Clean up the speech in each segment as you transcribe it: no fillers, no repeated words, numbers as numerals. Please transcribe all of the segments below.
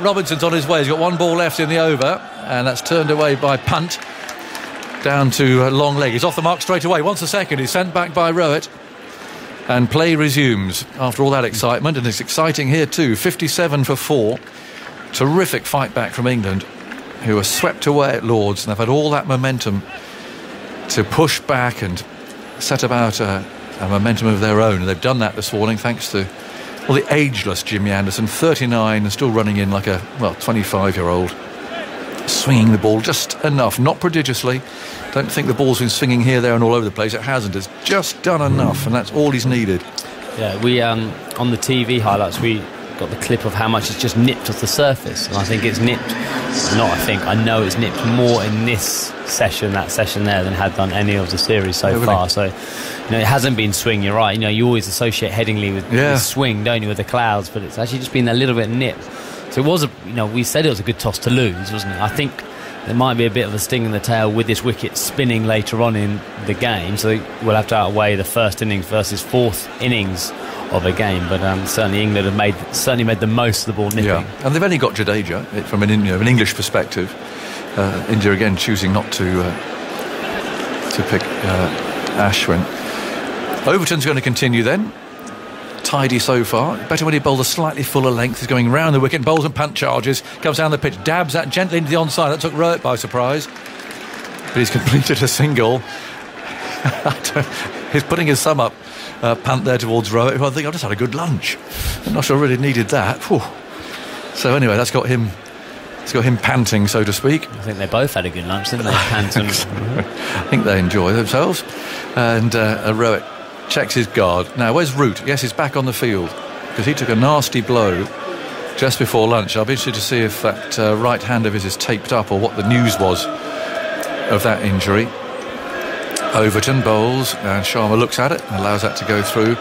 Robinson's on his way. He's got one ball left in the over, and that's turned away by Punt down to long leg. He's off the mark straight away. Wants a second. He's sent back by Rowett, and play resumes after all that excitement, and it's exciting here too. 57 for 4. Terrific fight back from England, who were swept away at Lord's, and they've had all that momentum to push back and set about a momentum of their own, and they've done that this morning thanks to the ageless Jimmy Anderson, 39 and still running in like a 25-year-old, swinging the ball just enough, not prodigiously. Don't think the ball's been swinging here, there and all over the place. It hasn't. It's just done enough, and that's all he's needed. Yeah, we on the TV highlights we got the clip of how much it's just nipped off the surface, and I think it's nipped, I know it's nipped more in this session, that session there, than it had done any of the series so far. So, it hasn't been swing, you're right. You always associate Headingley with swing, don't you, with the clouds, but it's actually just been a little bit nipped. So it was we said it was a good toss to lose, wasn't it? I think there might be a bit of a sting in the tail with this wicket spinning later on in the game, so we'll have to outweigh the first innings versus fourth innings of a game, but certainly England have made the most of the ball nipping. Yeah, and they've only got Jadeja from an English perspective. India again choosing not to pick Ashwin. Overton's going to continue then. Tidy so far. Better when he bowls a slightly fuller length. He's going round the wicket, bowls and Punt charges, comes down the pitch, dabs that gently into the onside. That took Rowett by surprise, but he's completed a single. He's putting his thumb up, Punt there towards Rowett, who I think I've just had a good lunch. I'm not sure I really needed that. Whew. So anyway, that's got him. It's got him panting, so to speak. I think they both had a good lunch, didn't they? Panting. I think they enjoy themselves. And Rowett checks his guard. Now, where's Root? Yes, he's back on the field because he took a nasty blow just before lunch. I'll be interested to see if that right hand of his is taped up or what the news was of that injury. Overton bowls and Sharma looks at it and allows that to go through,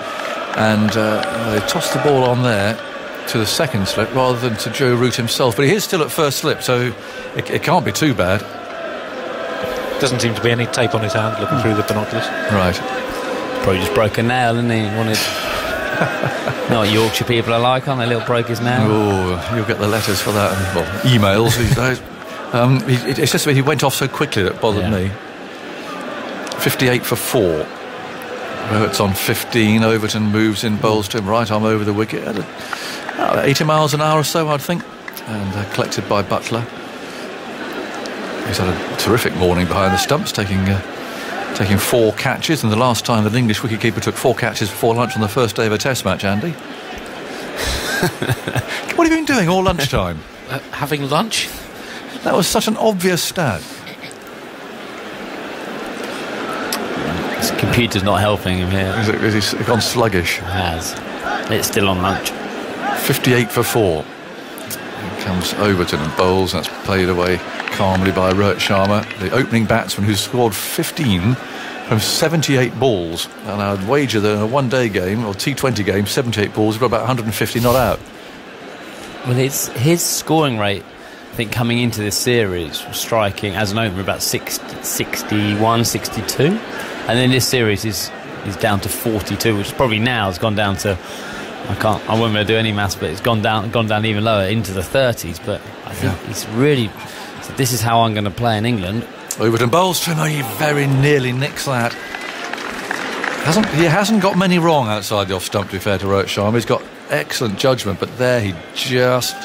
and they toss the ball on there to the second slip rather than to Joe Root himself, but he is still at first slip, so it can't be too bad. Doesn't seem to be any tape on his hand looking through the binoculars. Right. Probably just broke a nail, and he wanted know what Yorkshire people are like, aren't they? Little broke his nail. Oh, you'll get the letters for that, emails these days. It's just that he went off so quickly that bothered me. 58 for 4. Rowett's on 15. Overton moves in, bowls to him, right arm over the wicket at 80 miles an hour or so, I'd think, and collected by Butler. He's had a terrific morning behind the stumps, taking 4 catches, and the last time that an English wicketkeeper took 4 catches before lunch on the first day of a test match, Andy. What have you been doing all lunchtime? Having lunch? That was such an obvious stat. His computer's not helping him here. Is he gone sluggish? It has. It's still on lunch. 58 for 4. Here comes Overton and bowls. That's played away calmly by Rohit Sharma, the opening batsman, who's scored 15 from 78 balls. And I'd wager that in a one-day game or T20 game, 78 balls, we've got about 150 not out. Well, it's his scoring rate, I think, coming into this series, striking as an opener about 61, 62, and then this series is down to 42, which probably now has gone down to, I won't be able to do any maths, but it's gone down even lower into the 30s. But I think it's really, so this is how I'm going to play in England. Overton bowls to him. He very nearly nicks that. He hasn't got many wrong outside the off stump, to be fair to Rohit Sharma. He's got excellent judgment, but there he just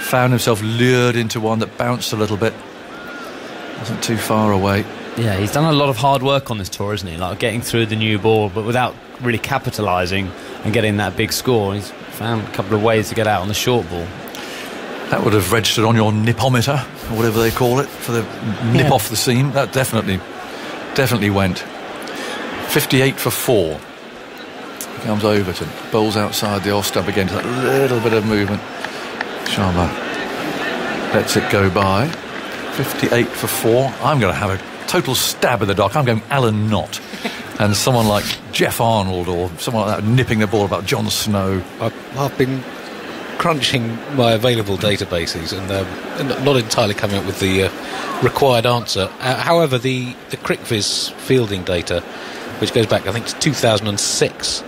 found himself lured into one that bounced a little bit. Wasn't too far away. Yeah, he's done a lot of hard work on this tour, isn't he? Like getting through the new ball, but without really capitalising and getting that big score. He's found a couple of ways to get out on the short ball. That would have registered on your nipometer, or whatever they call it, for the nip off the seam. That definitely went. 58 for 4. Here comes Overton. Bowls outside the off stump again to that little bit of movement. Sharma lets it go by. 58 for 4. I'm going to have a total stab in the dark. I'm going Alan Knott and someone like Jeff Arnold or someone like that nipping the ball about Jon Snow. I've been crunching my available databases and not entirely coming up with the required answer. However, the CricViz fielding data, which goes back I think to 2006,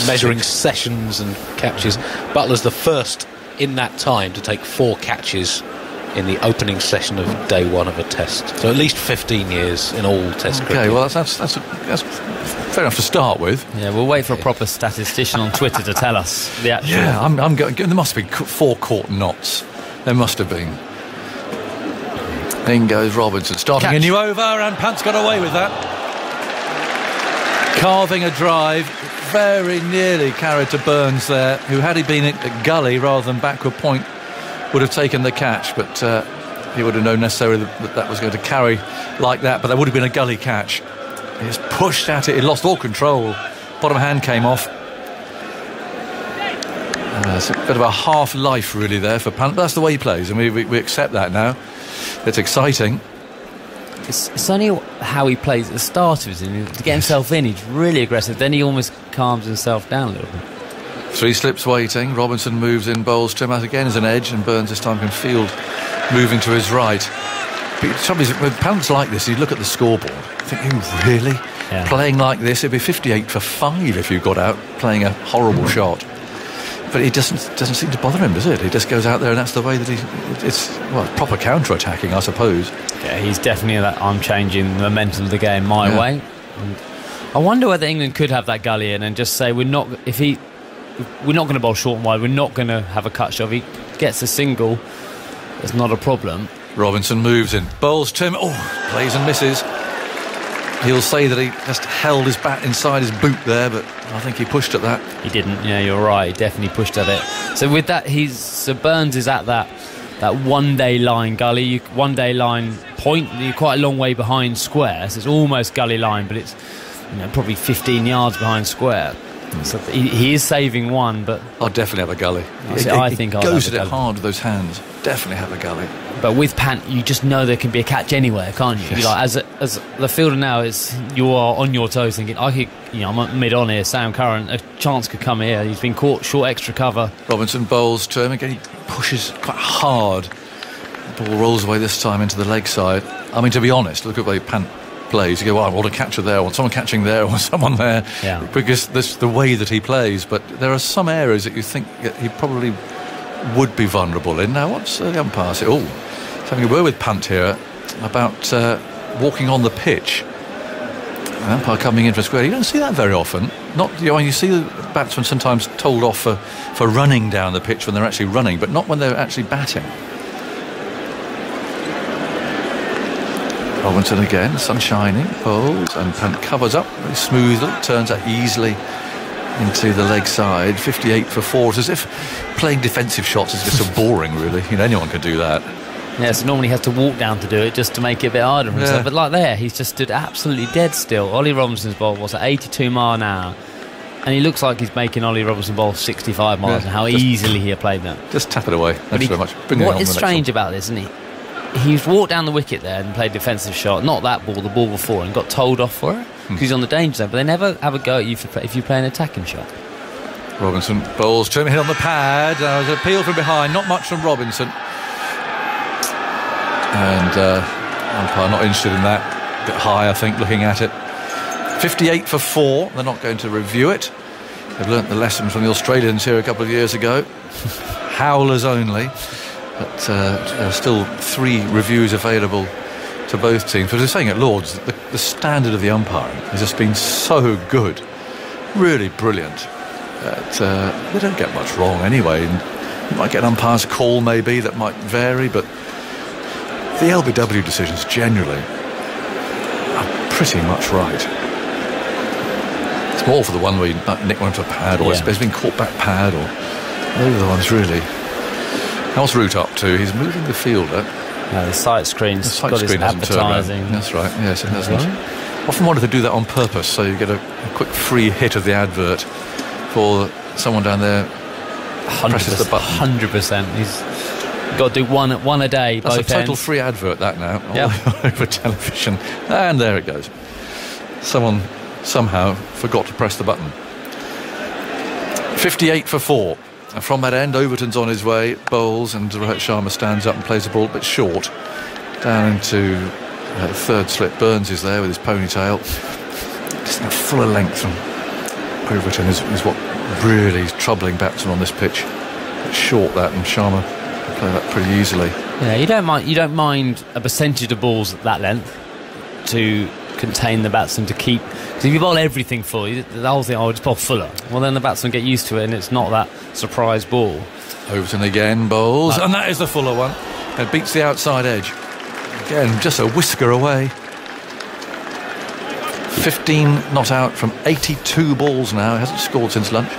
measuring sessions and catches, Butler's the first in that time to take 4 catches in the opening session of day 1 of a test. So at least 15 years in all test cricket. Okay, well, that's fair enough to start with. Yeah, we'll wait for a proper statistician on Twitter to tell us the actual... Yeah, I'm going... There must have been 4 caught knots. There must have been. In goes Robinson, starting a new over, and Pant's got away with that. Carving a drive, very nearly carried to Burns there, who, had he been at gully rather than backward point, would have taken the catch, but he would have known necessarily that was going to carry like that, but there would have been a gully catch. He's pushed at it, he lost all control, bottom hand came off. It's a bit of a half life really there for Pant, but that's the way he plays, and we accept that now. It's exciting. It's only how he plays at the start of his innings. To get himself in, he's really aggressive, then he almost calms himself down a little bit. 3 slips waiting. Robinson moves in, bowls to him out again as an edge, and Burns this time can field moving to his right. But the trouble is, with Pants like this, you look at the scoreboard, thinking, really? Yeah. Playing like this, it'd be 58 for 5 if you got out playing a horrible shot. But it doesn't seem to bother him, does it? He just goes out there, and that's the way that it's proper counter-attacking, I suppose. Yeah, he's definitely that I'm changing the momentum of the game my way. And I wonder whether England could have that gully in and just say we're not going to bowl short and wide, we're not going to have a cut shot. If he gets a single, it's not a problem. Robinson moves in, bowls to him, plays and misses. He'll say that he just held his bat inside his boot there, but I think he pushed at that. He didn't, yeah, you're right, he definitely pushed at it. So with that, Burns is at that one-day line gully, one-day line point. You're quite a long way behind square, so it's almost gully line, but it's probably 15 yards behind square. So he is saving one, but I'll definitely have a gully. I think I'll goes at it hard with those hands. Definitely have a gully. But with Pant, you just know there can be a catch anywhere, can't you? Yes. Like, as the fielder now, you are on your toes, thinking I'm mid-on here. Sam Curran, a chance could come here. He's been caught short extra cover. Robinson bowls to him again. He pushes quite hard. The ball rolls away this time into the leg side. I mean, to be honest, look at the way Pant plays. You go, I want a catcher there, I want someone catching there, I want someone there. Yeah. Because that's the way that he plays. But there are some areas that you think he probably would be vulnerable in. Now, what's the umpire say? He's having a word with Pant here about walking on the pitch. The umpire coming in for a square. You don't see that very often. You see the batsmen sometimes told off for running down the pitch when they're actually running, but not when they're actually batting. Robinson again, sun shining, bowls, and Pant covers up very smoothly, turns out easily into the leg side. 58 for 4. It's as if playing defensive shots is just so boring, really. Anyone can do that. Yeah, so normally he has to walk down to do it just to make it a bit harder for himself. But like there, he's just stood absolutely dead still. Ollie Robinson's ball was at 82 mile an hour, and he looks like he's making Ollie Robinson bowl 65 miles an hour. How easily he had played that. Just tap it away. Thanks very much. What is strange about this, isn't he? He's walked down the wicket there and played defensive shot, not that ball, the ball before, and got told off for it because he's on the danger zone. But they never have a go at you if you play an attacking shot. Robinson bowls to him, hit on the pad. There's an appeal from behind, not much from Robinson. And umpire not interested in that. A bit high, I think, looking at it. 58 for 4. They're not going to review it. They've learnt the lesson from the Australians here a couple of years ago. Howlers only. But there are still 3 reviews available to both teams. But as I was saying at Lords, the standard of the umpiring has just been so good. Really brilliant. They don't get much wrong anyway. And you might get an umpire's call maybe that might vary, but the LBW decisions generally are pretty much right. It's more for the one where Nick went to a pad, or it's been caught back pad, or those are the ones really. How's Root up to? He's moving the fielder. No, the sight screen's got his advertising. That's right, yes, it hasn't. Often wanted to do that on purpose, so you get a quick free hit of the advert for someone down there. 100%, presses the button. 100%. He's got to do one a day. That's both a total ends. Free advert, that now, all over television. And there it goes. Someone somehow forgot to press the button. 58 for 4. And from that end, Overton's on his way, bowls, and Rohit Sharma stands up and plays the ball a bit short. Down into the third slip. Burns is there with his ponytail. Just a fuller length from Overton is what really is troubling batsmen on this pitch. short that, and Sharma play that pretty easily. Yeah, you don't mind a percentage of balls at that length to contain the batsman, to keep. Because if you bowl everything full, the whole thing, just bowl fuller. Well, then the batsman get used to it, and it's not that surprise ball. Overton again bowls, and that is the fuller one. It beats the outside edge. Again, just a whisker away. 15 not out from 82 balls now. He hasn't scored since lunch.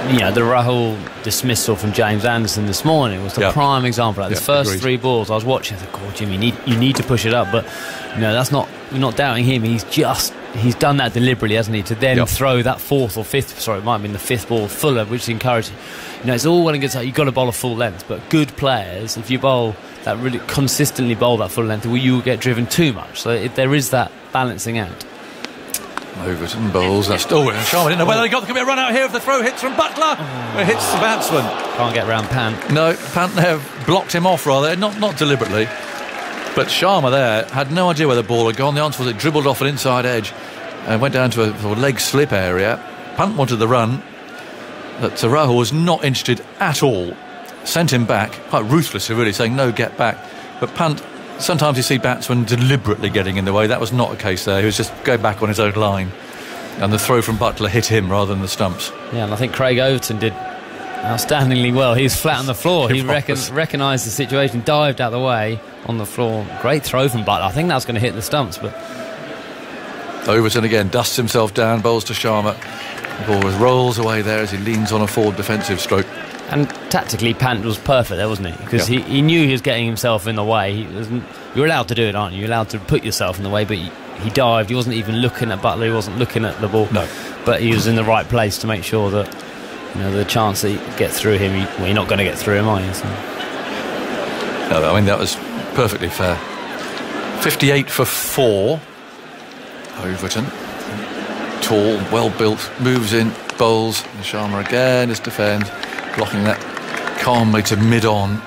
The Rahul dismissal from James Anderson this morning was the prime example. Like, his first agreed. 3 balls, I was watching. I thought, "God, Jim, you need to push it up." But that's not. You're not doubting him. He's done that deliberately, hasn't he? To then throw that 4th or 5th. Sorry, it might have been the 5th ball fuller, which encouraged. It's all well and good. You've got to bowl a full length, but good players, if you bowl that really consistently bowl that full length, you will get driven too much. So there is that balancing out. Overton bowls. That's still and Sharma didn't know whether they got. There could be a run out here if the throw hits from Butler. It hits the batsman. Can't get round Pant. No, Pant have blocked him off rather, not deliberately. But Sharma there had no idea where the ball had gone. The answer was it dribbled off an inside edge and went down to a leg slip area. Pant wanted the run, but Rahul was not interested at all. Sent him back, quite ruthlessly really, saying no, get back. But Pant, sometimes you see batsmen deliberately getting in the way. That was not the case there. He was just going back on his own line, and the throw from Butler hit him rather than the stumps. Yeah, and I think Craig Overton did outstandingly well. He was flat on the floor. He recognised the situation, dived out the way on the floor. Great throw from Butler. I think that was going to hit the stumps, but Overton again dusts himself down, bowls to Sharma. The ball rolls away there as he leans on a forward defensive stroke. And tactically, Pant was perfect there, wasn't he? Because he knew he was getting himself in the way. You're allowed to do it, aren't you? You're allowed to put yourself in the way, but he dived. He wasn't even looking at Butler. He wasn't looking at the ball. No. But he was in the right place to make sure that the chance that you get through him, you're not going to get through him, are you? So. No, I mean, that was perfectly fair. 58 for 4. Overton. Tall, well-built, moves in, bowls. And Sharma again is defends, blocking that calmly to mid-on.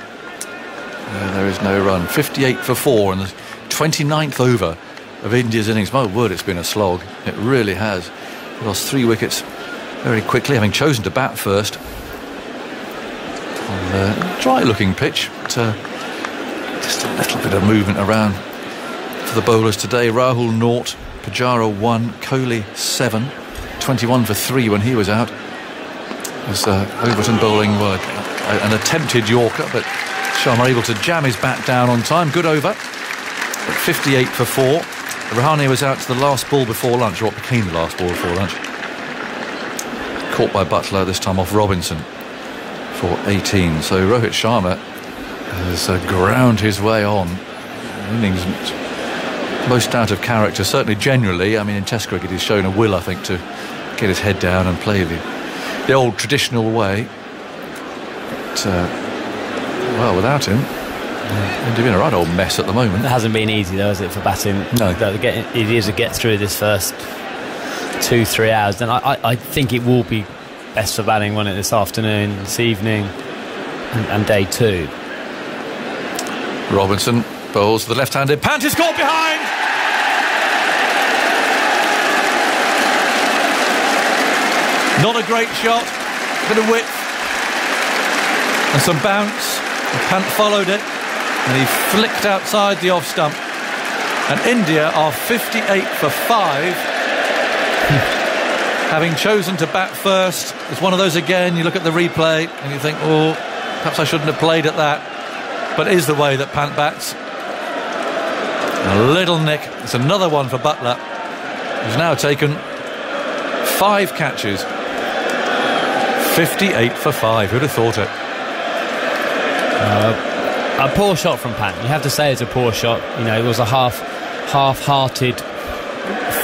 There is no run. 58 for 4 in the 29th over of India's innings. My word, it's been a slog. It really has. Lost 3 wickets very quickly, having chosen to bat first. On a dry-looking pitch, but just a little bit of movement around for the bowlers today. Rahul 0, Pujara 1, Kohli 7, 21 for 3 when he was out. As Overton bowling an attempted Yorker, but Sharma able to jam his bat down on time. Good over. At 58 for 4. Rahane was out to the last ball before lunch, or what became the last ball before lunch. Caught by Butler, this time off Robinson for 18. So Rohit Sharma has ground his way on. Innings most out of character, certainly generally. I mean, in Test cricket he's shown a will, I think, to get his head down and play the old traditional way. But, well, without him, they're in a right old mess at the moment. It hasn't been easy, though, is it, for batting? No. It is a get through this first 2-3 hours. Then I think it will be best for batting, won't it, this afternoon, this evening, and day 2. Robinson bowls the left-handed. Pant is caught behind. Not a great shot, bit of width and some bounce. Pant followed it and he flicked outside the off stump. And India are 58 for 5. Having chosen to bat first. It's one of those again, you look at the replay and you think, oh, perhaps I shouldn't have played at that. But it is the way that Pant bats. A little nick. It's another one for Butler, who's now taken 5 catches. 58 for 5. Who'd have thought it? A poor shot from Pant. You have to say it's a poor shot. It was a half-hearted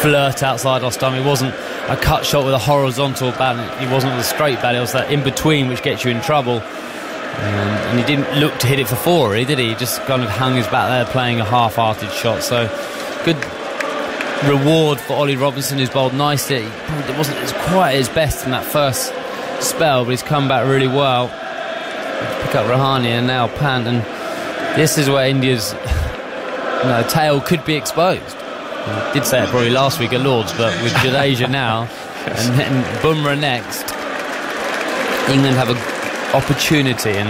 flirt outside off stump. It wasn't a cut shot with a horizontal bat. It wasn't with a straight bat. It was that in between which gets you in trouble. And he didn't look to hit it for 4, really, did he? He just kind of hung his bat there playing a half-hearted shot. So good reward for Ollie Robinson, who's bowled nicely. It wasn't quite his best in that first spell, but he's come back really well. Pick up Rahane and now Pant, and this is where India's tail could be exposed. I did say it probably last week at Lords, but with Jadeja now and then Bumrah next, England have opportunity, and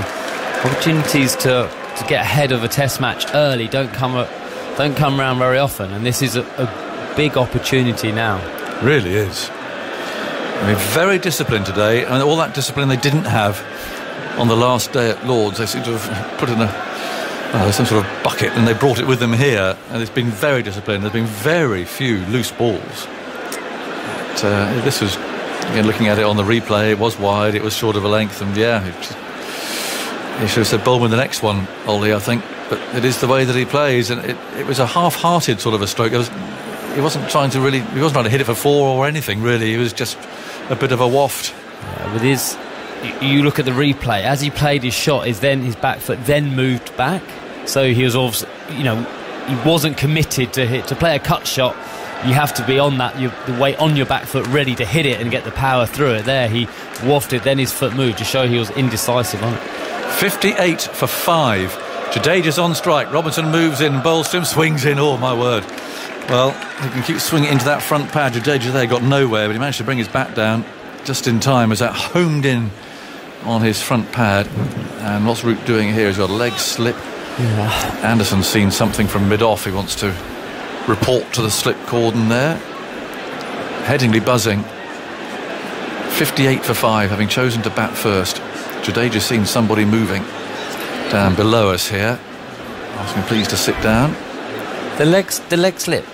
opportunities to get ahead of a test match early don't come around very often, and this is a big opportunity now. Really is. I mean, very disciplined today, and all that discipline they didn't have on the last day at Lords. They seem to have put in some sort of bucket, and they brought it with them here, and it's been very disciplined. There's been very few loose balls. But, this was, again, looking at it on the replay, it was wide, it was short of a length, and he should have said Bowman the next one, Ollie, I think. But it is the way that he plays, and it was a half-hearted sort of a stroke. He wasn't trying to hit it for 4 or anything, really. It was just a bit of a waft. Yeah, you look at the replay, as he played his shot, his back foot then moved back. So he was obviously, he wasn't committed to play a cut shot. You have to be on that, the weight on your back foot, ready to hit it and get the power through it. There, he wafted, then his foot moved to show he was indecisive on it. 58 for 5. Jadeja's on strike. Robinson moves in. Bowles to him, swings in. Oh, my word. Well, he can keep swinging into that front pad. Jadeja there got nowhere, but he managed to bring his bat down just in time as that homed in on his front pad. And what's Root doing here? He's got a leg slip. Yeah. Anderson's seen something from mid-off. He wants to report to the slip cordon there. Headingley buzzing. 58 for 5, having chosen to bat first. Jadeja's seen somebody moving down below us here. Asking please to sit down. The leg slip.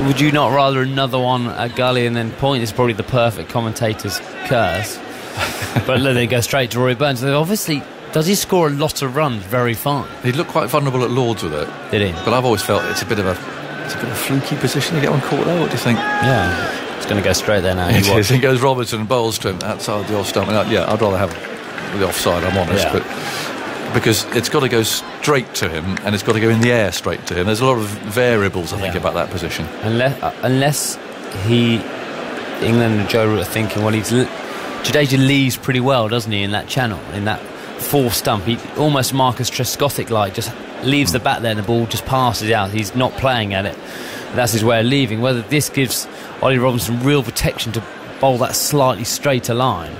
Would you not rather another one at gully and then point? Is probably the perfect commentator's curse. But then they go straight to Rory Burns. So obviously, does he score a lot of runs very fine? He looked quite vulnerable at Lords with it. Did he? But I've always felt it's a bit of a fluky position to get one caught there. What do you think? Yeah, it's going to go straight there now. It is. It goes Robertson and Bowles to him outside the off stump. Yeah, I'd rather have the offside, I'm honest. Yeah. But because it's got to go straight to him and it's got to go in the air straight to him. There's a lot of variables, I think, about that position. Unless England and Joe Root are thinking, well, Jadeja leaves pretty well, doesn't he, in that channel, in that fourth stump. He almost Marcus Trescothic-like, just leaves the bat there and the ball just passes out. He's not playing at it. That's his way of leaving. Whether this gives Ollie Robinson real protection to bowl that slightly straighter line,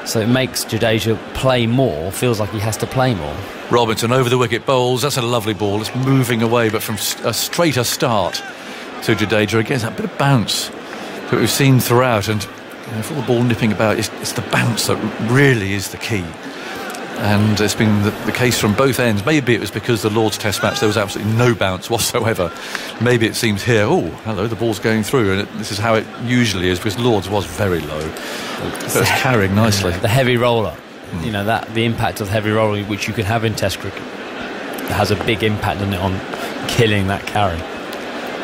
so it makes Jadeja play more, feels like he has to play more. Robinson over the wicket, Bowles. That's a lovely ball. It's moving away, but from a straighter start to Jadeja. Again, that bit of bounce that we've seen throughout, and for the ball nipping about, it's the bounce that really is the key. And it's been the case from both ends. Maybe it was because the Lord's Test match there was absolutely no bounce whatsoever. Maybe it seems here, oh, hello, the ball's going through, and this is how it usually is, because Lord's was very low. But it's carrying nicely. The heavy roller, the impact of heavy roller, which you can have in Test cricket, has a big impact on it, on killing that carry.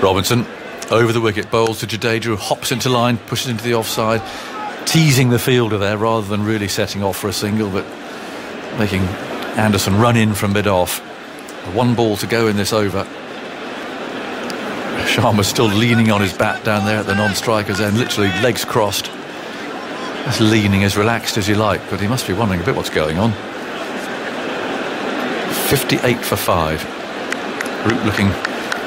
Robinson over the wicket, Bowles to Jadeja, who hops into line, pushes into the offside, teasing the fielder there rather than really setting off for a single, but making Anderson run in from mid-off. 1 ball to go in this over. Sharma's still leaning on his bat down there at the non-striker's end, literally legs crossed. That's leaning as relaxed as you like, but he must be wondering a bit what's going on. 58 for 5. Root looking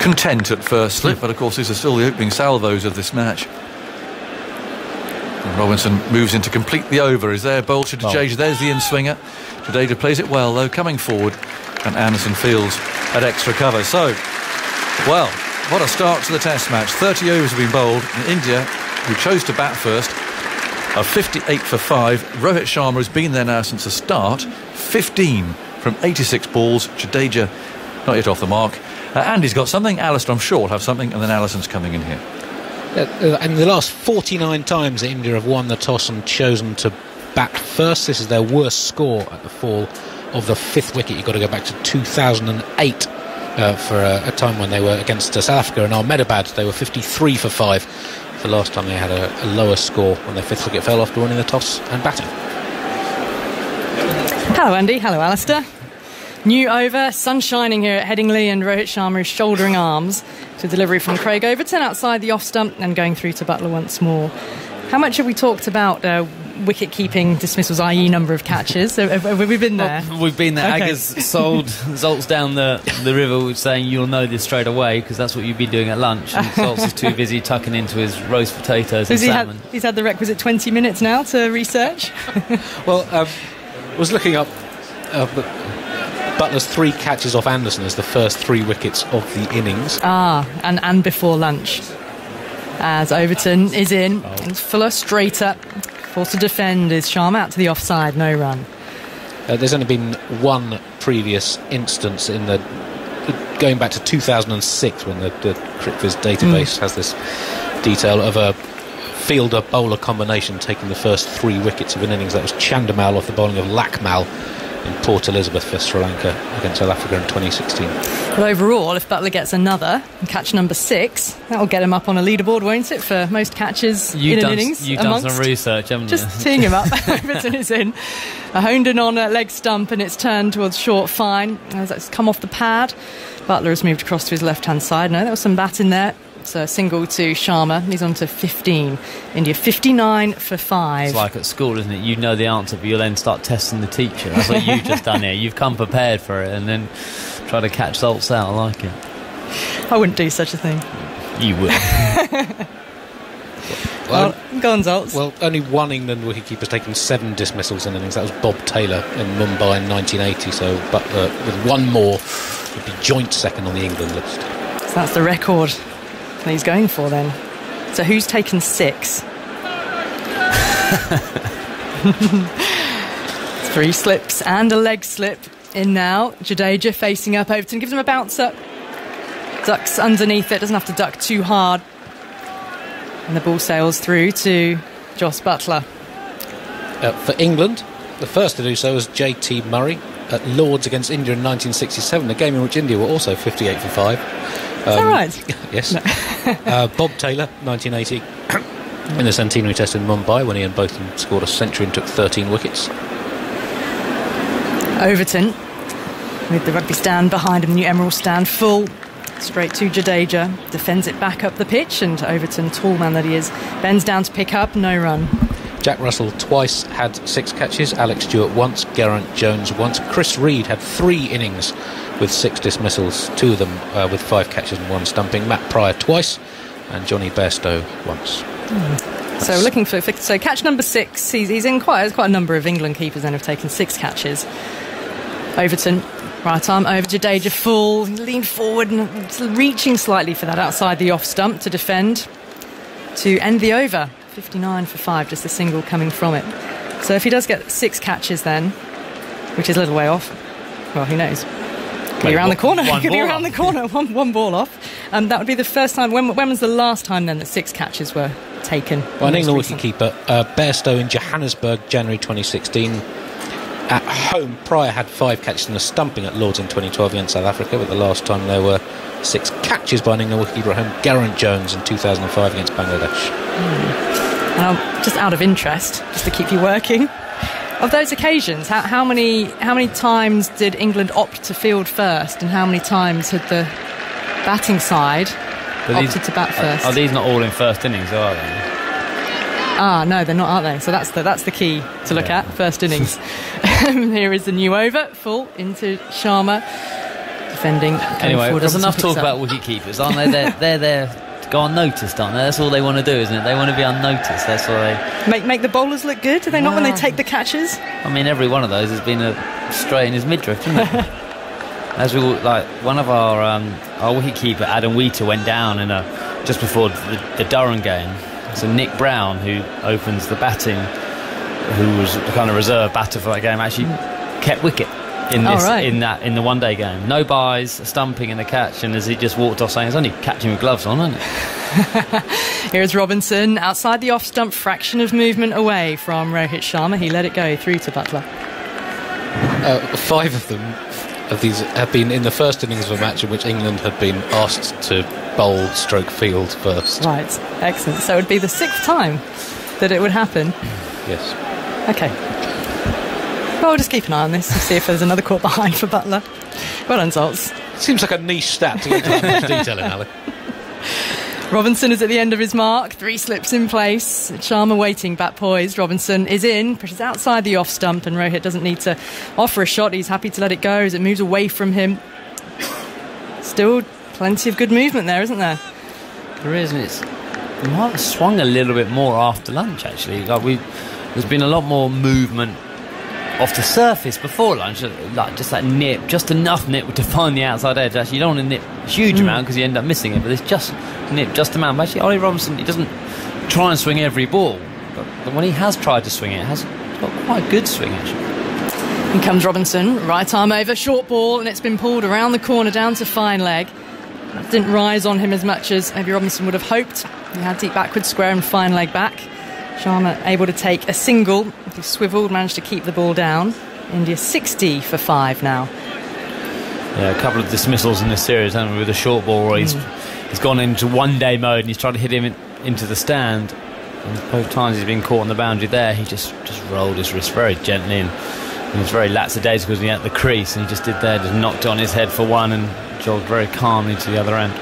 content at first slip, but of course these are still the opening salvos of this match. And Robinson moves in to complete the over. Is there Bowles to Jadeja? There's the in-swinger. Jadeja plays it well, though, coming forward, and Anderson feels at extra cover. So, well, what a start to the Test match. 30 overs have been bowled, and India, who chose to bat first, are 58 for 5. Rohit Sharma has been there now since the start. 15 from 86 balls. Jadeja not yet off the mark. Andy's got something. Alistair, I'm sure, will have something, and then Allison's coming in here. In the last 49 times that India have won the toss and chosen to bat first, this is their worst score at the fall of the 5th wicket. You've got to go back to 2008 for a time when they were against South Africa in Ahmedabad. They were 53 for 5 the last time they had a lower score when their 5th wicket fell after winning the toss and batting. Hello Andy, hello Alistair. New over, sun shining here at Headingley, and Rohit Sharma is shouldering arms to delivery from Craig Overton outside the off stump and going through to Butler once more. How much have we talked about wicket-keeping dismissals, i.e. number of catches? Have we been there? Well, we've been there. Okay. Agger's sold Zoltz down the river saying you'll know this straight away because that's what you've been doing at lunch. And Zoltz is too busy tucking into his roast potatoes and salmon. He's had the requisite 20 minutes now to research. Well, was looking up Butler's 3 catches off Anderson as the first 3 wickets of the innings. And before lunch. As Overton is in, Fuller straighter, forced to defend is Sharma out to the offside, no run. There's only been one previous instance in the going back to 2006 when the CricViz database has this detail of a fielder-bowler combination taking the first 3 wickets of an innings. That was Chandimal off the bowling of Lakmal in Port Elizabeth for Sri Lanka against South Africa in 2016. But overall, if Butler gets another and catch number 6, that'll get him up on a leaderboard, won't it, for most catches in an innings? You've done some research, haven't you? Just teeing him up. Overton is in. Honed in on a leg stump and it's turned towards short fine. As it's come off the pad, Butler has moved across to his left-hand side. No, there was some bat in there. It's a single to Sharma. He's on to 15. India 59 for 5. It's like at school, isn't it? You know the answer, but you'll then start testing the teacher. That's what you've just done here. You've come prepared for it and then try to catch salts out. I like it. I wouldn't do such a thing. You would. Well, go on, Zoltz. Well, only one England wicketkeeper's taken 7 dismissals in innings. That was Bob Taylor in Mumbai in 1980. So Butler, with one more, would be joint second on the England list. So that's the record that he's going for then. So who's taken 6? 3 slips and a leg slip in now. Jadeja facing up. Overton gives him a bouncer. Ducks underneath it. Doesn't have to duck too hard. And the ball sails through to Jos Buttler. For England, the first to do so was J.T. Murray at Lords against India in 1967, a game in which India were also 58 for 5. Is that right? Yes. No. Bob Taylor, 1980, in the centenary test in Mumbai when Ian Botham scored a century and took 13 wickets. Overton, with the rugby stand behind him, the new Emerald stand full. Straight to Jadeja, defends it back up the pitch, and Overton, tall man that he is, bends down to pick up, no run. Jack Russell twice had 6 catches, Alex Stewart once, Geraint Jones once. Chris Reed had 3 innings with 6 dismissals, 2 of them with 5 catches and 1 stumping. Matt Pryor twice, and Johnny Bairstow once. So looking for so catch number 6. He's in quite a number of England keepers then have taken 6 catches. Overton. Right arm over Jadeja full, leaned forward and reaching slightly for that outside the off stump to defend to end the over. 59 for 5, just a single coming from it. So if he does get 6 catches then, which is a little way off, well, who knows? Could be around the corner. Could be around the corner. One ball off. That would be the first time. When was the last time then that 6 catches were taken? Well, an England wicketkeeper, Bairstow in Johannesburg, January 2016. At home, Pryor had 5 catches and a stumping at Lords in 2012 against South Africa, but the last time there were 6 catches by an England wicketkeeper at home, Geraint Jones in 2005 against Bangladesh. Just out of interest, just to keep you working, of those occasions, how many times did England opt to field first, and how many times had the batting side opted to bat first? Are these not all in first innings, are they? No, they're not, are they? So that's the key to look at, first innings. Here is the new over, full into Sharma, defending. Anyway, there's enough talk about wicket-keepers, aren't they? They're there to go unnoticed, aren't they? That's all they want to do, isn't it? They want to be unnoticed. That's why they make the bowlers look good. Do they not when they take the catches? I mean, every one of those has been a straight in his midriff, isn't it? As we one of our wicket-keeper Adam Wheater went down in just before the Durham game. So Nick Brown, who opens the batting, who was the kind of reserve batter for that game, actually kept wicket in the one-day game. No byes, a stumping and a catch, and as he just walked off saying, it's only catching with gloves on, isn't it? Here's Robinson outside the off-stump, fraction of movement away from Rohit Sharma. He let it go through to Buttler. 5 of these have been in the first innings of a match in which England had been asked to bowl stroke field first. Right, excellent. So it would be the 6th time that it would happen? Yes. OK. Well, we'll just keep an eye on this and see if there's another caught behind for Buttler. Well done, Zoltz. Seems like a niche stat to get that much detail in, Ali. Robinson is at the end of his mark, 3 slips in place. Sharma waiting, bat poised. Robinson is in, pushes outside the off stump, and Rohit doesn't need to offer a shot. He's happy to let it go as it moves away from him. Still plenty of good movement there, isn't there? There is, and it might have swung a little bit more after lunch, actually. There's been a lot more movement off the surface before lunch, like just that nip, just enough nip to find the outside edge. Actually, you don't want to nip a huge amount because you end up missing it, but there's just nip, just amount. But actually, Ollie Robinson, he doesn't try and swing every ball, but when he has tried to swing it, has got quite a good swing actually. In comes Robinson, right arm over, short ball, and it's been pulled around the corner down to fine leg. That didn't rise on him as much as maybe Robinson would have hoped. He had deep backward square and fine leg back. Sharma able to take a single. He swiveled, managed to keep the ball down. India 60 for 5 now. Yeah, a couple of dismissals in this series, haven't we, with a short ball where he's gone into one-day mode and he's trying to hit him into the stand. And both times he's been caught on the boundary there, he just rolled his wrist very gently and he was very lackadaisical because he had the crease, and he just did there, just knocked on his head for one and jogged very calmly to the other end.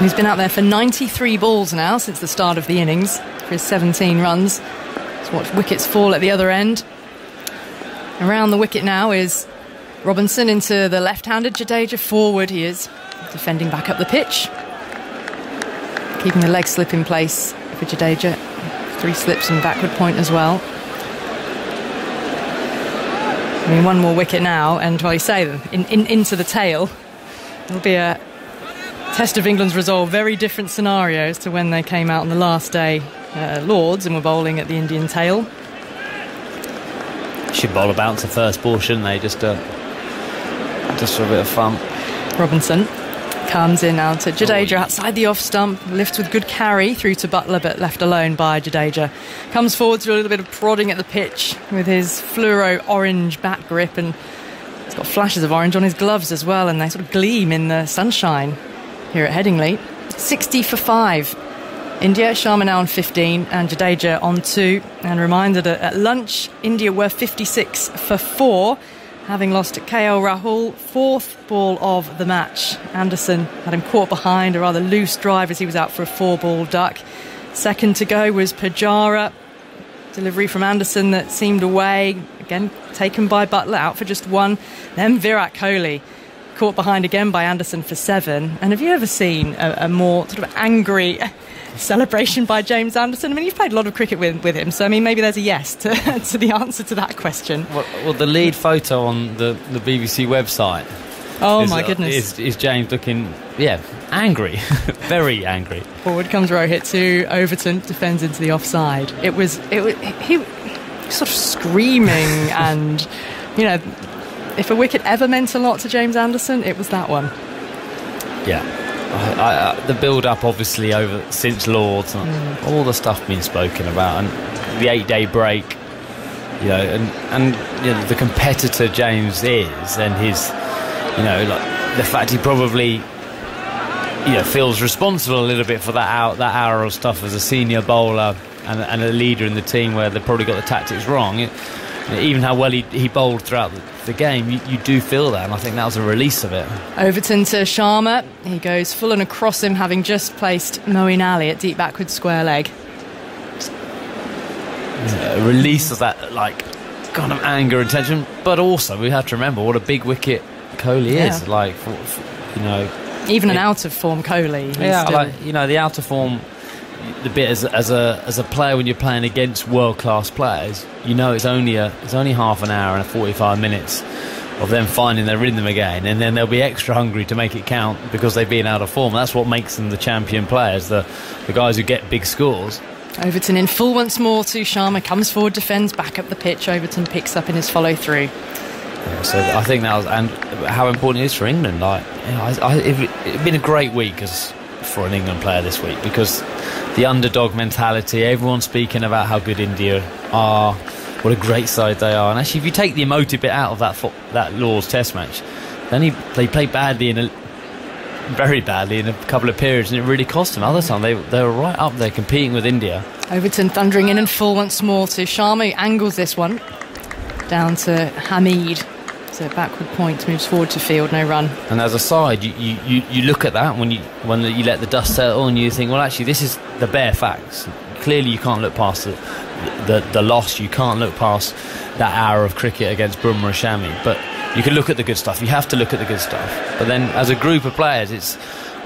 He's been out there for 93 balls now since the start of the innings for his 17 runs. Let's watch wickets fall at the other end. Around the wicket now is Robinson into the left-handed Jadeja. Forward he is, defending back up the pitch. Keeping the leg slip in place for Jadeja. 3 slips and backward point as well. I mean, one more wicket now, and well, you say into the tail. It'll be a test of England's resolve. Very different scenarios to when they came out on the last day at Lords and were bowling at the Indian tail. Should bowl a bouncer first ball, shouldn't they? Just for a bit of fun. Robinson comes in now to Jadeja outside the off stump, lifts with good carry through to Buttler, but left alone by Jadeja. Comes forward to a little bit of prodding at the pitch with his fluoro orange bat grip, and he's got flashes of orange on his gloves as well, and they sort of gleam in the sunshine here at Headingley. 60 for 5. India, Sharma now on 15 and Jadeja on 2. And reminded at lunch, India were 56 for 4, having lost to KL Rahul, 4th ball of the match. Anderson had him caught behind a rather loose drive as he was out for a 4-ball duck. Second to go was Pujara. Delivery from Anderson that seemed away. Again, taken by Buttler, out for just 1. Then Virat Kohli, caught behind again by Anderson for 7. And have you ever seen a more sort of angry celebration by James Anderson? I mean, you've played a lot of cricket with him, so I mean, maybe there's a yes to the answer to that question. Well, the lead photo on the BBC website. Oh my goodness! Is James looking, angry, very angry. Forward comes Rohit to Overton, defends into the offside. He was sort of screaming, and if a wicket ever meant a lot to James Anderson, it was that one. Yeah. The build-up, obviously, over since Lords, all the stuff being spoken about, and the 8-day break, and the competitor James is, and his, like the fact he probably, feels responsible a little bit for that hour of stuff as a senior bowler and a leader in the team where they probably got the tactics wrong. Even how well he bowled throughout the game, you do feel that, and I think that was a release of it. Overton to Sharma. He goes full and across him, having just placed Moeen Ali at deep backward square leg. A release of that kind of anger and tension, but also we have to remember what a big wicket Kohli is. Even an out of form Kohli. The out of form. The bit as a player when you're playing against world-class players, it's only half an hour and 45 minutes of them finding their rhythm again, and then they'll be extra hungry to make it count because they've been out of form. That's what makes them the champion players, the guys who get big scores. Overton in full once more to Sharma, comes forward, defends, back up the pitch. Overton picks up in his follow-through. So I think that was, and how important it is for England. It's been a great week for an England player this week, because the underdog mentality, everyone's speaking about how good India are, what a great side they are, and actually if you take the emotive bit out of that Lord's Test match, then they played very badly in a couple of periods, and it really cost them. Other time they were right up there competing with India. Overton thundering in and full once more to Sharma, who angles this one down to Hamid. So backward point, moves forward to field, no run. And as a side, you look at that when you let the dust settle, and you think, well, actually, this is the bare facts. Clearly, you can't look past the loss. You can't look past that hour of cricket against Bumrah Shami. But you can look at the good stuff. You have to look at the good stuff. But then, as a group of players, it's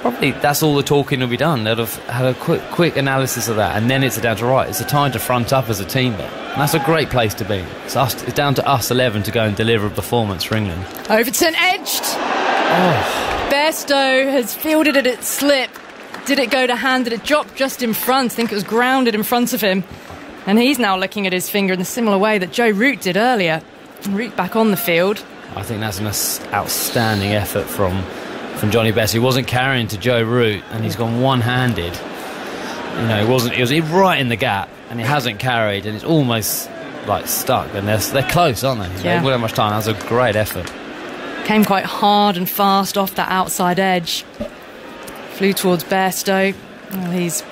probably that's all the talking will be done. They'll have had a quick analysis of that, and then it's down to it's the time to front up as a team there. And that's a great place to be. It's down to us 11 to go and deliver a performance for England. Overton edged. Bairstow has fielded it at slip. Did it go to hand? Did it drop just in front? I think it was grounded in front of him. And he's now looking at his finger in the similar way that Joe Root did earlier. Root back on the field. I think that's an outstanding effort from Johnny Bairstow. He wasn't carrying to Joe Root, and he's gone one-handed. You know, it was right in the gap, and he hasn't carried, and it's almost like stuck. And they're close, aren't they? Yeah. They won't have much time. That was a great effort. Came quite hard and fast off that outside edge. Flew towards Bairstow. Well, he's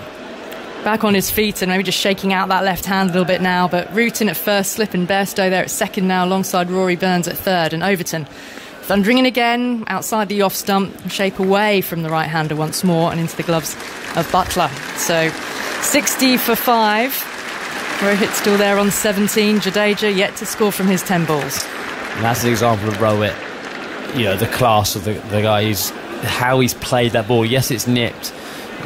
back on his feet and maybe just shaking out that left hand a little bit now, but Root in at first slip and Bairstow there at second now alongside Rory Burns at third, and Overton thundering in again outside the off stump, shape away from the right-hander once more and into the gloves of Butler. So 60 for 5. Rohit still there on 17. Jadeja yet to score from his 10 balls. And that's an example of Rohit, you know, the class of the guy, how he's played that ball. Yes, it's nipped.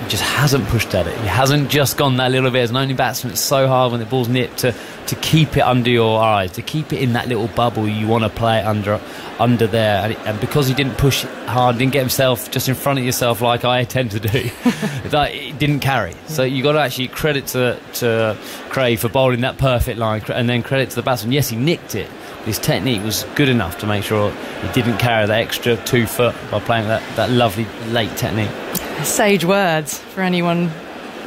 He just hasn't pushed at it. He hasn't just gone that little bit. As an only batsman, it's so hard when the ball's nipped to keep it under your eyes, to keep it in that little bubble you want to play it under there. And because he didn't push hard, didn't get himself just in front of yourself like I tend to do, it didn't carry. So you got to actually credit to Craig for bowling that perfect line, and then credit to the batsman. Yes, he nicked it. His technique was good enough to make sure he didn't carry that extra 2 foot by playing that lovely late technique. Sage words for anyone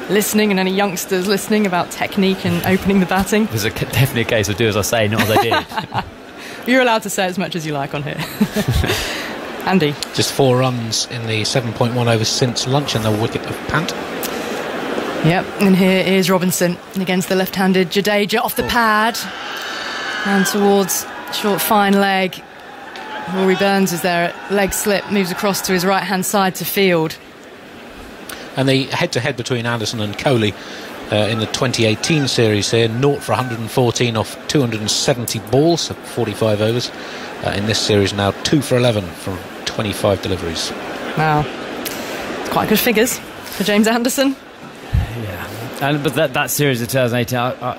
listening and any youngsters listening about technique and opening the batting. It was definitely a case of do as I say, not as I did. You're allowed to say as much as you like on here. Andy. Just 4 runs in the 7.1 overs since lunch and the wicket of Pant. Yep, and here is Robinson against the left-handed Jadeja off the pad and towards short fine leg. Rory Burns is there at leg slip, moves across to his right-hand side to field. And the head-to-head between Anderson and Kohli in the 2018 series here, 0 for 114 off 270 balls, 45 overs. In this series now, 2 for 11 from 25 deliveries. Wow. Quite good figures for James Anderson. Yeah. But that series of 2018,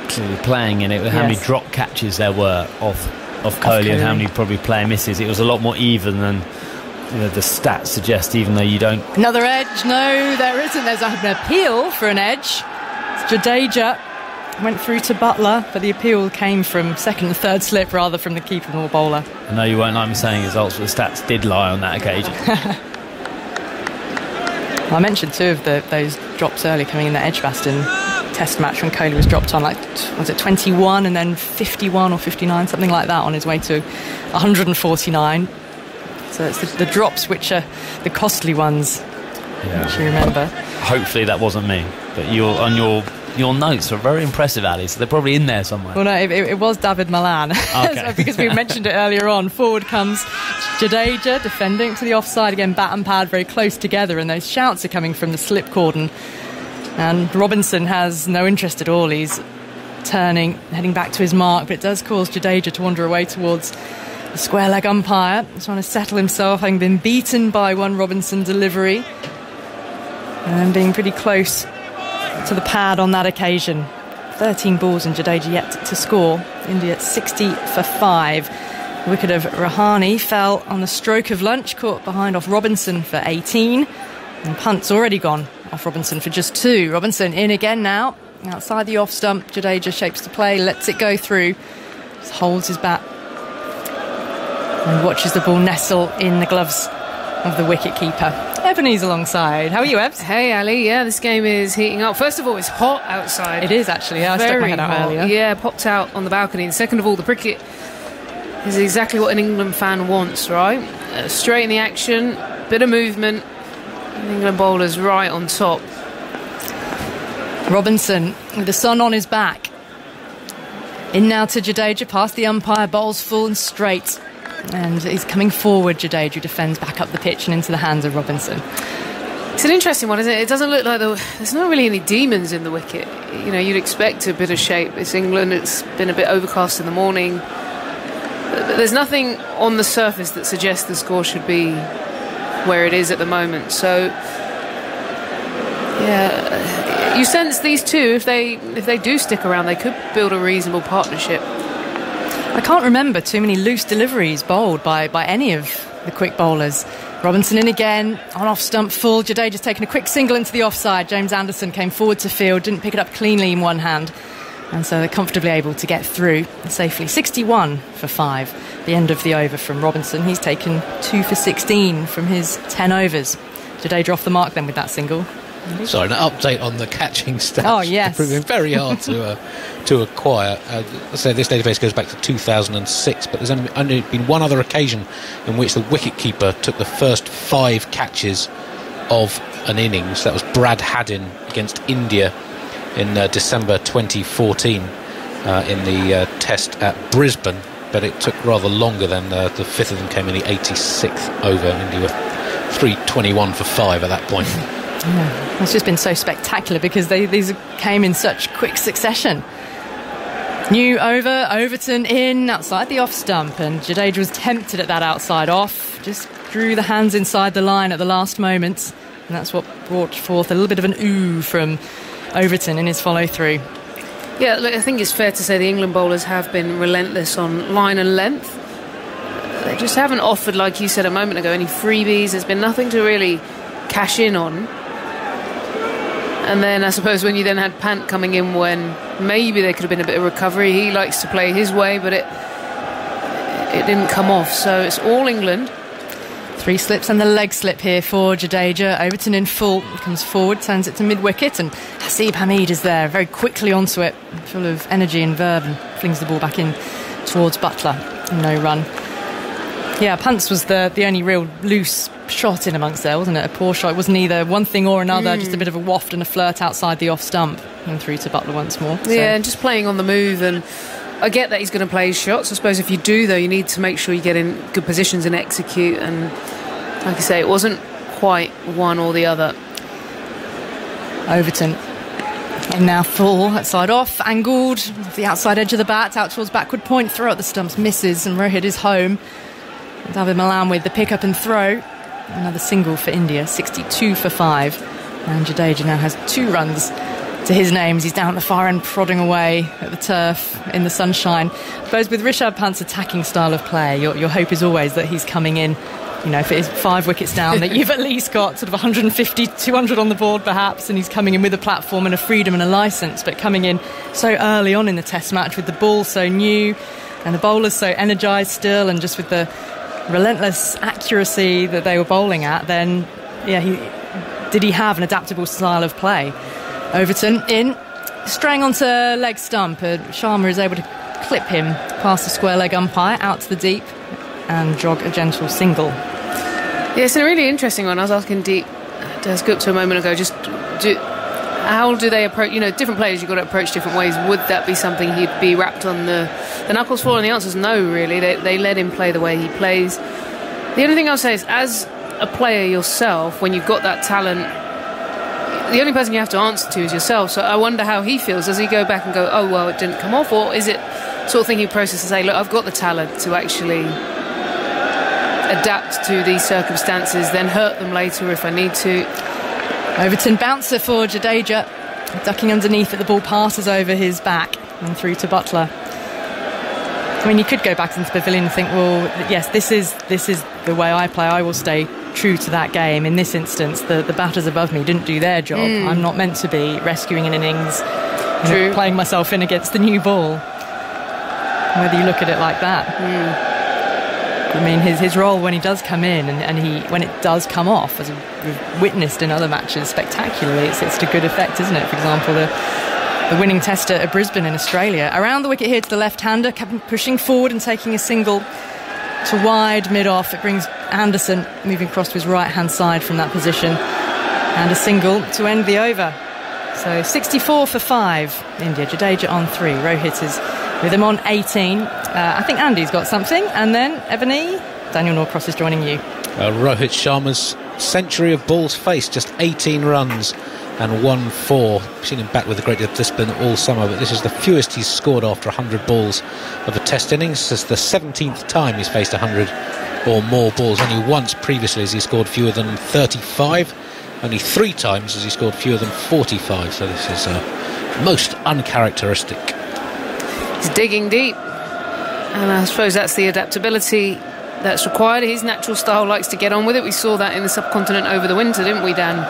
clearly playing in it, with how many drop catches there were of Kohli and how many probably player misses. It was a lot more even than the stats suggest, even though you don't. Another edge. No, there isn't. There's an appeal for an edge. Jadeja went through to Butler, but the appeal came from second and third slip rather from the keeper or bowler. I know you won't like me saying results, but the stats did lie on that occasion. I mentioned 2 of those drops earlier coming in the Edgbaston Test match when Kohli was dropped on, was it 21 and then 51 or 59, something like that, on his way to 149. So it's the drops which are the costly ones, which you remember. Hopefully that wasn't me, but your notes are very impressive, Ali, so they're probably in there somewhere. Well, no, it was David Malan. Okay. Because we mentioned it earlier on. Forward comes Jadeja, defending to the offside again, bat and pad very close together, and those shouts are coming from the slip cordon. And Robinson has no interest at all. He's turning, heading back to his mark, but it does cause Jadeja to wander away towards the square leg umpire, trying to settle himself, having been beaten by one Robinson delivery and being pretty close to the pad on that occasion. 13 balls and Jadeja yet to score. India at 60 for 5. The wicket of Rahane fell on the stroke of lunch, caught behind off Robinson for 18, and Punt's already gone off Robinson for just 2. Robinson in again now, outside the off stump. Jadeja shapes to play, lets it go through, just holds his bat and watches the ball nestle in the gloves of the wicket keeper. Ebony's alongside. How are you, Ebs? Hey, Ali. Yeah, this game is heating up. First of all, it's hot outside. It is, actually. Yeah, I stuck my head out earlier. Yeah, popped out on the balcony. And second of all, the cricket is exactly what an England fan wants, right? Straight in the action, bit of movement. England bowlers right on top. Robinson with the sun on his back. In now to Jadeja, past the umpire, bowls full and straight. And he's coming forward, Jadeja, who defends back up the pitch and into the hands of Robinson. It's an interesting one, isn't it? It doesn't look like there's not really any demons in the wicket. You know, you'd expect a bit of shape. It's England, it's been a bit overcast in the morning. But there's nothing on the surface that suggests the score should be where it is at the moment. So, yeah, you sense these two, if they do stick around, they could build a reasonable partnership. I can't remember too many loose deliveries bowled by any of the quick bowlers. Robinson in again, on off stump full. Jadeja's taken a quick single into the offside. James Anderson came forward to field, didn't pick it up cleanly in one hand, and so they're comfortably able to get through safely. 61 for 5, the end of the over from Robinson. He's taken 2 for 16 from his 10 overs. Jadeja off the mark then with that single. Sorry, an update on the catching stats. Oh, yes. They're proving very hard to acquire. So this database goes back to 2006, but there's only been one other occasion in which the wicketkeeper took the first 5 catches of an innings. That was Brad Haddin against India in December 2014 in the test at Brisbane, but it took rather longer than the 5th of them came in the 86th over. India were 321 for 5 at that point. Yeah, it's just been so spectacular because these came in such quick succession. New over, Overton in outside the off stump, and Jadeja was tempted at that outside off, just drew the hands inside the line at the last moment, and that's what brought forth a little bit of an ooh from Overton in his follow through. Yeah, look, I think it's fair to say the England bowlers have been relentless on line and length. They just haven't offered, like you said a moment ago, any freebies. There's been nothing to really cash in on. And then I suppose when you then had Pant coming in when maybe there could have been a bit of recovery, he likes to play his way, but it didn't come off. So it's all England. 3 slips and the leg slip here for Jadeja. Overton in full, comes forward, turns it to mid-wicket, and Haseeb Hameed is there, very quickly onto it, full of energy and verve, and flings the ball back in towards Butler. No run. Yeah, Pants was the only real loose shot in amongst there, wasn't it? A poor shot. It wasn't either one thing or another, just a bit of a waft and a flirt outside the off stump and through to Butler once more. So. Yeah, and just playing on the move, and I get that he's going to play his shots. I suppose if you do, though, you need to make sure you get in good positions and execute, and like I say, it wasn't quite one or the other. Overton in now full, outside off, angled, the outside edge of the bat, out towards backward point, throw at the stumps, misses, and Rohit is home. David Malan with the pick up and throw. Another single for India, 62 for 5. And Jadeja now has 2 runs to his name as he's down at the far end prodding away at the turf in the sunshine. I suppose with Rishabh Pant's attacking style of play, your hope is always that he's coming in, you know, if it is 5 wickets down, that you've at least got sort of 150, 200 on the board perhaps, and he's coming in with a platform and a freedom and a licence, but coming in so early on in the test match with the ball so new and the bowlers so energised still, and just with the relentless accuracy that they were bowling at, then did he have an adaptable style of play? Overton in, straying onto leg stump, Sharma is able to clip him past the square leg umpire out to the deep and jog a gentle single. Yeah, it's a really interesting one. I was asking Deep Des Gupta a moment ago, how do they approach, different players, you've got to approach different ways. Would that be something he'd be wrapped on the knuckles for? And the answer is no, really. They let him play the way he plays. The only thing I'll say is, as a player yourself, when you've got that talent, the only person you have to answer to is yourself. So I wonder how he feels. Does he go back and go, oh, well, it didn't come off? Or is it sort of thinking process to say, look, I've got the talent to actually adapt to these circumstances, then hurt them later if I need to. Overton bouncer for Jadeja, ducking underneath it, the ball passes over his back and through to Butler. I mean, you could go back into the pavilion and think, well, yes, this is the way I play. I will stay true to that game. In this instance, the batters above me didn't do their job. I'm not meant to be rescuing an innings, playing myself in against the new ball. Whether you look at it like that. I mean, his role when he does come in and when it does come off, as we've witnessed in other matches spectacularly, it's to good effect, isn't it? For example, the winning test at Brisbane in Australia. Around the wicket here to the left-hander, pushing forward and taking a single to wide mid-off. It brings Anderson moving across to his right-hand side from that position. And a single to end the over. So 64 for 5, India. Jadeja on 3. Rohit is with him on 18. I think Andy's got something. And then, Ebony, Daniel Norcross is joining you. Rohit Sharma's century of balls faced, just 18 runs and 1 4. We've seen him back with a great deal of discipline all summer, but this is the fewest he's scored after 100 balls of a test innings. This is the 17th time he's faced 100 or more balls. Only once previously has he scored fewer than 35. Only 3 times has he scored fewer than 45. So this is most uncharacteristic. He's digging deep. And I suppose that's the adaptability that's required. His natural style likes to get on with it. We saw that in the subcontinent over the winter, didn't we, Dan?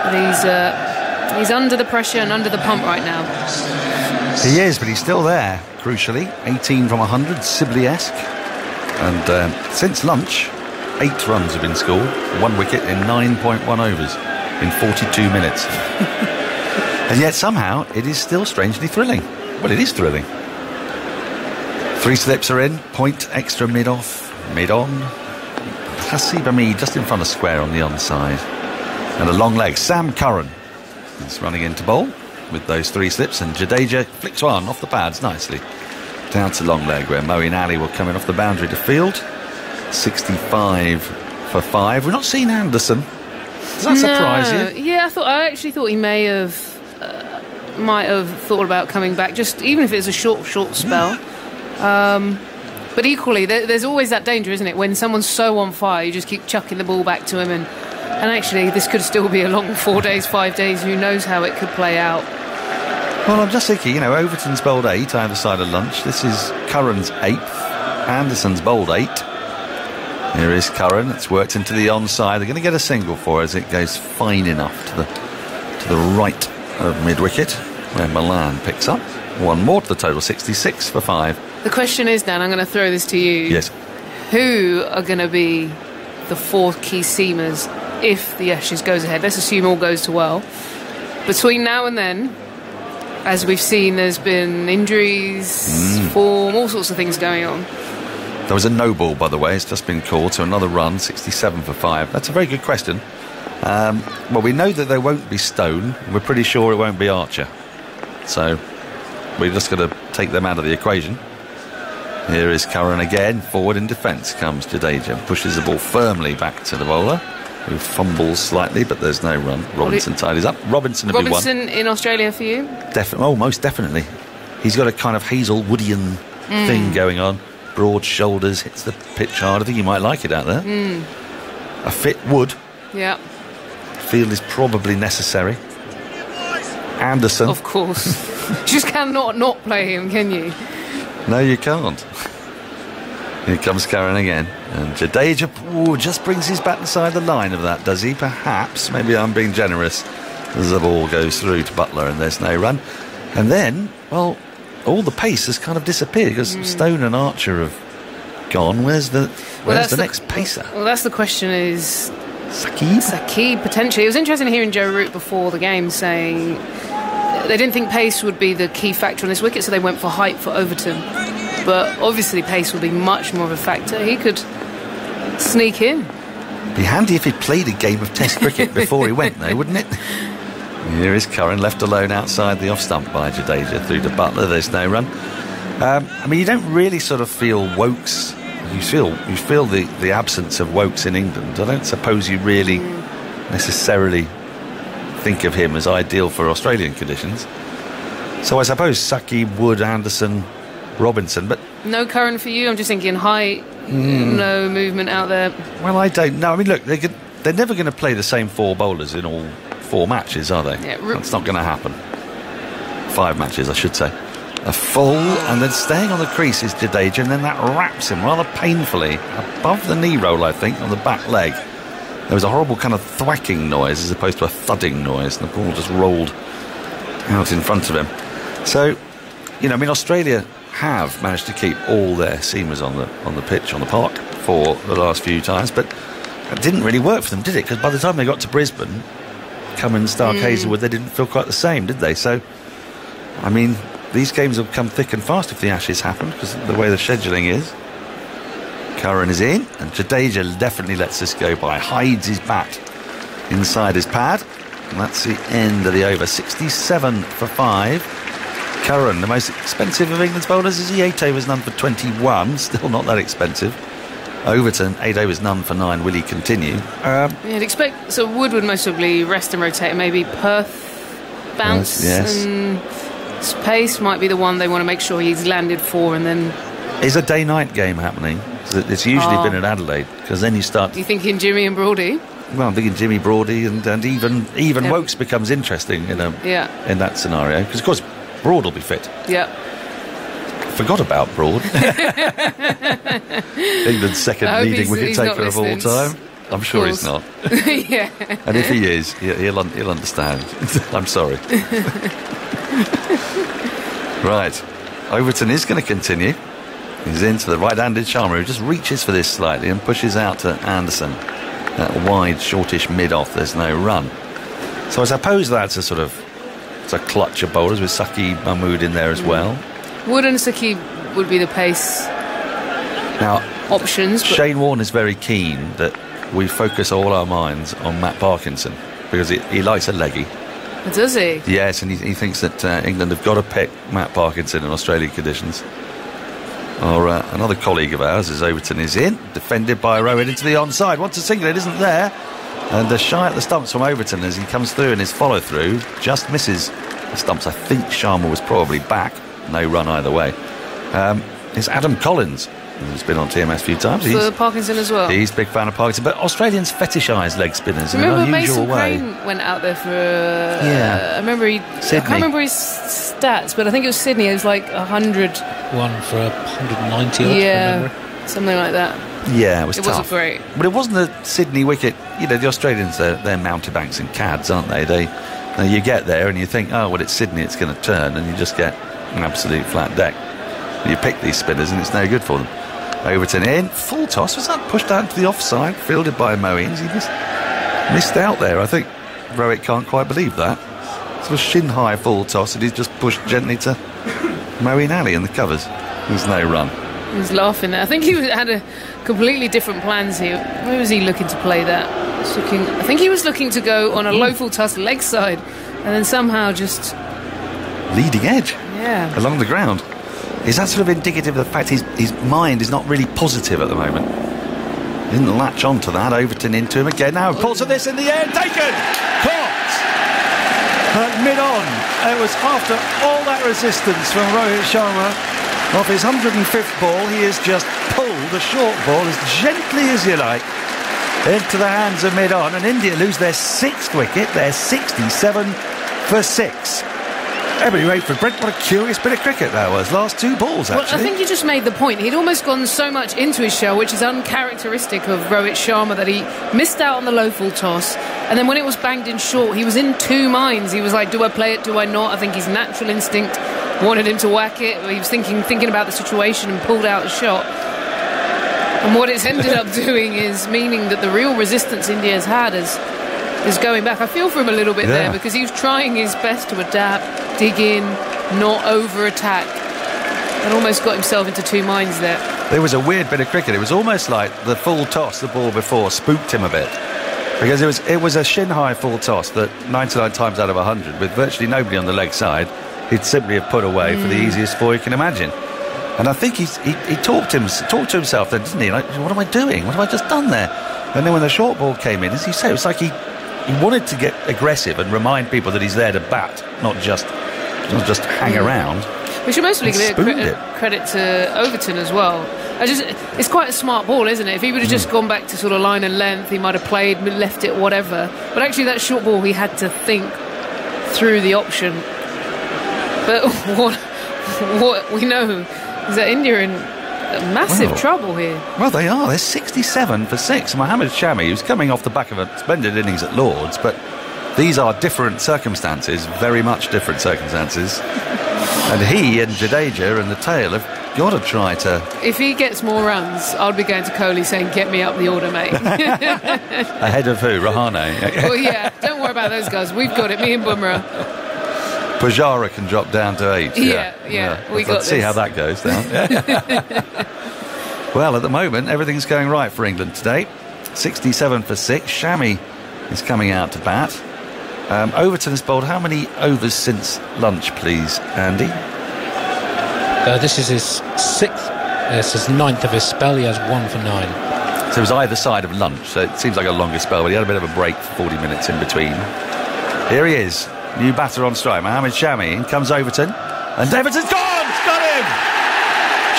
But he's under the pressure and under the pump right now. He is, but he's still there, crucially. 18 from 100, Sibley-esque. And since lunch, 8 runs have been scored, 1 wicket in 9.1 overs in 42 minutes. And yet somehow it is still strangely thrilling. Well, it is thrilling. 3 slips are in, point extra mid-off, mid-on. Hasib Hamid just in front of square on the onside. And a long leg, Sam Curran is running into bowl with those 3 slips, and Jadeja flicks one off the pads nicely down to long leg, where Moeen Ali will come in off the boundary to field. 65 for 5. We're not seeing Anderson. Does that surprise you? Yeah, I actually thought he might have thought about coming back, just even if it's a short spell. But equally, there's always that danger, isn't it? When someone's so on fire, you just keep chucking the ball back to him, and actually this could still be a long 4 days, 5 days. Who knows how it could play out? Well, I'm just thinking, Overton's bowled 8 either side of lunch. This is Curran's 8th. Anderson's bowled 8. Here is Curran. It's worked into the onside. They're going to get a single for as it goes fine enough to the right of mid-wicket, where Milan picks up. 1 more to the total, 66 for 5. The question is, Dan, I'm going to throw this to you. Yes. Who are going to be the 4 key seamers if the Ashes goes ahead? Let's assume all goes to well. Between now and then, as we've seen, there's been injuries, form, all sorts of things going on. There was a no ball, by the way. It's just been called, so another run, 67 for 5. That's a very good question. Well, we know that there won't be Stone. We're pretty sure it won't be Archer. So we're just going to take them out of the equation. Here is Curran again. Forward in defence comes Jadeja. Pushes the ball firmly back to the bowler, who fumbles slightly, but there's no run. Robinson tidies up. Robinson will be 1. Robinson in Australia for you? Most definitely. He's got a kind of Hazel-Woodian thing going on. Broad shoulders, hits the pitch hard. I think you might like it out there. A fit Wood. Yeah. Field is probably necessary. Anderson. Of course. You just cannot not play him, can you? No, you can't. Here comes Curran again. And Jadeja just brings his bat inside the line of that, does he? Perhaps. Maybe I'm being generous. As the ball goes through to Butler and there's no run. And then, well, all the pace has kind of disappeared because Stone and Archer have gone. Where's the next pacer? Well, that's the question is... Saqib, potentially. It was interesting hearing Joe Root before the game saying they didn't think pace would be the key factor on this wicket, so they went for height for Overton. But obviously pace would be much more of a factor. He could sneak in. Be handy if he'd played a game of Test cricket before he went, though, wouldn't it? Here is Curran, left alone outside the off stump by Jadeja through to Butler. There's no run. You don't really sort of feel Wokes. You feel the absence of Wokes in England. I don't suppose you really necessarily think of him as ideal for Australian conditions. So I suppose Saqib, Wood, Anderson, Robinson, but... No Curran for you? I'm just thinking height, no movement out there. Well, I don't know. Look, they're never going to play the same 4 bowlers in all 4 matches, are they? Yeah, that's not going to happen. 5 matches, I should say. A full, and then staying on the crease is Jadeja, and then that wraps him rather painfully above the knee roll, I think, on the back leg. There was a horrible kind of thwacking noise as opposed to a thudding noise, and the ball just rolled out in front of him. So, Australia have managed to keep all their seamers on the pitch, on the park, for the last few times, but it didn't really work for them, did it? Because by the time they got to Brisbane, Cummins, Stark, Hazelwood, they didn't feel quite the same, did they? So, these games will come thick and fast if the Ashes happen, because of the way the scheduling is. Curran is in, and Jadeja definitely lets this go by. Hides his bat inside his pad, and that's the end of the over. 67 for 5. Curran, the most expensive of England's bowlers, is he? 8 overs, none for 21. Still not that expensive. Overton, 8 overs, none for 9. Will he continue? You'd expect... So Wood would most probably rest and rotate, maybe Perth bounce. Yes. And Pace might be the one they want to make sure he's landed for, and then... Is a day-night game happening? It's usually been at Adelaide, because then you start... You thinking Jimmy and Broady? Well, I'm thinking Jimmy Broady, and even Wokes becomes interesting in that scenario, because of course Broad will be fit. Yeah. Forgot about Broad. England's second leading wicket taker of all time. I'm sure he's not. Yeah. And if he is, he'll understand. I'm sorry. Right. Overton is going to continue. He's into the right-handed Sharma, who just reaches for this slightly and pushes out to Anderson. That wide, shortish mid-off, there's no run. So I suppose that's it's a clutch of bowlers with Saqib Mahmood in there as well. Wood and Saqib would be the pace options. But Shane Warne is very keen that we focus all our minds on Matt Parkinson, because he likes a leggy. Does he? Yes, and he thinks that England have got to pick Matt Parkinson in Australian conditions. Or another colleague of ours, as Overton is in, defended by Rowan into the onside. Wants a single, it isn't there. And shy at the stumps from Overton as he comes through in his follow-through. Just misses the stumps. I think Sharma was probably back. No run either way. It's Adam Collins, who's been on TMS a few times. For Parkinson as well. He's a big fan of Parkinson. But Australians fetishise leg spinners in an unusual way. Mason Crane went out there for... I remember Sydney. I can't remember his stats, but I think it was Sydney. It was like 100... One for 190 odd. Yeah, something like that. Yeah, it was tough. It wasn't great. But it wasn't the Sydney wicket. The Australians, they're mountebanks and cads, aren't they? You get there and you think, oh, well, it's Sydney, it's going to turn, and you just get an absolute flat deck. You pick these spinners and it's no good for them. Overton in, full toss. Was that pushed out to the offside? Fielded by Moeens. He just missed out there. I think Rowitt can't quite believe that. Sort of shin-high full toss, and he's just pushed gently to Moeen Ali in the covers. There's no run. He was laughing there. I think he had a completely different plans here. Where was he looking to play that? I think he was looking to go on a low full toss leg side, and then somehow just... leading edge. Yeah. Along the ground. Is that sort of indicative of the fact his mind is not really positive at the moment? Didn't latch on to that. Overton into him again. Now pulls of this in the air. Taken! Caught! Mid-on. It was after all that resistance from Rohit Sharma. Off his 105th ball, he has just pulled a short ball as gently as you like into the hands of mid-on, and India lose their 6th wicket. They're 67 for 6. Ebony Rakeford, Brent, what a curious bit of cricket that was. Last 2 balls, actually. Well, I think you just made the point. He'd almost gone so much into his shell, which is uncharacteristic of Rohit Sharma, that he missed out on the low full toss, and then when it was banged in short, he was in 2 minds. He was like, do I play it, do I not? I think his natural instinct wanted him to whack it. He was thinking about the situation and pulled out a shot. And what it's ended up doing is meaning that the real resistance India has had is going back. I feel for him a little bit there, because he was trying his best to adapt, dig in, not over-attack, and almost got himself into 2 minds there. There was a weird bit of cricket. It was almost like the full toss, the ball before, spooked him a bit. Because it was a shin-high full toss that 99 times out of 100, with virtually nobody on the leg side, he'd simply have put away for the easiest 4 you can imagine. And I think he talked to himself then, didn't he? Like, what am I doing? What have I just done there? And then when the short ball came in, as you say, it was like he wanted to get aggressive and remind people that he's there to bat, not just hang around. We should mostly give credit to Overton as well. It's quite a smart ball, isn't it? If he would have just gone back to sort of line and length, he might have played, left it, whatever. But actually that short ball, he had to think through the option. But what we know is that India are in massive trouble here. Well, they are. They're 67 for 6. Mohammad Shami, who's coming off the back of a splendid innings at Lord's, but these are different circumstances, very much different circumstances. And he and Jadeja and the tail have got to try to... If he gets more runs, I'll be going to Kohli saying, get me up the order, mate. Ahead of who? Rahane? Well, yeah, don't worry about those guys. We've got it, me and Bumrah. Pujara can drop down to 8. Yeah. Let's see how that goes down. Well, at the moment, everything's going right for England today. 67 for 6. Shami is coming out to bat. Overton has bowled how many overs since lunch, please, Andy? This is his 6th. This is 9th of his spell. He has 1 for 9. So it was either side of lunch, so it seems like a longer spell, but he had a bit of a break for 40 minutes in between. Here he is. New batter on strike, Mohammad Shami. In comes Overton, and Everton's gone! It's got him!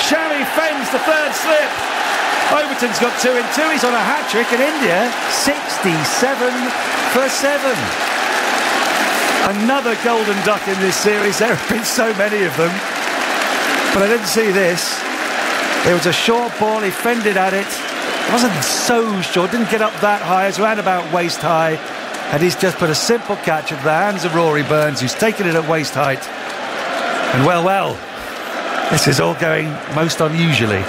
Shami fends the 3rd slip. Overton's got 2 in 2. He's on a hat-trick, and India 67 for 7. Another golden duck in this series. There have been so many of them, but I didn't see this. It was a short ball. He fended at it. It wasn't so short, didn't get up that high. It's around about waist high, and he's just put a simple catch into the hands of Rory Burns, who's taken it at waist height. And well, this is all going most unusually.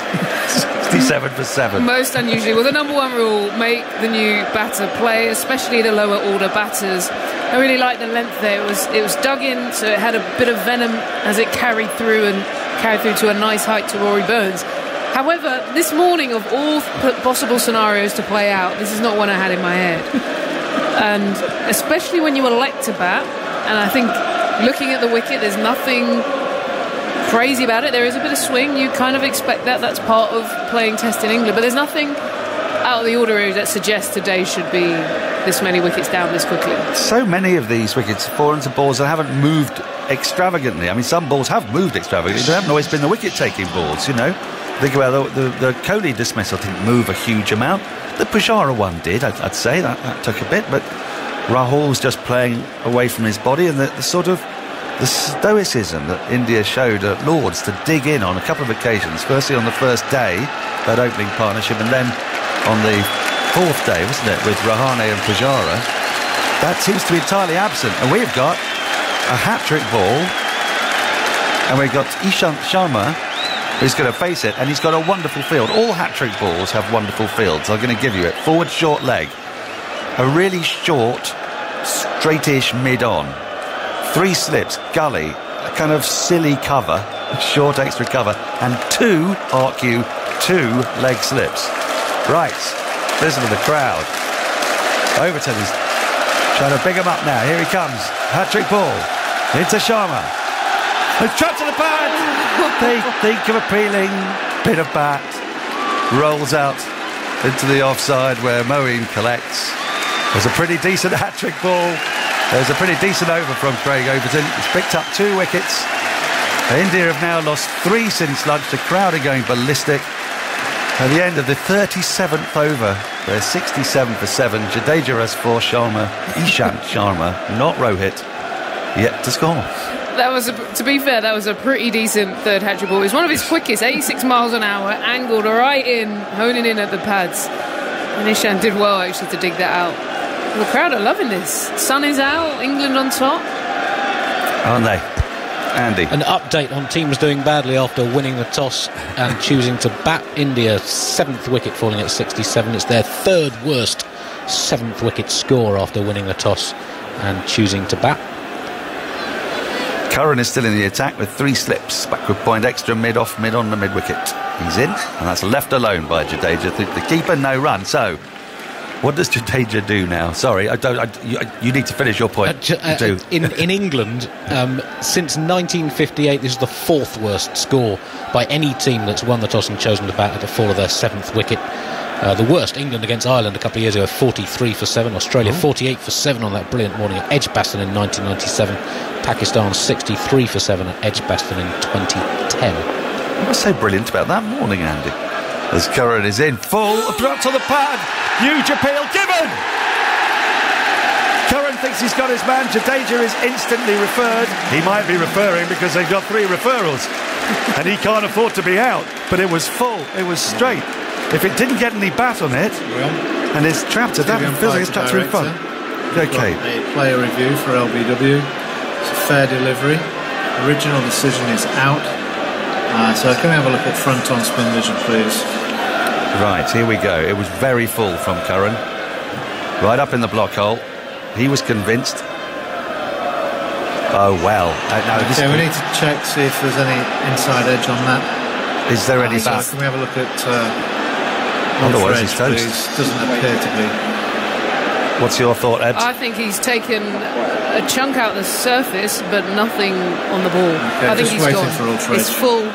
67 for 7. Most unusually. Well, the number one rule, make the new batter play, especially the lower order batters. I really like the length there. It was dug in, so it had a bit of venom as it carried through to a nice height to Rory Burns. However, this morning, of all possible scenarios to play out, this is not one I had in my head. And especially when you elect to bat, and I think looking at the wicket, there's nothing crazy about it. There is a bit of swing. You kind of expect that. That's part of playing Test in England. But there's nothing out of the ordinary that suggests today should be this many wickets down this quickly. So many of these wickets fall into balls that haven't moved extravagantly. I mean, some balls have moved extravagantly. They haven't always been the wicket-taking balls, you know. Think about the Kohli dismissal didn't move a huge amount. The Pujara one did, I'd say. That took a bit, but Rahul's just playing away from his body, and the stoicism that India showed at Lords to dig in on a couple of occasions, firstly on the first day, that opening partnership, and then on the fourth day, wasn't it, with Rahane and Pujara, that seems to be entirely absent. And we've got a hat-trick ball, and we've got Ishant Sharma, who's going to face it, and he's got a wonderful field. All hat-trick balls have wonderful fields. I'm going to give you it. Forward short leg, a really short, straightish mid-on, 3 slips, gully, a kind of silly cover, short extra cover, and 2 RQ, 2 leg slips. Right, listen to the crowd. Overton is trying to big him up now. Here he comes. Hat-trick ball into Sharma. It's trapped to the pad. They think of appealing. Bit of bat. Rolls out into the offside where Moeen collects. There's a pretty decent hat-trick ball. There's a pretty decent over from Craig Overton. He's picked up 2 wickets. India have now lost 3 since lunch. The crowd are going ballistic. At the end of the 37th over, they're 67 for 7. Jadeja has 4. Ishant Sharma, not Rohit, yet to score. That was, to be fair, that was a pretty decent third hat-trick ball. It was one of his quickest, 86 miles an hour, angled right in, honing in at the pads. And Ishant did well, actually, to dig that out. The crowd are loving this. Sun is out, England on top. Aren't they? Andy. An update on teams doing badly after winning the toss and choosing to bat. India, 7th wicket falling at 67. It's their 3rd worst 7th wicket score after winning the toss and choosing to bat. Curran is still in the attack with 3 slips. Backward point, extra mid-off, mid-on the mid-wicket. He's in, and that's left alone by Jadeja. The keeper, no run. So, what does Jadeja do now? Sorry, you need to finish your point. In England, since 1958, this is the 4th worst score by any team that's won the toss and chosen to bat at the fall of their 7th wicket. The worst, England against Ireland a couple of years ago, 43 for 7. Australia, 48 for 7 on that brilliant morning at Edgbaston in 1997. Pakistan, 63 for 7 at Edgbaston in 2010. What's so brilliant about that morning, Andy? As Curran is in full, dropped on the pad. Huge appeal given. Curran thinks he's got his man. Jadeja is instantly referred. He might be referring because they've got 3 referrals and he can't afford to be out. But it was full. It was straight. If it didn't get any bat on it, and it's trapped at that, it feels like it's trapped in front. Okay. A player review for LBW. It's a fair delivery. Original decision is out. So can we have a look at front on spin vision, please? Right, here we go. It was very full from Curran. Right up in the block hole. He was convinced. Oh, well. Okay, we need to check, see if there's any inside edge on that. Is there any bat? Can we have a look at... Otherwise he's toast. Please? Doesn't appear to be. What's your thought, Ed? I think he's taken a chunk out the surface, but nothing on the ball. Okay, I think just he's waiting gone. for Ultra It's full.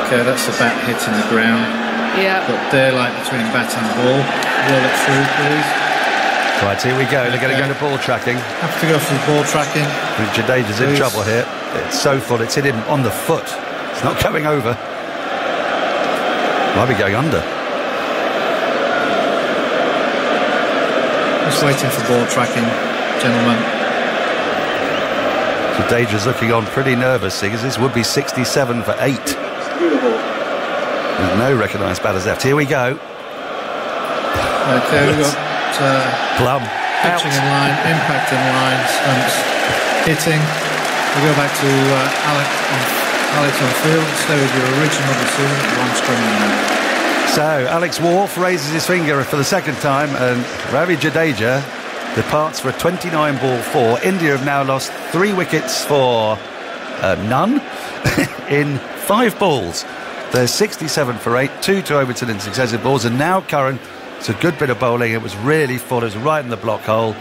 Okay, that's the bat hitting the ground. Yeah. Got daylight between bat and ball. Roll it through, please. Right, here we go. They're going to go to ball tracking. Have to go through ball tracking. Jadeja's in trouble here. It's so full, it's hit him on the foot. It's not coming over. Might be going under. Just waiting for ball tracking, gentlemen. Jadeja's looking on pretty nervous because this would be 67 for 8. There's no recognised batters left. Here we go. Okay, we've got Plum. pitching in line, impact in line, stumps hitting. We go back to Alex on field. Stay with your original decision at one screen now. So Alex Wharf raises his finger for the second time, and Ravi Jadeja departs for a 29-ball 4. India have now lost 3 wickets for none in 5 balls. They're 67 for 8, 2 to Overton in successive balls, and now Curran. It's a good bit of bowling. It was really full. It was right in the block hole.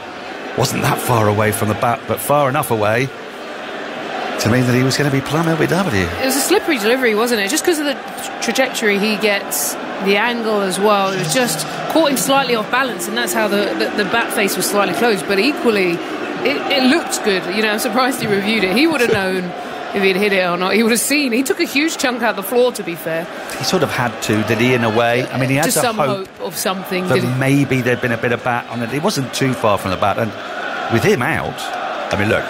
Wasn't that far away from the bat, but far enough away to mean that he was going to be plumb LBW. It was a slippery delivery, wasn't it? Just because of the trajectory he gets, the angle as well. It was just caught him slightly off balance, and that's how the bat face was slightly closed. But equally, it looked good. You know, I'm surprised he reviewed it. He would have known if he'd hit it or not. He would have seen. He took a huge chunk out the floor, to be fair. He sort of had to, did he, in a way? I mean, he had just to some hope of something. that maybe there'd been a bit of bat on it. It wasn't too far from the bat, and with him out, I mean, look,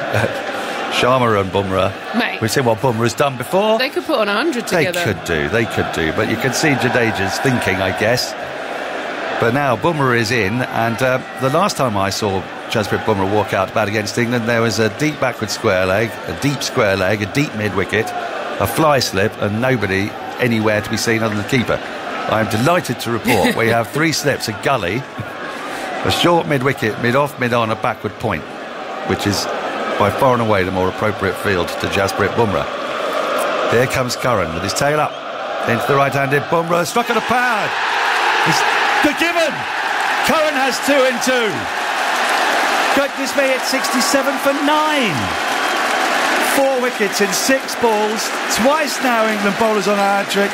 Sharma and Bumrah, Mate, we've seen what Bumrah's done before. They could put on 100 together. They could do, but you can see Jadeja's thinking, I guess. But now Bumrah is in, and the last time I saw Jasprit Bumrah walk out to bat against England, there was a deep backward square leg, a deep square leg, a deep mid-wicket, a fly slip, and nobody anywhere to be seen other than the keeper. I am delighted to report we have 3 slips, a gully, a short mid-wicket, mid-off, mid-on, a backward point, which is by far and away the more appropriate field to Jasprit Bumrah. Here comes Curran with his tail up into the right-handed Bumrah, struck at a pad. It's given. Curran has 2 in 2. Goodness me, it's 67 for 9. 4 wickets in 6 balls. Twice now England bowlers on a hat-trick.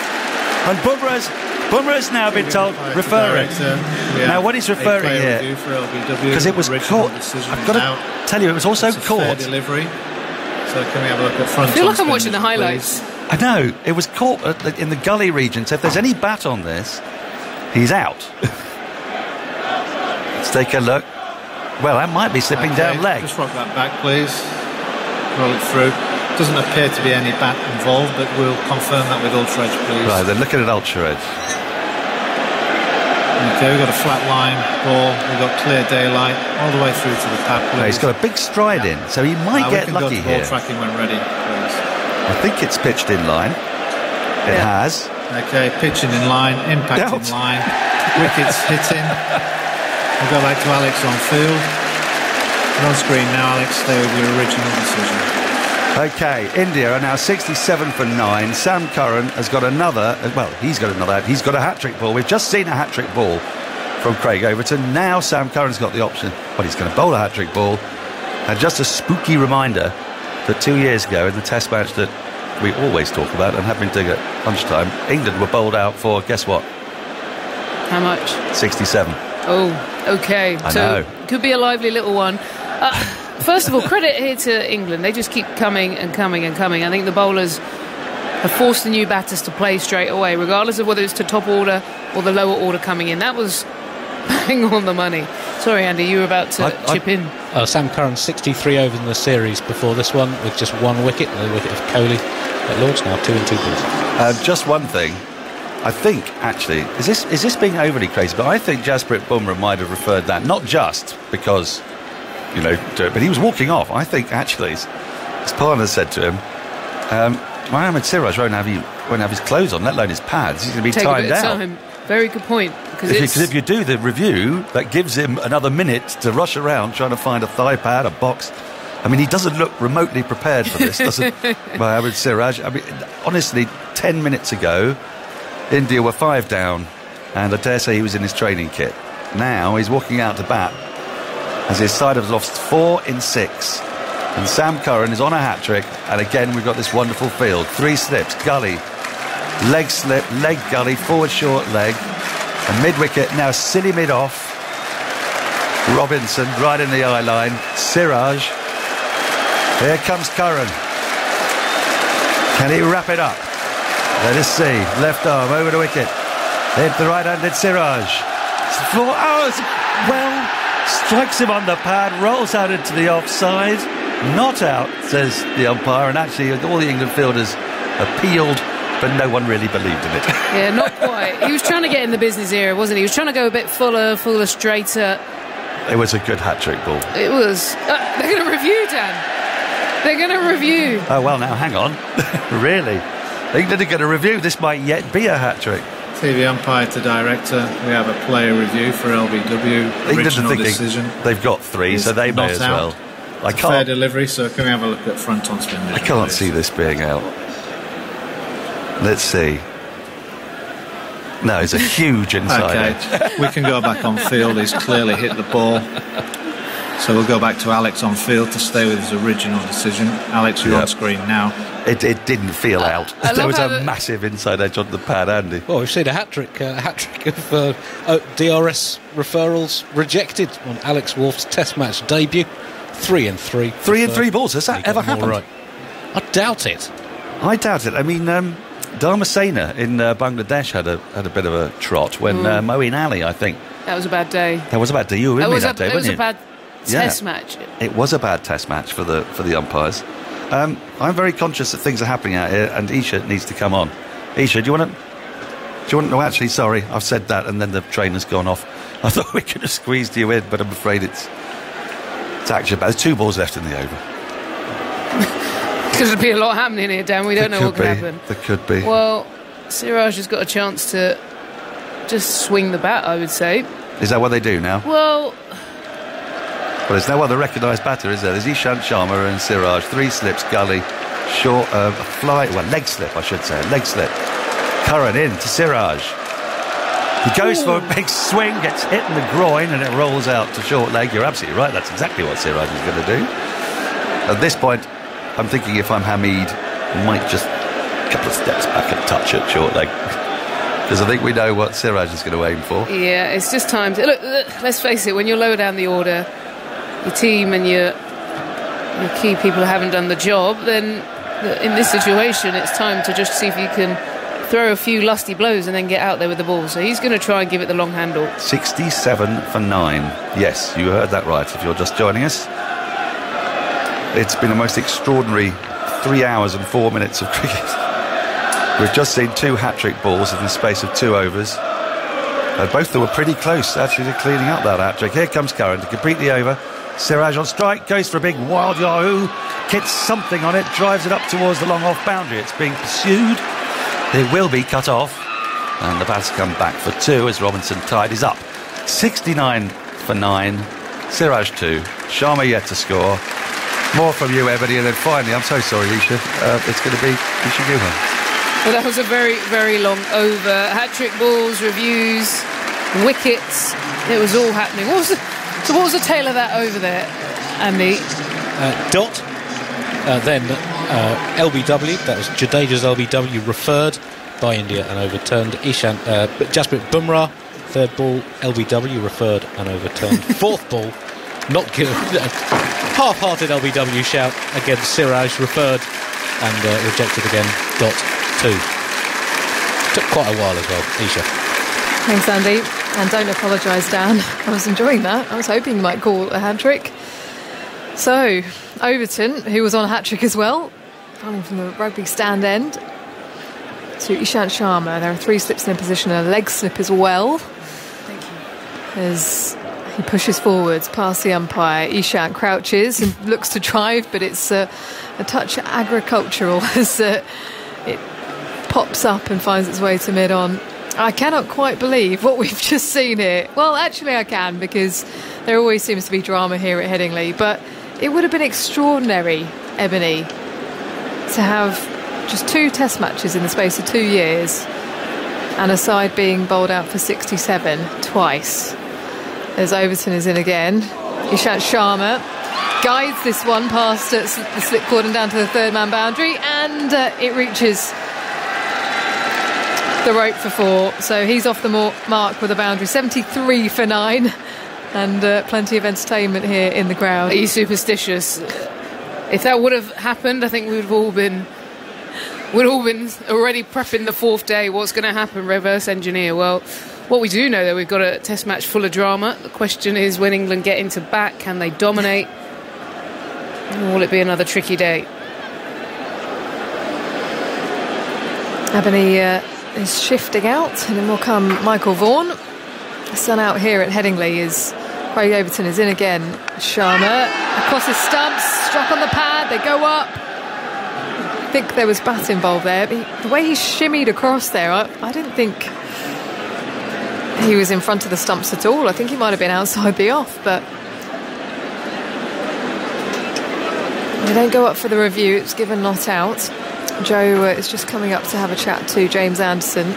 And Bumrah's now been told, referring. Now what he's referring here, because it was caught, I've got to tell you, it was also caught. Delivery. So can we have a look at front? I feel like I'm watching the highlights. I know, it was caught in the gully region, so if there's any bat on this, he's out. Let's take a look. Well, that might be slipping down leg. Just rock that back, please. Roll it through. Doesn't appear to be any bat involved, but we'll confirm that with Ultra Edge, please. Right, they're looking at Ultra Edge. Okay, we've got a flat line ball. We've got clear daylight all the way through to the pad, please. No, he's got a big stride in, so he might get lucky here. Ball tracking when ready, please. I think it's pitched in line. It has. Okay, pitching in line, impact in line, wickets hitting. We'll go back to Alex on field. And on screen now, Alex, stay with your original decision. Okay, India are now 67 for 9. Sam Curran has got another, well, he's got a hat-trick ball. We've just seen a hat-trick ball from Craig Overton. Now Sam Curran's got the option, but he's going to bowl a hat-trick ball. And just a spooky reminder that 2 years ago in the test match that we always talk about and have been doing at lunchtime, England were bowled out for, guess what? How much? 67. Oh, okay. I know. Could be a lively little one. First of all, credit here to England. They just keep coming and coming and coming. I think the bowlers have forced the new batters to play straight away, regardless of whether it's to top order or the lower order coming in. That was bang on the money. Sorry, Andy, you were about to chip in. Sam Curran 63 overs in the series before this one with just 1 wicket, the wicket of Kohli at Lords, now 2 in 2 balls. Just one thing. I think, actually, is this being overly crazy? But I think Jasprit Bumrah might have referred that, not just because, you know, but he was walking off. I think, actually, his partner said to him, Mohammad Siraj won't have his clothes on, let alone his pads. He's going to be timed out. Very good point. Because if you do the review, that gives him another minute to rush around trying to find a thigh pad, a box. I mean, he doesn't look remotely prepared for this, does it? Mohammad Siraj. I mean, honestly, 10 minutes ago, India were 5 down, and I dare say he was in his training kit. Now he's walking out to bat as his side has lost 4 in 6. And Sam Curran is on a hat-trick, and again we've got this wonderful field. 3 slips, gully, leg slip, leg gully, forward short leg, and mid-wicket, now silly mid-off. Robinson right in the eye line. Siraj. Here comes Curran. Can he wrap it up? Let us see. Left arm over the wicket. Hit the right-handed Siraj. Strikes him on the pad, rolls out into the offside. Not out, says the umpire, and actually all the England fielders appealed, but no one really believed in it. Yeah, not quite. He was trying to get in the business era, wasn't he? He was trying to go a bit fuller, straighter. It was a good hat-trick ball. It was. They're going to review, Dan. They're going to review. Oh, well, now, hang on. Really? England are going to review. This might yet be a hat-trick. TV umpire to director. We have a player review for LBW. Original decision. They've got 3, so they may as well. I can't. Fair delivery. So can we have a look at front on spin? I can't see this being out. Let's see. No, it's a huge inside edge. We can go back on field. He's clearly hit the ball. So we'll go back to Alex on field to stay with his original decision. Alex, you're on screen now. It didn't feel out. There was a massive inside edge on the pad, Andy. Well, we've seen a hat-trick of DRS referrals rejected on Alex Wolf's Test match debut. 3 and 3. 3 and 3 balls. Has that ever happened? Right. I doubt it. I doubt it. I mean, Dharmasena in Bangladesh had a bit of a trot when Moeen Ali, I think. That was a bad day. That was a bad day. You were with me that day, weren't you? It was a bad test match. It was a bad test match for the umpires. I'm very conscious that things are happening out here, and Isha needs to come on. Isha, do you want to? No, actually, sorry, I've said that, and then the trainer's gone off. I thought we could have squeezed you in, but I'm afraid it's actually bad. There's 2 balls left in the over. Could be a lot happening here, Dan. We don't know what could happen. There could be. Well, Siraj has got a chance to just swing the bat, I would say. Is that what they do now? Well, there's no other recognised batter, is there? There's Ishant Sharma and Siraj. 3 slips, gully, short, leg slip, I should say. Leg slip. Curran in to Siraj. He goes for a big swing, gets hit in the groin, and it rolls out to short leg. You're absolutely right. That's exactly what Siraj is going to do. At this point, I'm thinking if I'm Hamid, I might just a couple of steps back and touch it short leg. Because I think we know what Siraj is going to aim for. Yeah, it's just time to... Look, let's face it, when you're lower down the order, your team and your key people haven't done the job, then in this situation, it's time to just see if you can throw a few lusty blows and then get out there with the ball. So he's going to try and give it the long handle. 67 for 9. Yes, you heard that right if you're just joining us. It's been the most extraordinary 3 hours and 4 minutes of cricket. We've just seen 2 hat-trick balls in the space of 2 overs. Both of them were pretty close, actually, to cleaning up that hat-trick. Here comes Curran to complete the over. Siraj on strike, goes for a big wild yahoo, hits something on it, drives it up towards the long-off boundary. It's being pursued. It will be cut off. And the bats come back for 2 as Robinson tied is up. 69 for 9. Siraj 2. Sharma yet to score. More from you, Ebony, and then finally, I'm so sorry, Isha, it's going to be Isha Guha. Well, that was a very, very long over. Hat-trick balls, reviews, wickets. It was all happening. What was the tail of that over there, Andy? Dot. Then LBW, that was Jadeja's LBW, referred by India and overturned. Jasprit Bumrah, 3rd ball, LBW, referred and overturned. 4th ball, not given. Half-hearted LBW shout against Siraj, referred and rejected again. Dot 2. Took quite a while as well, Isha. Thanks, Andy. And don't apologise, Dan. I was enjoying that. I was hoping you might call a hat-trick. So, Overton, who was on a hat-trick as well, coming from the rugby stand end, to Ishant Sharma. There are 3 slips in a position and a leg slip as well. Thank you. As he pushes forwards past the umpire, Ishant crouches and looks to drive, but it's a touch agricultural as it pops up and finds its way to mid-on. I cannot quite believe what we've just seen here. Well, actually I can, because there always seems to be drama here at Headingley, but it would have been extraordinary, Ebony, to have just 2 test matches in the space of 2 years and a side being bowled out for 67 twice. As Overton is in again, Ishant Sharma guides this one past the slip cordon down to the 3rd man boundary, and it reaches the rope for 4. So he's off the mark with a boundary. 73 for 9, and plenty of entertainment here in the crowd. Are you superstitious? If that would have happened, I think we would have all been we'd all been already prepping the fourth day. What's going to happen? Reverse engineer. Well, what we do know, though, we've got a test match full of drama. The question is, when England get into bat, can they dominate? Or will it be another tricky day? Ebony is shifting out, and then will come Michael Vaughan. The sun out here at Headingley is Craig Overton is in again. Sharma across his stumps, struck on the pad, they go up. I think there was bat involved there. The way he shimmied across there, I didn't think he was in front of the stumps at all. I think he might have been outside the off, but they don't go up for the review. It's given not out. Joe is just coming up to have a chat to James Anderson.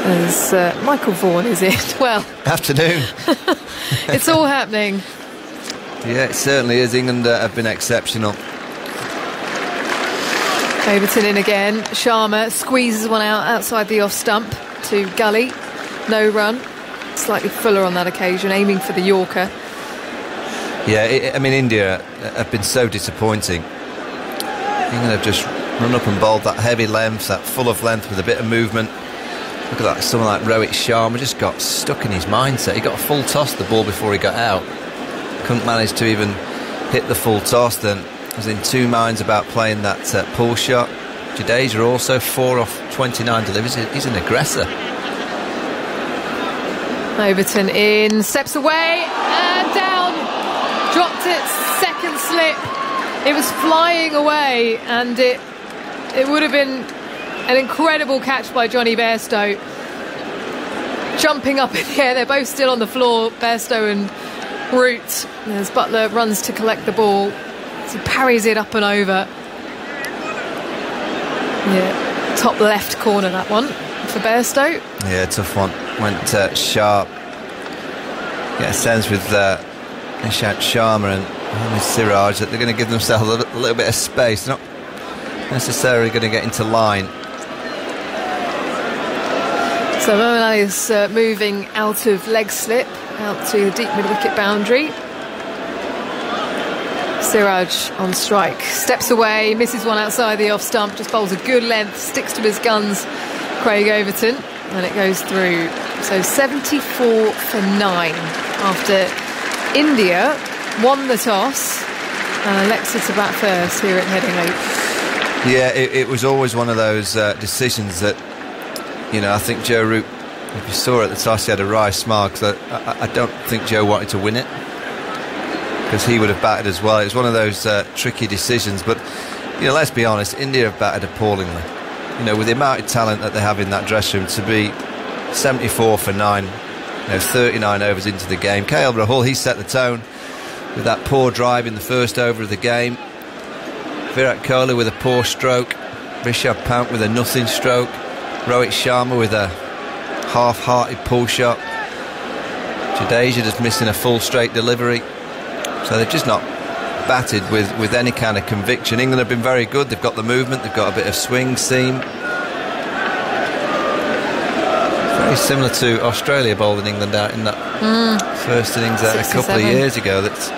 As Michael Vaughan is in. Well, afternoon. It's all happening. Yeah, it certainly is. England have been exceptional. Overton in again. Sharma squeezes one out outside the off stump to Gully. No run. Slightly fuller on that occasion, aiming for the Yorker. Yeah, I mean, India have been so disappointing. England have just run up and bowled that heavy length, that full of length with a bit of movement. Look at that, someone like Rohit Sharma just got stuck in his mindset. He got a full toss the ball before he got out. Couldn't manage to even hit the full toss. Then was in two minds about playing that pull shot. Jadeja also 4 off 29 deliveries. He's an aggressor. Overton in, steps away and down. Dropped it, second slip. It was flying away, and it would have been an incredible catch by Johnny Bairstow. Jumping up in the air, they're both still on the floor, Bairstow and Root. As Buttler runs to collect the ball, he parries it up and over. Yeah, top left corner, that one for Bairstow. Yeah, tough one. Went sharp. Get a sense with Ishant Sharma and Siraj that they're going to give themselves a little bit of space. They're not necessarily going to get into line. So Moeen Ali is moving out of leg slip, out to the deep mid-wicket boundary. Siraj on strike, steps away, misses one outside the off stump, just bowls a good length, sticks to his guns, Craig Overton, and it goes through. So 74 for 9 after India won the toss and elected to bat first here at Headingley. Yeah, it was always one of those decisions that, you know, I think Joe Root, if you saw at the toss, he had a wry smile, because I don't think Joe wanted to win it, because he would have batted as well. It was one of those tricky decisions, but, you know, let's be honest, India have batted appallingly. You know, with the amount of talent that they have in that dressing room, to be 74 for 9, you know, 39 overs into the game. KL Rahul, he set the tone with that poor drive in the first over of the game. Virat Kohli with a poor stroke. Rishabh Pant with a nothing stroke. Rohit Sharma with a half-hearted pull shot. Jadeja just missing a full straight delivery. So they've just not batted with any kind of conviction. England have been very good. They've got the movement, they've got a bit of swing seam. Very similar to Australia bowling England out in that first innings a couple of years ago. That's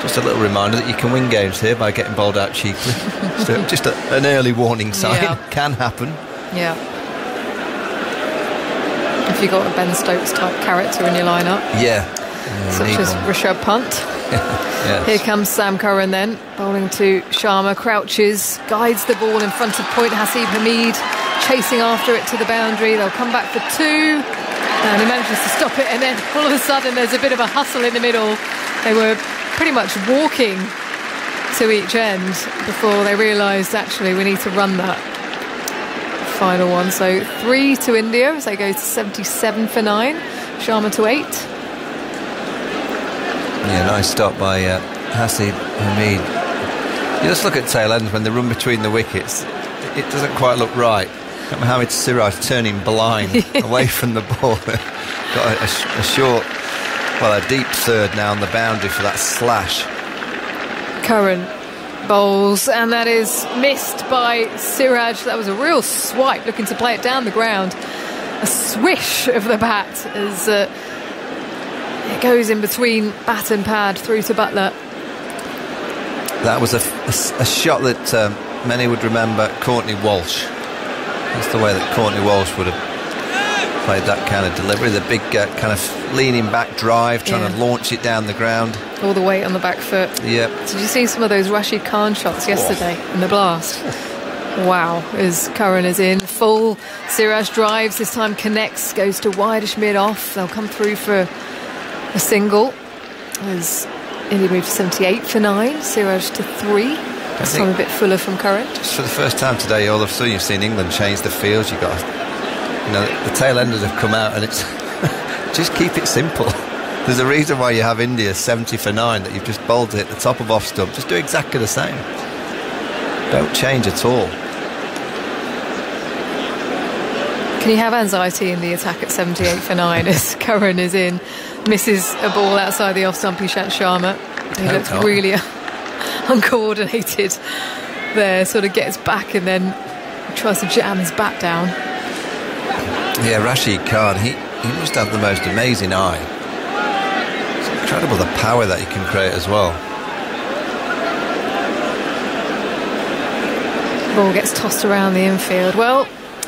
just a little reminder that you can win games here by getting bowled out cheaply. So just an early warning sign. Yeah. Can happen. Yeah. If you've got a Ben Stokes type character in your lineup. Yeah. Such as Rishabh Pant. Yes. Here comes Sam Curran then, bowling to Sharma, crouches, guides the ball in front of point. Haseeb Hameed chasing after it to the boundary. They'll come back for 2, and he manages to stop it, and then all of a sudden there's a bit of a hustle in the middle. They were pretty much walking to each end before they realised, actually, we need to run that final one. So 3 to India as they go to 77 for 9. Sharma to 8. Yeah, nice stop by Haseeb Hameed. You just look at tail ends when they run between the wickets, it doesn't quite look right. Mohammad Siraj turning blind away from the ball. Got a short, well, a deep third now on the boundary for that slash. Curran bowls, and that is missed by Siraj. That was a real swipe, looking to play it down the ground. A swish of the bat as it goes in between bat and pad through to Buttler. That was a shot that many would remember Courtney Walsh. That's the way that Courtney Walsh would have played that kind of delivery. The big kind of leaning back drive, trying to launch it down the ground. All the weight on the back foot. Yep. Did you see some of those Rashid Khan shots yesterday in the blast? Wow, as Curran is in full. Siraj drives, this time connects, goes to wideish mid-off. They'll come through for a single. As India moved to 78 for 9, Siraj to 3. This time a bit fuller from Curran. Just for the first time today, all of a sudden you've seen England change the fields. You've got, the tail enders have come out, and it's just keep it simple. There's a reason why you have India 70 for 9, that you've just bowled it at the top of off stump. Just do exactly the same. Don't change at all. Can you have anxiety in the attack at 78 for 9 as Curran is in, misses a ball outside the off stump, Ishant Sharma. He looks really uncoordinated there, sort of gets back and then tries to jam his bat down. Yeah, Rashid Khan, he must have the most amazing eye. It's incredible the power that he can create as well. Ball gets tossed around the infield. Well,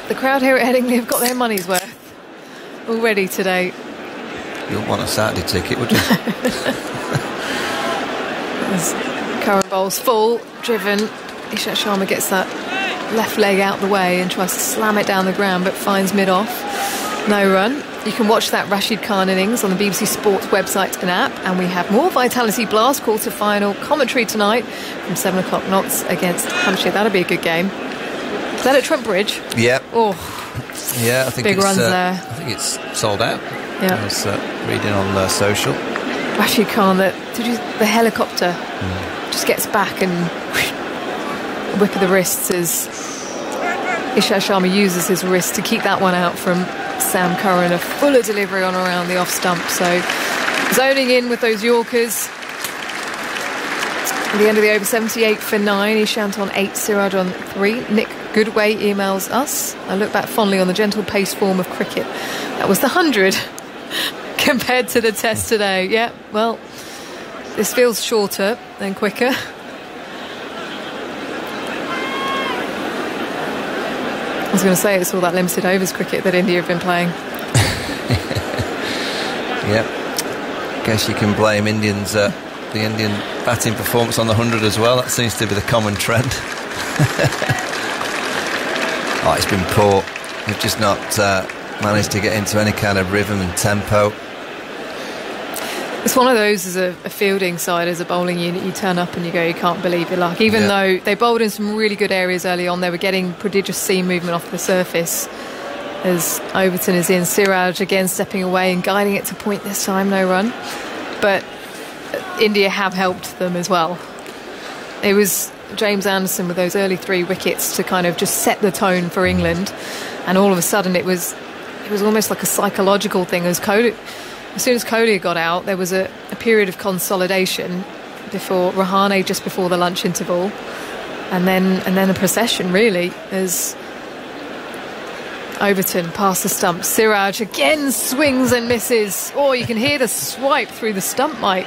the crowd here at Headingley have got their money's worth already today. You wouldn't want a Saturday ticket, would you? As Curran bowls full, driven. Ishant Sharma gets that left leg out the way and tries to slam it down the ground, but finds mid-off. No run. You can watch that Rashid Khan innings on the BBC Sports website and app, and we have more Vitality Blast quarter-final commentary tonight from 7 o'clock Notts against Hampshire. That'll be a good game. Is that at Trent Bridge? Yep. Oh, yeah, I think big runs there. I think it's sold out. Yeah. I was reading on social. Rashid Khan, the helicopter just gets back and a whip of the wrists as Ishant Sharma uses his wrist to keep that one out from Sam Curran. A fuller delivery on around the off stump. So zoning in with those Yorkers. At the end of the over, 78 for 9. Ishant on 8, Siraj on 3. Nick Goodway emails us. I look back fondly on the gentle pace form of cricket. That was the 100 compared to the test today. Yeah, well, this feels shorter than quicker. I was going to say it's all that limited overs cricket that India have been playing. Yep. Guess you can blame the Indian batting performance on the 100 as well. That seems to be the common trend. Oh, it's been poor. They've just not managed to get into any kind of rhythm and tempo. It's one of those as a fielding side, as a bowling unit, you turn up and you go, you can't believe your luck. Even though they bowled in some really good areas early on, they were getting prodigious seam movement off the surface. As Overton is in, Siraj again stepping away and guiding it to point this time, no run. But India have helped them as well. It was James Anderson with those early 3 wickets to kind of just set the tone for England, and all of a sudden it was almost like a psychological thing. As soon as Kohli got out, there was a period of consolidation before Rahane, just before the lunch interval, and then a procession really as Overton past the stump. Siraj again swings and misses. Oh, you can hear the swipe through the stump mic.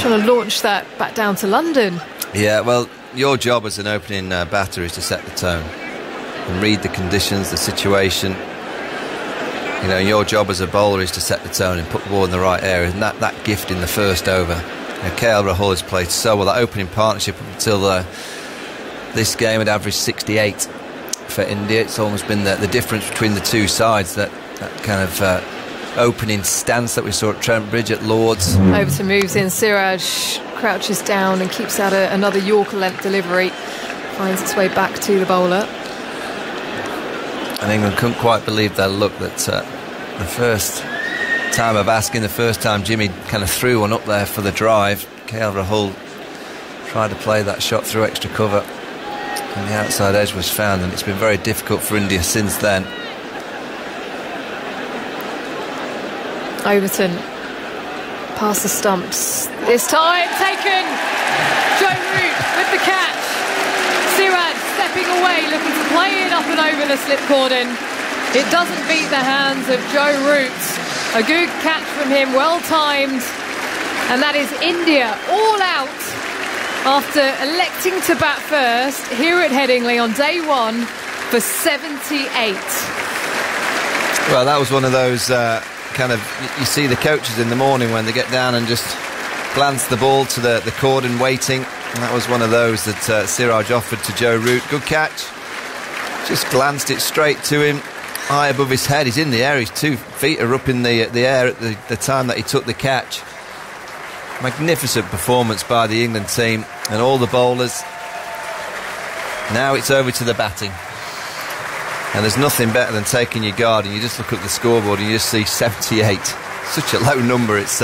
Trying to launch that back down to London. Yeah, well, your job as an opening batter is to set the tone and read the conditions, the situation. You know, your job as a bowler is to set the tone and put the ball in the right area, and that gift in the first over. KL Rahul has played so well. That opening partnership up until this game had averaged 68 for India. It's almost been the difference between the two sides, that kind of opening stance that we saw at Trent Bridge, at Lords. Overton moves in, Siraj crouches down and keeps out another Yorker length delivery, finds its way back to the bowler. And England couldn't quite believe their luck that the first time of asking, the first time Jimmy kind of threw one up there for the drive, KL Rahul tried to play that shot through extra cover and the outside edge was found, and it's been very difficult for India since then. Overton past the stumps. This time taken. Joe Root with the catch. Siraj stepping away, looking to play it up and over the slip cordon. It doesn't beat the hands of Joe Root. A good catch from him, well timed. And that is India all out after electing to bat first here at Headingley on day one for 78. Well, that was one of those you see the coaches in the morning when they get down and just glance the ball to the cordon waiting. And that was one of those that Siraj offered to Joe Root. Good catch. Just glanced it straight to him, high above his head. He's in the air. His 2 feet are up in the air at the time that he took the catch. Magnificent performance by the England team and all the bowlers. Now it's over to the batting. And there's nothing better than taking your guard and you just look at the scoreboard and you just see 78. Such a low number. It's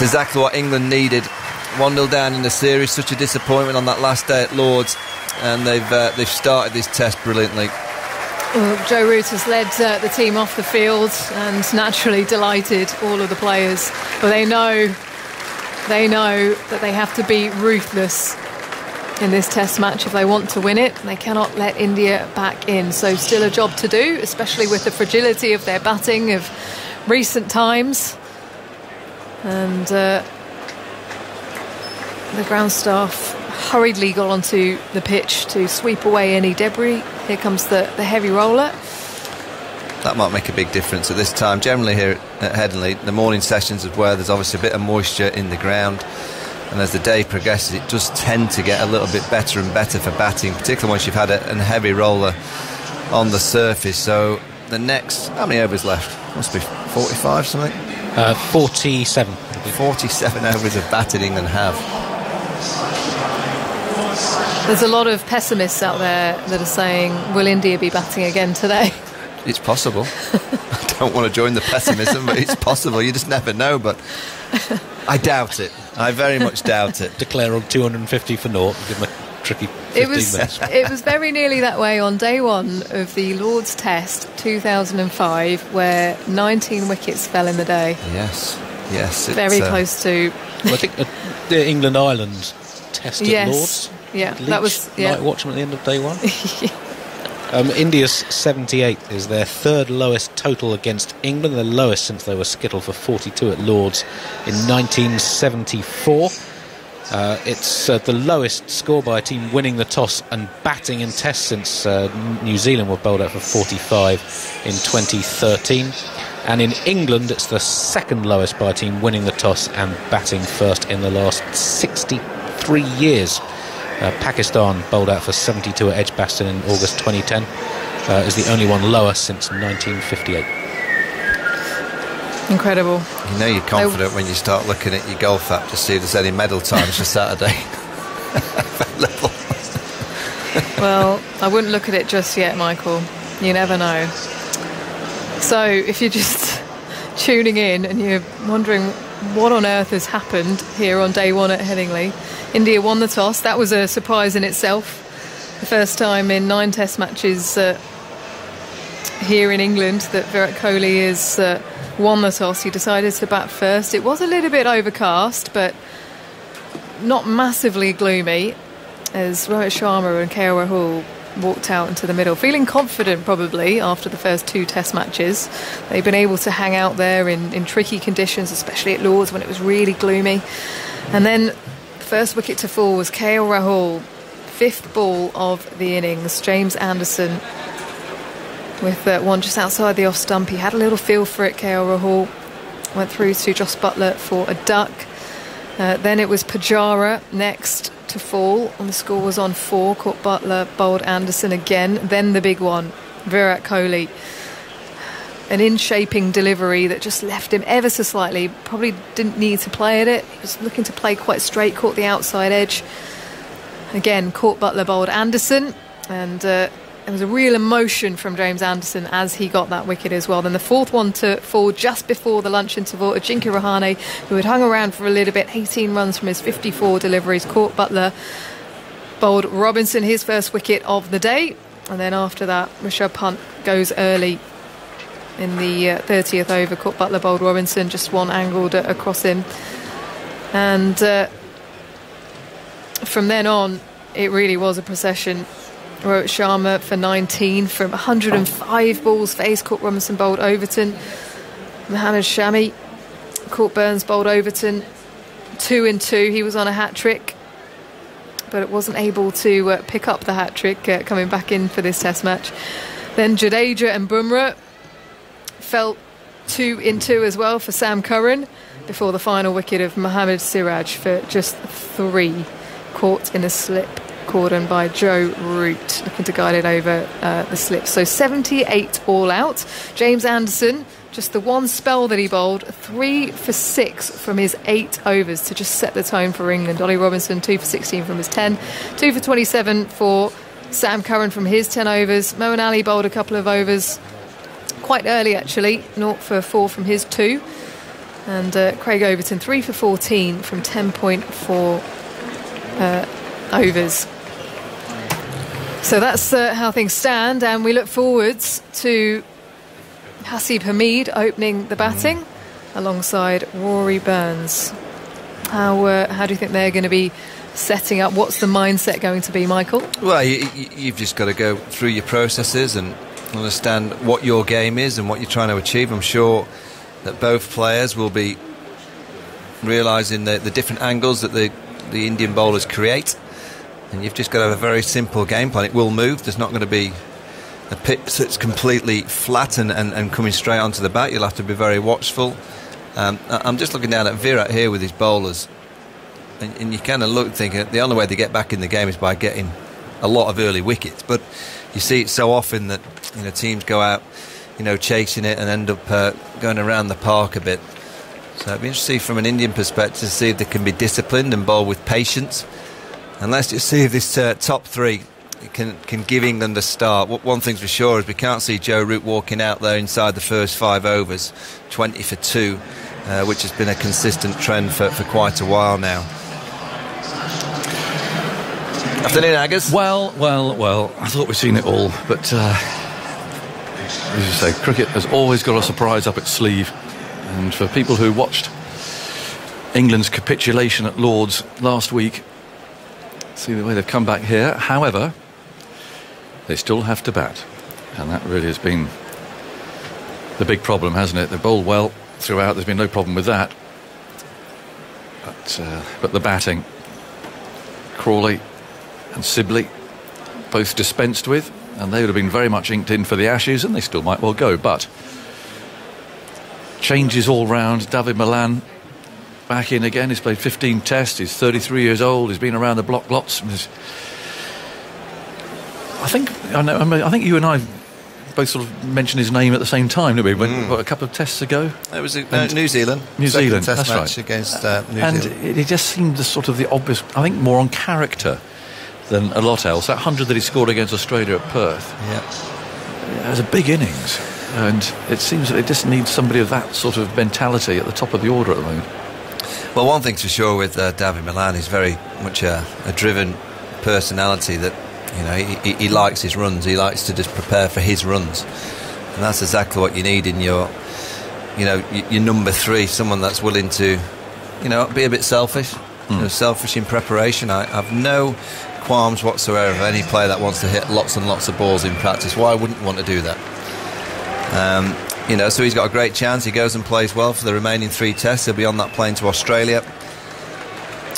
exactly what England needed. 1-0 down in the series. Such a disappointment on that last day at Lord's, and they've started this test brilliantly. Well, Joe Root has led the team off the field and naturally delighted all of the players. But they know that they have to be ruthless in this test match if they want to win it. They cannot let India back in. So still a job to do, especially with the fragility of their batting of recent times. And the ground staff hurriedly got onto the pitch to sweep away any debris. Here comes the heavy roller. That might make a big difference at this time. Generally here at Headingley, the morning sessions is where there's obviously a bit of moisture in the ground, and as the day progresses it does tend to get a little bit better and better for batting, particularly once you've had a heavy roller on the surface. So the next, how many overs left? Must be 45 something? 47. 47 overs of batting England have. There's a lot of pessimists out there that are saying, will India be batting again today? It's possible. I don't want to join the pessimism, but it's possible. You just never know, but I doubt it. I very much doubt it. Declare on 250 for naught, give them a tricky 15 minutes. It was very nearly that way on day one of the Lord's Test 2005, where 19 wickets fell in the day. Yes. Very close to... Well, I think the England-Ireland Test at Lord's. Yeah, Leach, that was... Yeah. Might watch them at the end of day one. India's 78 is their third lowest total against England, the lowest since they were skittled for 42 at Lord's in 1974. It's the lowest score by a team winning the toss and batting in tests since New Zealand were bowled out for 45 in 2013. And in England, it's the second lowest by a team winning the toss and batting first in the last 63 years. Pakistan bowled out for 72 at Edgbaston in August 2010, is the only one lower since 1958. Incredible. You know you're confident when you start looking at your golf app to see if there's any medal times for Saturday available. Well, I wouldn't look at it just yet, Michael. You never know. So if you're just tuning in and you're wondering what on earth has happened here on day one at Headingley, India won the toss. That was a surprise in itself. The first time in 9 test matches here in England that Virat Kohli has won the toss. He decided to bat first. It was a little bit overcast, but not massively gloomy, as Rohit Sharma and KL Rahul walked out into the middle, feeling confident probably after the first 2 test matches. They've been able to hang out there in tricky conditions, especially at Lord's when it was really gloomy. And then first wicket to fall was KL Rahul, 5th ball of the innings. James Anderson with one just outside the off stump. He had a little feel for it, KL Rahul. Went through to Jos Buttler for a duck. Then it was Pujara next to fall, and the score was on 4. Caught Buttler, bowled Anderson again. Then the big one, Virat Kohli. An in-shaping delivery that just left him ever so slightly. Probably didn't need to play at it. He was looking to play quite straight, caught the outside edge. Again, caught Buttler, bowled Anderson, and there was a real emotion from James Anderson as he got that wicket as well. Then the 4th one to fall just before the lunch interval, Ajinkya Rahane, who had hung around for a little bit, 18 runs from his 54 deliveries, caught Buttler, bowled Robinson, his first wicket of the day. And then after that, Rishabh Pant goes early in the 30th over, caught Buttler, bowled Robinson, just one angled across him. And from then on, it really was a procession. Rohit Sharma for 19 from 105 balls faced, caught Robinson, bowled Overton. Mohammad Shami Court Burns bowled Overton 2-2. He was on a hat-trick, but it wasn't able to pick up the hat-trick coming back in for this Test match. Then Jadeja and Bumrah fell 2-2 as well for Sam Curran before the final wicket of Mohammad Siraj for just 3, caught in a slip cordon by Joe Root, looking to guide it over the slip. So 78 all out. James Anderson, just the one spell that he bowled, 3 for 6 from his 8 overs to just set the tone for England. Ollie Robinson, 2 for 16 from his 10, 2 for 27 for Sam Curran from his 10 overs. Moeen Ali bowled a couple of overs quite early, actually, 0 for 4 from his 2. And Craig Overton, 3 for 14 from 10.4 overs. So that's how things stand, and we look forwards to Hasib Hamid opening the batting alongside Rory Burns. How do you think they're going to be setting up? What's the mindset going to be, Michael? Well, you've just got to go through your processes and understand what your game is and what you're trying to achieve. I'm sure that both players will be realising the different angles that the Indian bowlers create, and you've just got to have a very simple game plan. It will move. There's not going to be a pitch that's completely flat and coming straight onto the bat. You'll have to be very watchful. I'm just looking down at Virat here with his bowlers, and you kind of look thinking the only way they get back in the game is by getting a lot of early wickets. But you see it so often that teams go out chasing it and end up going around the park a bit. So it'd be interesting from an Indian perspective to see if they can be disciplined and bowl with patience. And let's just see if this top 3 can give England a start. One thing's for sure is we can't see Joe Root walking out there inside the first 5 overs, 20 for 2, which has been a consistent trend for quite a while now. Afternoon, Aggers. Well, I thought we'd seen it all, but as you say, cricket has always got a surprise up its sleeve. And for people who watched England's capitulation at Lord's last week, see the way they've come back here. However, they still have to bat, and that really has been the big problem, hasn't it? They've bowled well throughout, there's been no problem with that, but the batting, Crawley and Sibley both dispensed with, and they would have been very much inked in for the Ashes, and they still might well go. But changes all round. David Malan back in again. He's played 15 tests. He's 33 years old. He's been around the block lots. I think you and I both sort of mentioned his name at the same time, didn't we? A couple of tests ago. It was New Zealand. New Zealand. Test that's match right. Against New Zealand. And it just seemed the obvious. I think more on character than a lot else. That 100 that he scored against Australia at Perth. Yeah. It was a big innings, and it seems that it just needs somebody of that sort of mentality at the top of the order at the moment. Well, one thing's for sure with David Malan, he's very much a driven personality that, he likes his runs. He likes to just prepare for his runs. And that's exactly what you need in your number 3, someone that's willing to, be a bit selfish, selfish in preparation. I have no qualms whatsoever of any player that wants to hit lots and lots of balls in practice. Why wouldn't want to do that? So he's got a great chance. He goes and plays well for the remaining 3 tests. He'll be on that plane to Australia.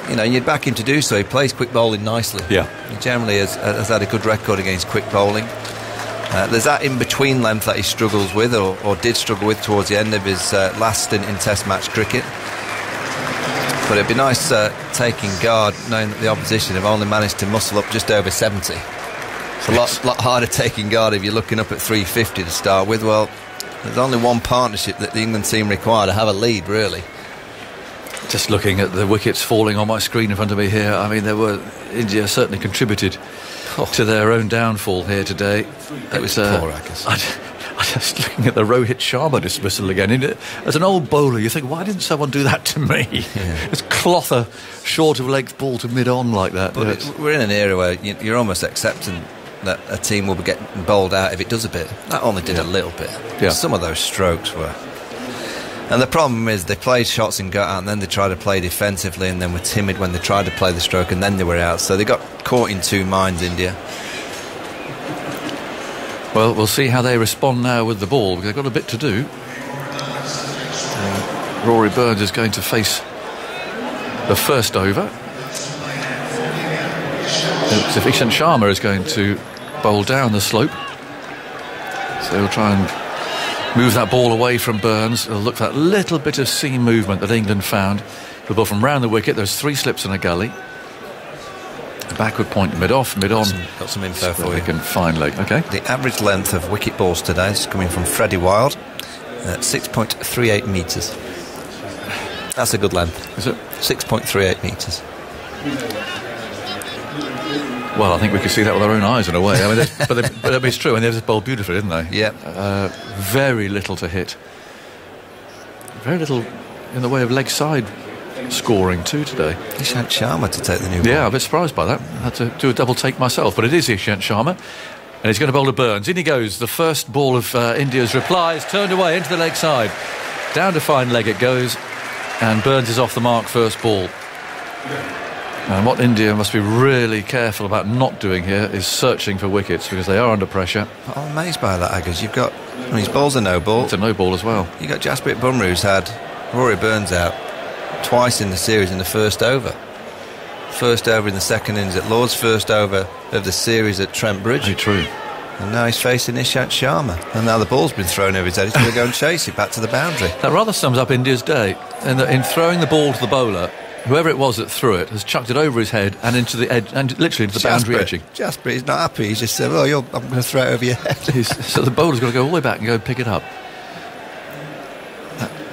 You'd back him to do so. He plays quick bowling nicely. Yeah. He generally has had a good record against quick bowling. There's that in-between length that he struggles with, or did struggle with towards the end of his last stint in Test match cricket. But it'd be nice taking guard, knowing that the opposition have only managed to muscle up just over 70. It's a lot harder taking guard if you're looking up at 350 to start with. Well, there's only one partnership that the England team require to have a lead, really. Just looking at the wickets falling on my screen in front of me here, I mean, India certainly contributed to their own downfall here today. It was poor, I guess. I just looking at the Rohit Sharma dismissal again. As an old bowler, you think, why didn't someone do that to me? Yeah. Just cloth a short of length ball to mid-on like that. But we're in an era where you're almost accepting that a team will be getting bowled out if it does a bit. That only did a little bit. Yeah. Some of those strokes were... And the problem is they played shots and got out, and then they tried to play defensively, and then were timid when they tried to play the stroke, and then they were out. So they got caught in 2 minds, India. Well, we'll see how they respond now with the ball, because they've got a bit to do. Rory Burns is going to face the first over. Looks if Ishant Sharma is going to bowl down the slope. So he'll try and move that ball away from Burns. He'll look for that little bit of seam movement that England found. The ball from round the wicket, there's 3 slips and a gully. Backward point, mid-off, mid-on. Got some info for you. And fine leg, okay. The average length of wicket balls today is coming from Freddie Wild at 6.38 metres. That's a good length. Is it? 6.38 metres. Well, I think we could see that with our own eyes in a way. I mean, but it's true, and they just bowled beautifully, didn't they? Yeah. Very little to hit. Very little in the way of leg side scoring too today. Ishant Sharma to take the new ball. Yeah, I'm a bit surprised by that. I had to do a double take myself, but it is Ishant Sharma, and he's going to bowl to Burns. In he goes. The first ball of India's reply is turned away into the leg side. Down to fine leg it goes, and Burns is off the mark first ball. And what India must be really careful about not doing here is searching for wickets, because they are under pressure. I'm amazed by that, Aggers. You've got, his ball's a no ball. It's a no ball as well. You've got Jasprit Bumrah, who's had Rory Burns out twice in the series in the first over. First over in the second innings at Lord's, first over of the series at Trent Bridge. Very true. And now he's facing Ishant Sharma. And now the ball's been thrown over his head. He's going to go and chase it back to the boundary. That rather sums up India's day. In throwing the ball to the bowler, whoever it was that threw it has chucked it over his head and into the edge, and literally into the boundary edging. Jasprit, he's not happy. He's just said, I'm going to throw it over your head. So the bowler's got to go all the way back and go and pick it up.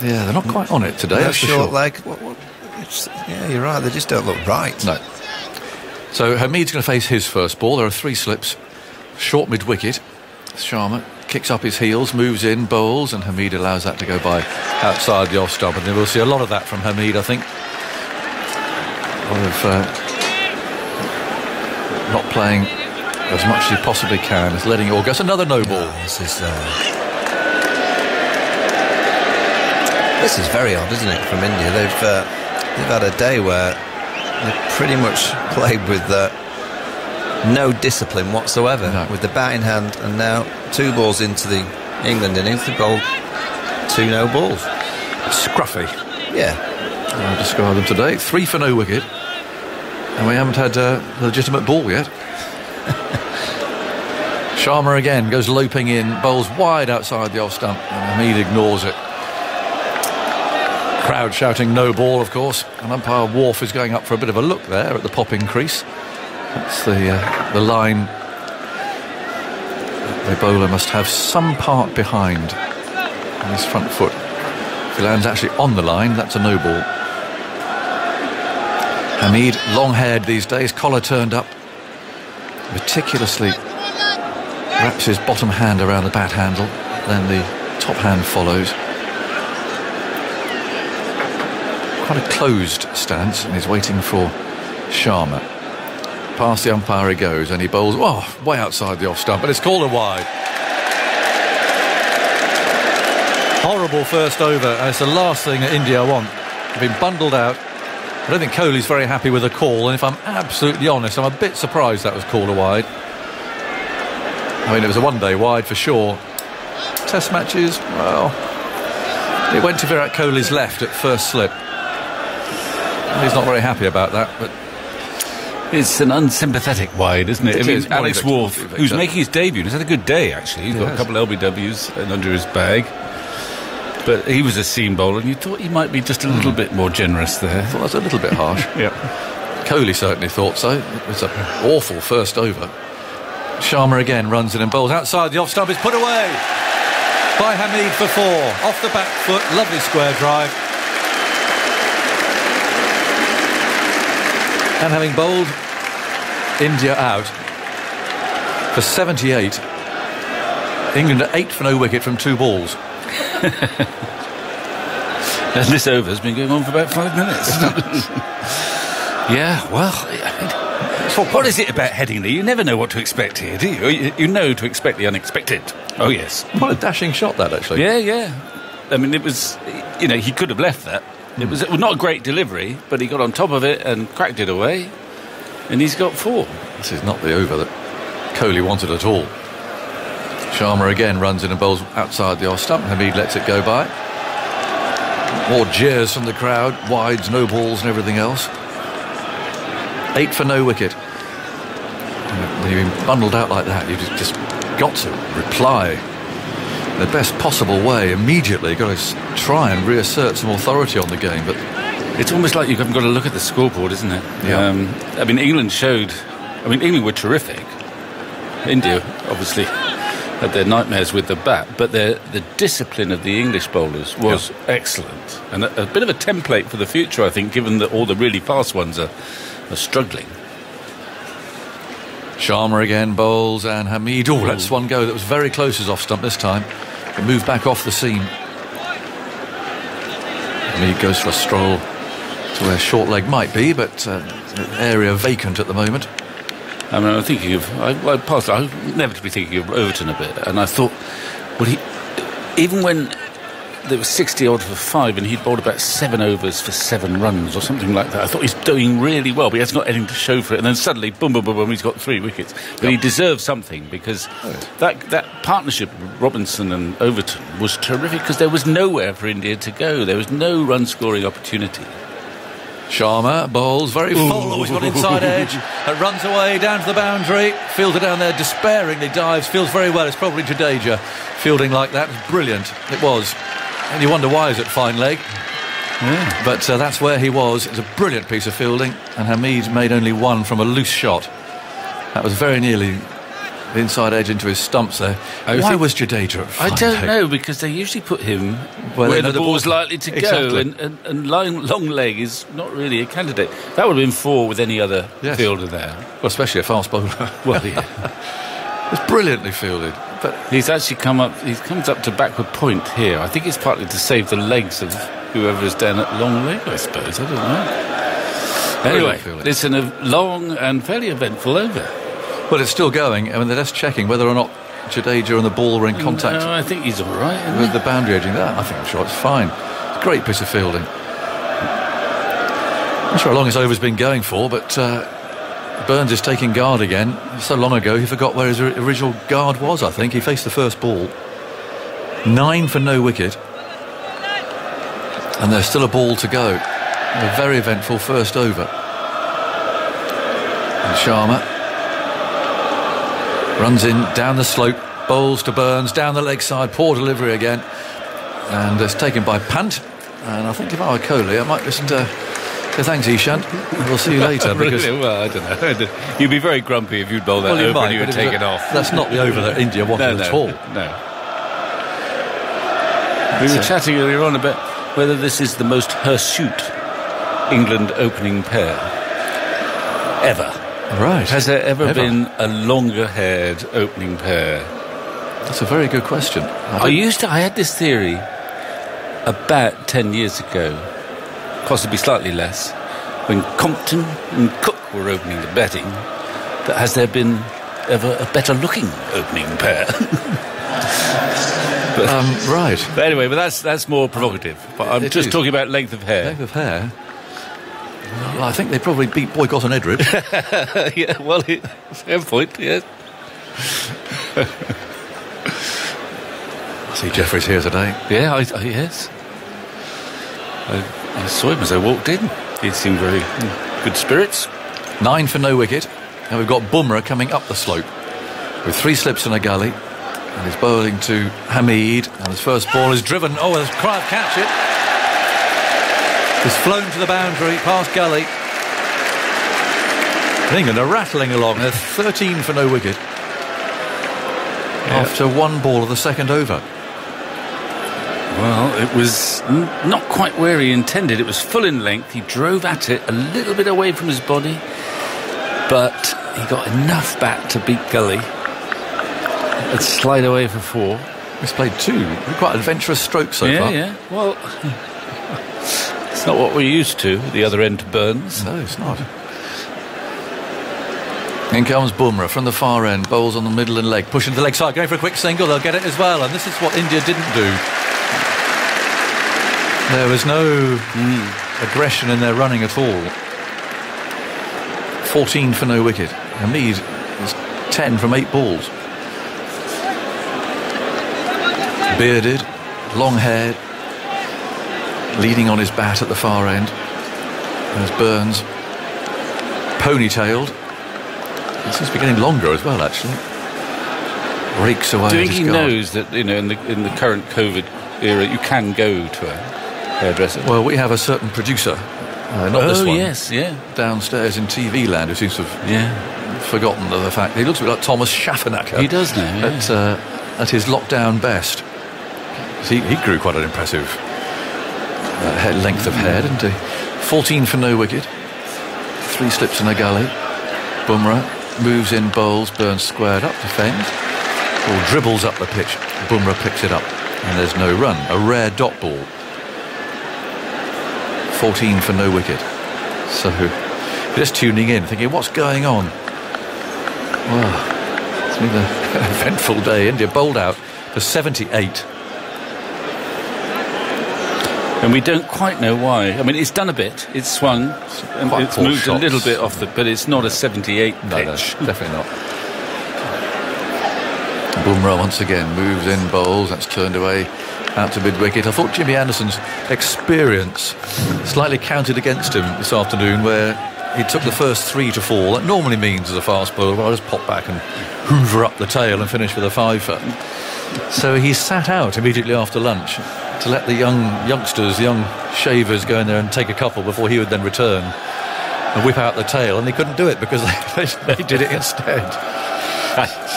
Yeah, they're not quite on it today. No that's short sure. leg. Yeah, you're right. They just don't look right. No. So Hamid's going to face his first ball. There are 3 slips. Short mid-wicket. Sharma kicks up his heels, moves in, bowls, and Hamid allows that to go by outside the off stump. And we'll see a lot of that from Hamid, I think. A lot of not playing as much as he possibly can, as letting it all go. It's another no ball. This is very odd, isn't it, from India? They've had a day where they've pretty much played with no discipline whatsoever, with the bat in hand, and now 2 balls into the England innings, they've bowled 2 no balls. Scruffy. Yeah. I'll describe them today. 3 for no wicket, and we haven't had a legitimate ball yet. Sharma again goes loping in, bowls wide outside the off stump, and Hamid ignores it. Crowd shouting no ball, of course, and umpire Wharf is going up for a bit of a look there at the popping crease. That's the line the bowler must have some part behind on his front foot. If he lands actually on the line, that's a no ball. Hamid, long-haired these days, collar turned up, meticulously wraps his bottom hand around the bat handle, then the top hand follows. Quite a closed stance, and he's waiting for Sharma. Past the umpire he goes, and he bowls way outside the off stump, but it's called a wide. Horrible first over, and it's the last thing that India want. They've been bundled out. I don't think Kohli's very happy with the call, and if I'm absolutely honest, I'm a bit surprised that was called a wide. I mean, it was a one-day wide for sure. Test matches, well, it went to Virat Kohli's left at first slip. He's not very happy about that, but it's an unsympathetic wide, isn't it? It is. Alex Wharf, who's making his debut, he's had a good day actually. He's got a couple of LBWs under his bag, but he was a seam bowler, and you thought he might be just a little bit more generous there. I thought that was a little bit harsh. Yeah, Kohli certainly thought so. It was an awful first over. Sharma again runs in and bowls outside the off stump. It's put away by Hamid for 4. Off the back foot, lovely square drive. And having bowled India out for 78, England are 8 for no wicket from 2 balls. And this over's been going on for about 5 minutes. Yeah, well, what is it about Headingley? You never know what to expect here, do you? You know to expect the unexpected. Oh, yes. What a dashing shot that, actually. Yeah. I mean, it was, he could have left that. It was not a great delivery, but he got on top of it and cracked it away, and he's got 4. This is not the over that Kohli wanted at all. Sharma again runs in and bowls outside the off stump. Hamid lets it go by. More jeers from the crowd, wides, no balls and everything else. 8 for no wicket. When you've been bundled out like that, you've just got to reply in the best possible way immediately. You've got to try and reassert some authority on the game. But it's almost like you haven't got to look at the scoreboard, isn't it? Yeah. England were terrific. India, obviously, had their nightmares with the bat, but the discipline of the English bowlers was excellent. And a bit of a template for the future, I think, given that all the really fast ones are struggling. Sharma again bowls, and Hamid lets one go that was very close as off stump this time. He moved back off the seam. Hamid goes for a stroll to where short leg might be, but area vacant at the moment. I mean, I'm thinking of... I was inevitably thinking of Overton a bit, and I thought, well, even when there was 60 odd for 5 and he'd bowled about 7 overs for 7 runs or something like that, I thought he's doing really well, but he hasn't got anything to show for it. And then suddenly, boom, boom, boom, boom, he's got 3 wickets. But he deserves something, because that partnership, Robinson and Overton, was terrific, because there was nowhere for India to go. There was no run-scoring opportunity. Sharma bowls very full. He's got inside edge. Runs away down to the boundary. Fielder down there despairingly dives. Fields very well. It's probably Jadeja fielding like that. It's brilliant. It was. And you wonder why he's at fine leg. Yeah. But that's where he was. It was a brilliant piece of fielding. And Hamid made only 1 from a loose shot. That was very nearly the inside edge into his stumps there. Why was Jadeja at fine leg? I don't know, because they usually put him where the ball's likely to go, and long leg is not really a candidate. That would have been 4 with any other fielder there. Well, especially a fast bowler. Well, yeah. It's brilliantly fielded. But he's actually he comes up to backward point here. I think it's partly to save the legs of whoever's down at long leg, I suppose. I don't know. Anyway, it's a long and fairly eventful over. Well, it's still going. I mean, they're just checking whether or not Jadeja and the ball were in contact. No, I think he's all right. With the boundary edging there. I think I'm sure it's fine. It's a great piece of fielding. I'm not sure how long his over's been going for, but Burns is taking guard again. So long ago, he forgot where his original guard was, I think. He faced the first ball. 9 for no wicket. And there's still a ball to go. A very eventful first over. And Sharma runs in, down the slope, bowls to Burns, down the leg side, poor delivery again. And it's taken by Pant. And I think if I were Kohli, I might just say thanks, Ishant. We'll see you later. Because really? Well, I don't know. You'd be very grumpy if you'd bowl that over and you would take it off. That's not the over that India wanted at all. No. We were chatting earlier on about whether this is the most hirsute England opening pair ever. Right. Has there ever been a longer-haired opening pair? That's a very good question. I had this theory about 10 years ago, possibly slightly less, when Compton and Cook were opening the batting, that has there been ever a better-looking opening pair? Right. But anyway, that's more provocative. But I'm just talking about length of hair. Length of hair? Well, I think they probably beat Boycott and Edridge. Yeah, well, fair point, yes. I see Jeffries here today. Yeah, yes. I saw him as I walked in. He seemed very good spirits. 9 for no wicket. And we've got Bumrah coming up the slope with 3 slips and a gully. And he's bowling to Hamid. And his first ball is driven. Oh, there's Kraft catch it. It's flown to the boundary, past gully. England are rattling along. They're 13 for no wicket. After 1 ball of the second over. Well, it was not quite where he intended. It was full in length. He drove at it a little bit away from his body, but he got enough back to beat gully and slide away for 4. He's played 2 quite adventurous strokes so far. Yeah. Well, it's not what we're used to. The other end to Burns. No, it's not. In comes Bumrah from the far end, bowls on the middle and leg, pushing to the leg side, going for a quick single. They'll get it as well, and this is what India didn't do. There was no aggression in their running at all. 14 for no wicket. Hamid is 10 from 8 balls. Bearded, long-haired, leaning on his bat at the far end. There's Burns, ponytailed. He seems to be getting longer as well, actually. Rakes away. Do you think he guard. knows that, you know, in the current COVID era, you can go to a hairdresser? Well, we have a certain producer, not this one. Yes, yeah. Downstairs in TV land, who seems to have forgotten the fact. He looks a bit like Thomas Schaffenacker. He does now, yeah. At his lockdown best. He grew quite an impressive length of hair, didn't he? 14 for no wicket. 3 slips in a gully. Bumrah moves in, bowls, Burns squared up, defends. Ball dribbles up the pitch. Bumrah picks it up, and there's no run. A rare dot ball. 14 for no wicket. So, you're just tuning in, thinking, what's going on? Well, it's been an eventful day. India bowled out for 78. And we don't quite know why. I mean, it's done a bit. It's swung. And it's moved shots. a little bit off but it's not a 78 pitch. No, definitely not. Bumrah once again moves in, bowls. That's turned away out to mid-wicket. I thought Jimmy Anderson's experience slightly counted against him this afternoon, where he took the first 3 to fall. That normally means as a fast bowler, well, I'll just pop back and hoover up the tail and finish with a 5-for. So he sat out immediately after lunch to let the youngsters, young shavers, go in there and take a couple before he would then return and whip out the tail, and they couldn't do it because they did it instead.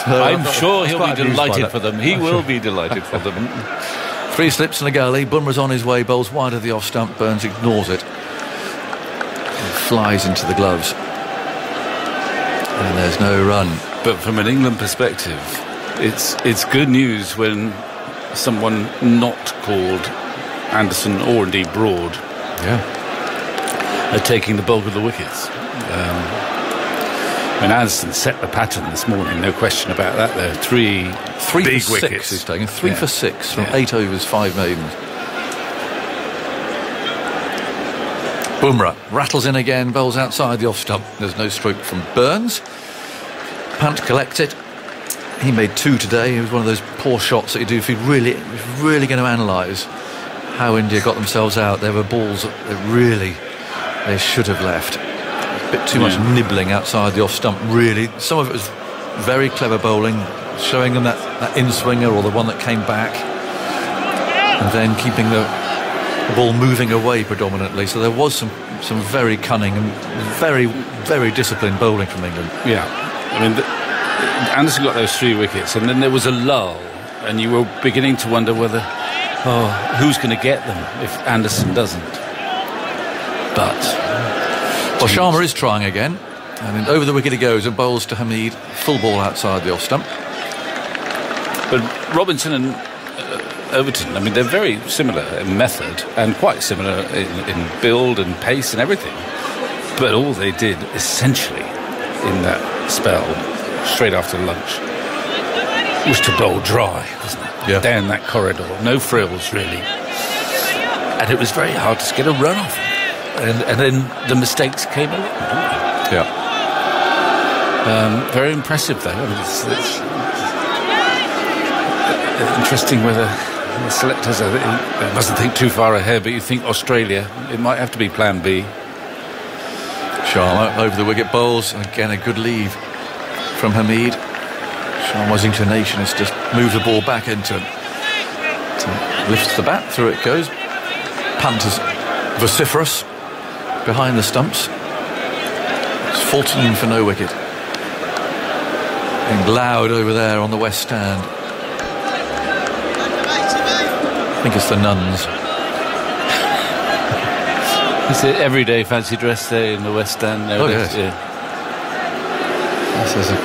So I'm sure he'll be delighted for for them. He will be delighted for them. 3 slips in a gully. Bumrah's on his way, bowls wide of the off stump. Burns ignores it and flies into the gloves, and there's no run. But from an England perspective, it's good news when someone not called Anderson or indeed Broad are taking the bulk of the wickets. When Anderson set the pattern this morning, no question about that. There are 3 big for wickets. 6 he's taken. 3 for 6 from 8 overs, 5 maidens. Bumrah rattles in again, bowls outside the off stump. There's no stroke from Burns. Pant collects it. He made 2 today. It was one of those poor shots that you do if you're really going to analyse how India got themselves out. There were balls that they should have left. A bit too much nibbling outside the off stump, really. Some of it was very clever bowling, showing them that in-swinger or the one that came back, and then keeping the ball moving away predominantly. So there was some very cunning and very, very disciplined bowling from England. Yeah. I mean, Anderson got those 3 wickets, and then there was a lull, and you were beginning to wonder whether, who's going to get them if Anderson doesn't? But Sharma is trying again, and over the wicket he goes and bowls to Hamid, full ball outside the off stump. But Robinson and Overton, I mean, they're very similar in method and quite similar in build and pace and everything. But all they did essentially in that spell straight after lunch was to bowl dry, wasn't it? Yeah. Down that corridor, no frills really, and it was very hard to get a run off. And then the mistakes came along. Yeah. Very impressive though. I mean, it's interesting whether the selectors mustn't think too far ahead, but you think Australia, it might have to be plan B. Sharma over the wicket bowls, and again a good lead from Hamid. Sharma's inclination is just move the ball back into him. Lifts the bat, through it goes. Punt is vociferous behind the stumps. It's 14 for no wicket. And loud over there on the west stand. I think it's the nuns. It's an everyday fancy dress day in the West Stand nowadays. Yes. This is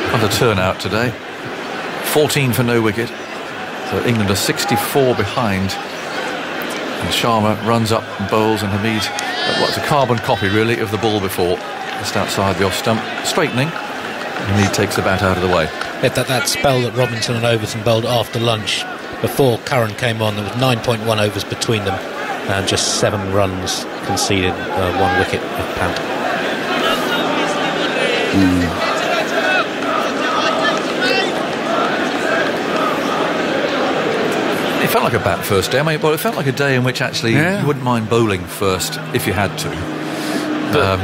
quite a turnout today. 14 for no wicket. So England are 64 behind. And Sharma runs up and bowls, and Hamid, what's a carbon copy really of the ball before, just outside the off stump, straightening. Hamid takes the bat out of the way. That spell that Robinson and Overton bowled after lunch, before Curran came on, there was 9.1 overs between them, and just 7 runs conceded, 1 wicket of Pant. It felt like a bat first day. I mean, well, it felt like a day in which actually you wouldn't mind bowling first if you had to. But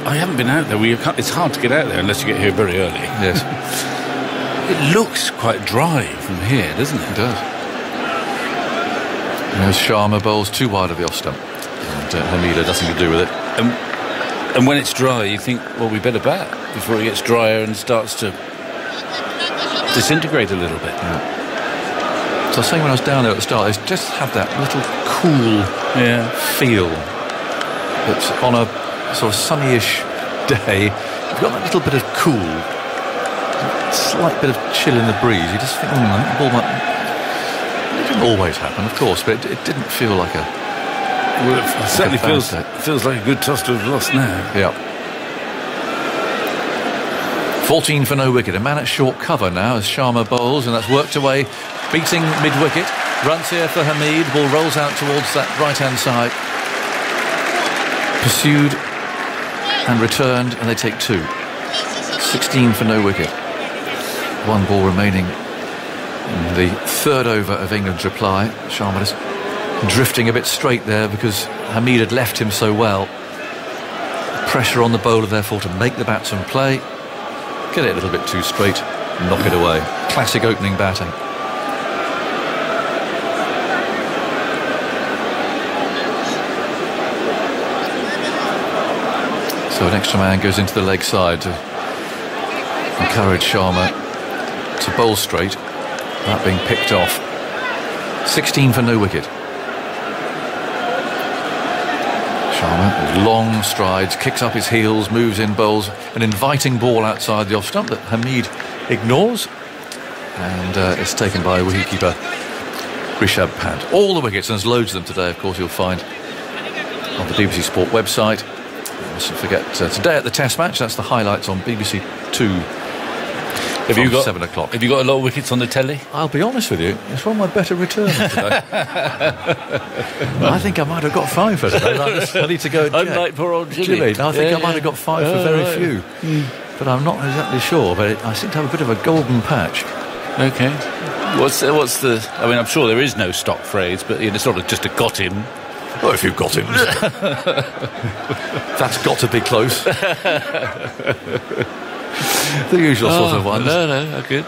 I haven't been out there. It's hard to get out there unless you get here very early. Yes. It looks quite dry from here, doesn't it? It does. There's Sharma bowls too wide of the off stump. And Hameed had nothing to do with it. And when it's dry, you think, well, we better bat before it gets drier and starts to disintegrate a little bit. Yeah. So I was saying when I was down there at the start, they just have that little cool feel. That's on a sort of sunny-ish day, you've got that little bit of cool, slight bit of chill in the breeze. You just think, that ball might... It didn't always happen, of course, but it didn't feel like a... Well, it certainly feels like a good toss to have lost now. Yeah. 14 for no wicket. A man at short cover now as Sharma bowls, and that's worked away, beating mid-wicket. Runs here for Hameed. Ball rolls out towards that right-hand side. Pursued and returned, and they take 2. 16 for no wicket. 1 ball remaining in the third over of England's reply. Sharma just drifting a bit straight there because Hameed had left him so well. Pressure on the bowler, therefore, to make the batsman play. Get it a little bit too straight, knock it away. Classic opening batting. So an extra man goes into the leg side to encourage Sharma to bowl straight. That being picked off. 16 for no wicket. Sharma with long strides, kicks up his heels, moves in, bowls an inviting ball outside the off stump that Hameed ignores, and it's taken by wicketkeeper Rishabh Pant. All the wickets, and there's loads of them today, of course, you'll find on the BBC Sport website. Mustn't forget today at the Test match, that's the highlights on BBC 2 from 7 o'clock. Have you got a lot of wickets on the telly? I'll be honest with you, it's one of my better returns today. I think I might have got 5 for today. I need to go and check. Unlike poor old Jimmy. I think I might have got 5 for very few. But I'm not exactly sure, but I seem to have a bit of a golden patch. Okay. What's the... I mean, I'm sure there is no stock phrase, but it's sort of just a got him. Well, if you've got him. That's got to be close. The usual sort of ones. No, good.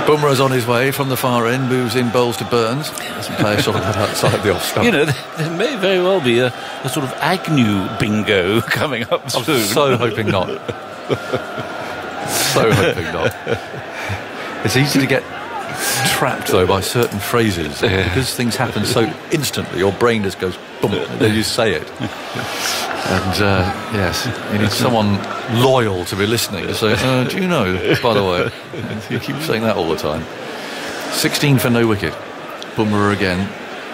Bumrah's on his way from the far end, moves in, bowls to Burns. Doesn't play a shot of that outside the off stump. There may very well be a sort of Agnew bingo coming up soon. I'm so hoping not. So hoping not. It's easy to get trapped though by certain phrases because things happen so instantly. Your brain just goes boom, and then you say it. And yes, you need someone loyal to be listening to say, do you know, by the way? You keep saying that all the time. 16 for no wicket. Bumrah again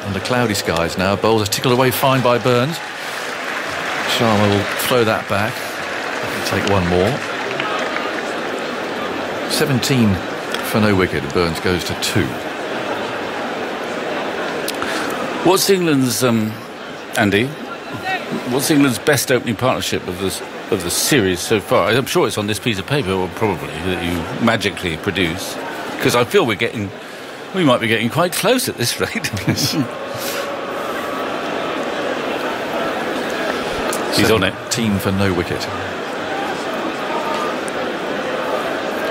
under cloudy skies now. Bowls are tickled away fine by Burns. Sharma will throw that back. Take 1 more. 17 for no wicket. Burns goes to 2. What's England's Andy? What's England's best opening partnership of the series so far? I'm sure it's on this piece of paper, or probably that you magically produce. Because I feel we might be getting quite close at this rate. He's on it. 17 for no wicket.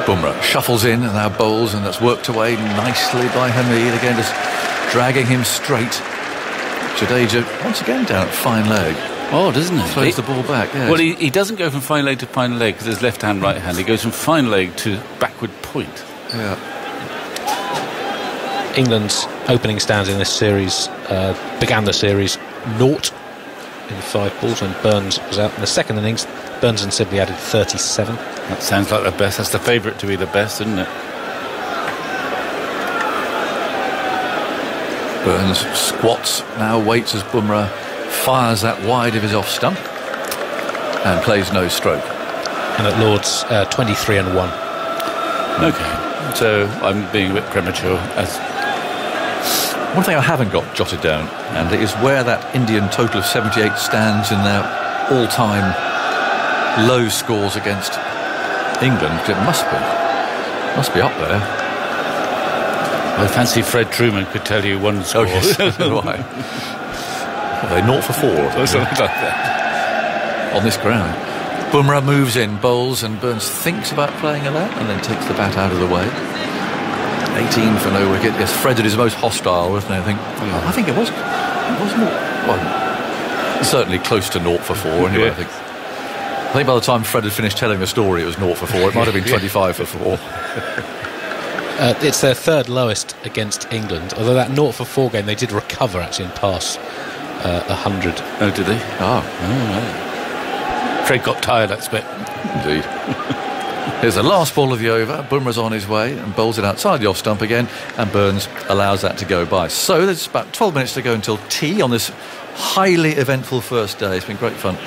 Bumrah shuffles in and now bowls, and that's worked away nicely by Hameed, again just dragging him straight. Jadeja once again down at fine leg. Oh, doesn't he? Throws the ball back. Yes. Well, he doesn't go from fine leg to fine leg because there's left hand, right hand. He goes from fine leg to backward point. Yeah. England's opening stands in this series began the series 0 in 5 balls when Burns was out. In the second innings, Burns and Sibley added 37. That sounds like the best. That's the favourite to be the best, isn't it? Burns squats, now waits as Bumrah fires that wide of his off stump and plays no stroke. And at Lord's, 23 and 1. Okay, so I'm being a bit premature. One thing I haven't got jotted down, and it is where that Indian total of 78 stands in their all-time low scores against England. It must be up there. I fancy Fred Truman could tell you one score. Oh, yes. Right. Are they 0 for 4? Or something like that. On this ground. Bumrah moves in, bowls, and Burns thinks about playing a let and then takes the bat out of the way. 18 for no wicket. Yes, Fred did his most hostile, wasn't he? I think it was. It was more. Well, certainly close to 0 for 4 anyway, Yeah. I think by the time Fred had finished telling the story, it was 0 for 4. It might have been 25 for 4. It's their third lowest against England, although that 0 for 4 game they did recover actually and pass 100. Oh, did they? Ah. Fred got tired, I expect. Indeed. Here's the last ball of the over. Bumrah's on his way and bowls it outside the off stump again, and Burns allows that to go by. So there's about 12 minutes to go until tea on this highly eventful first day. It's been great fun.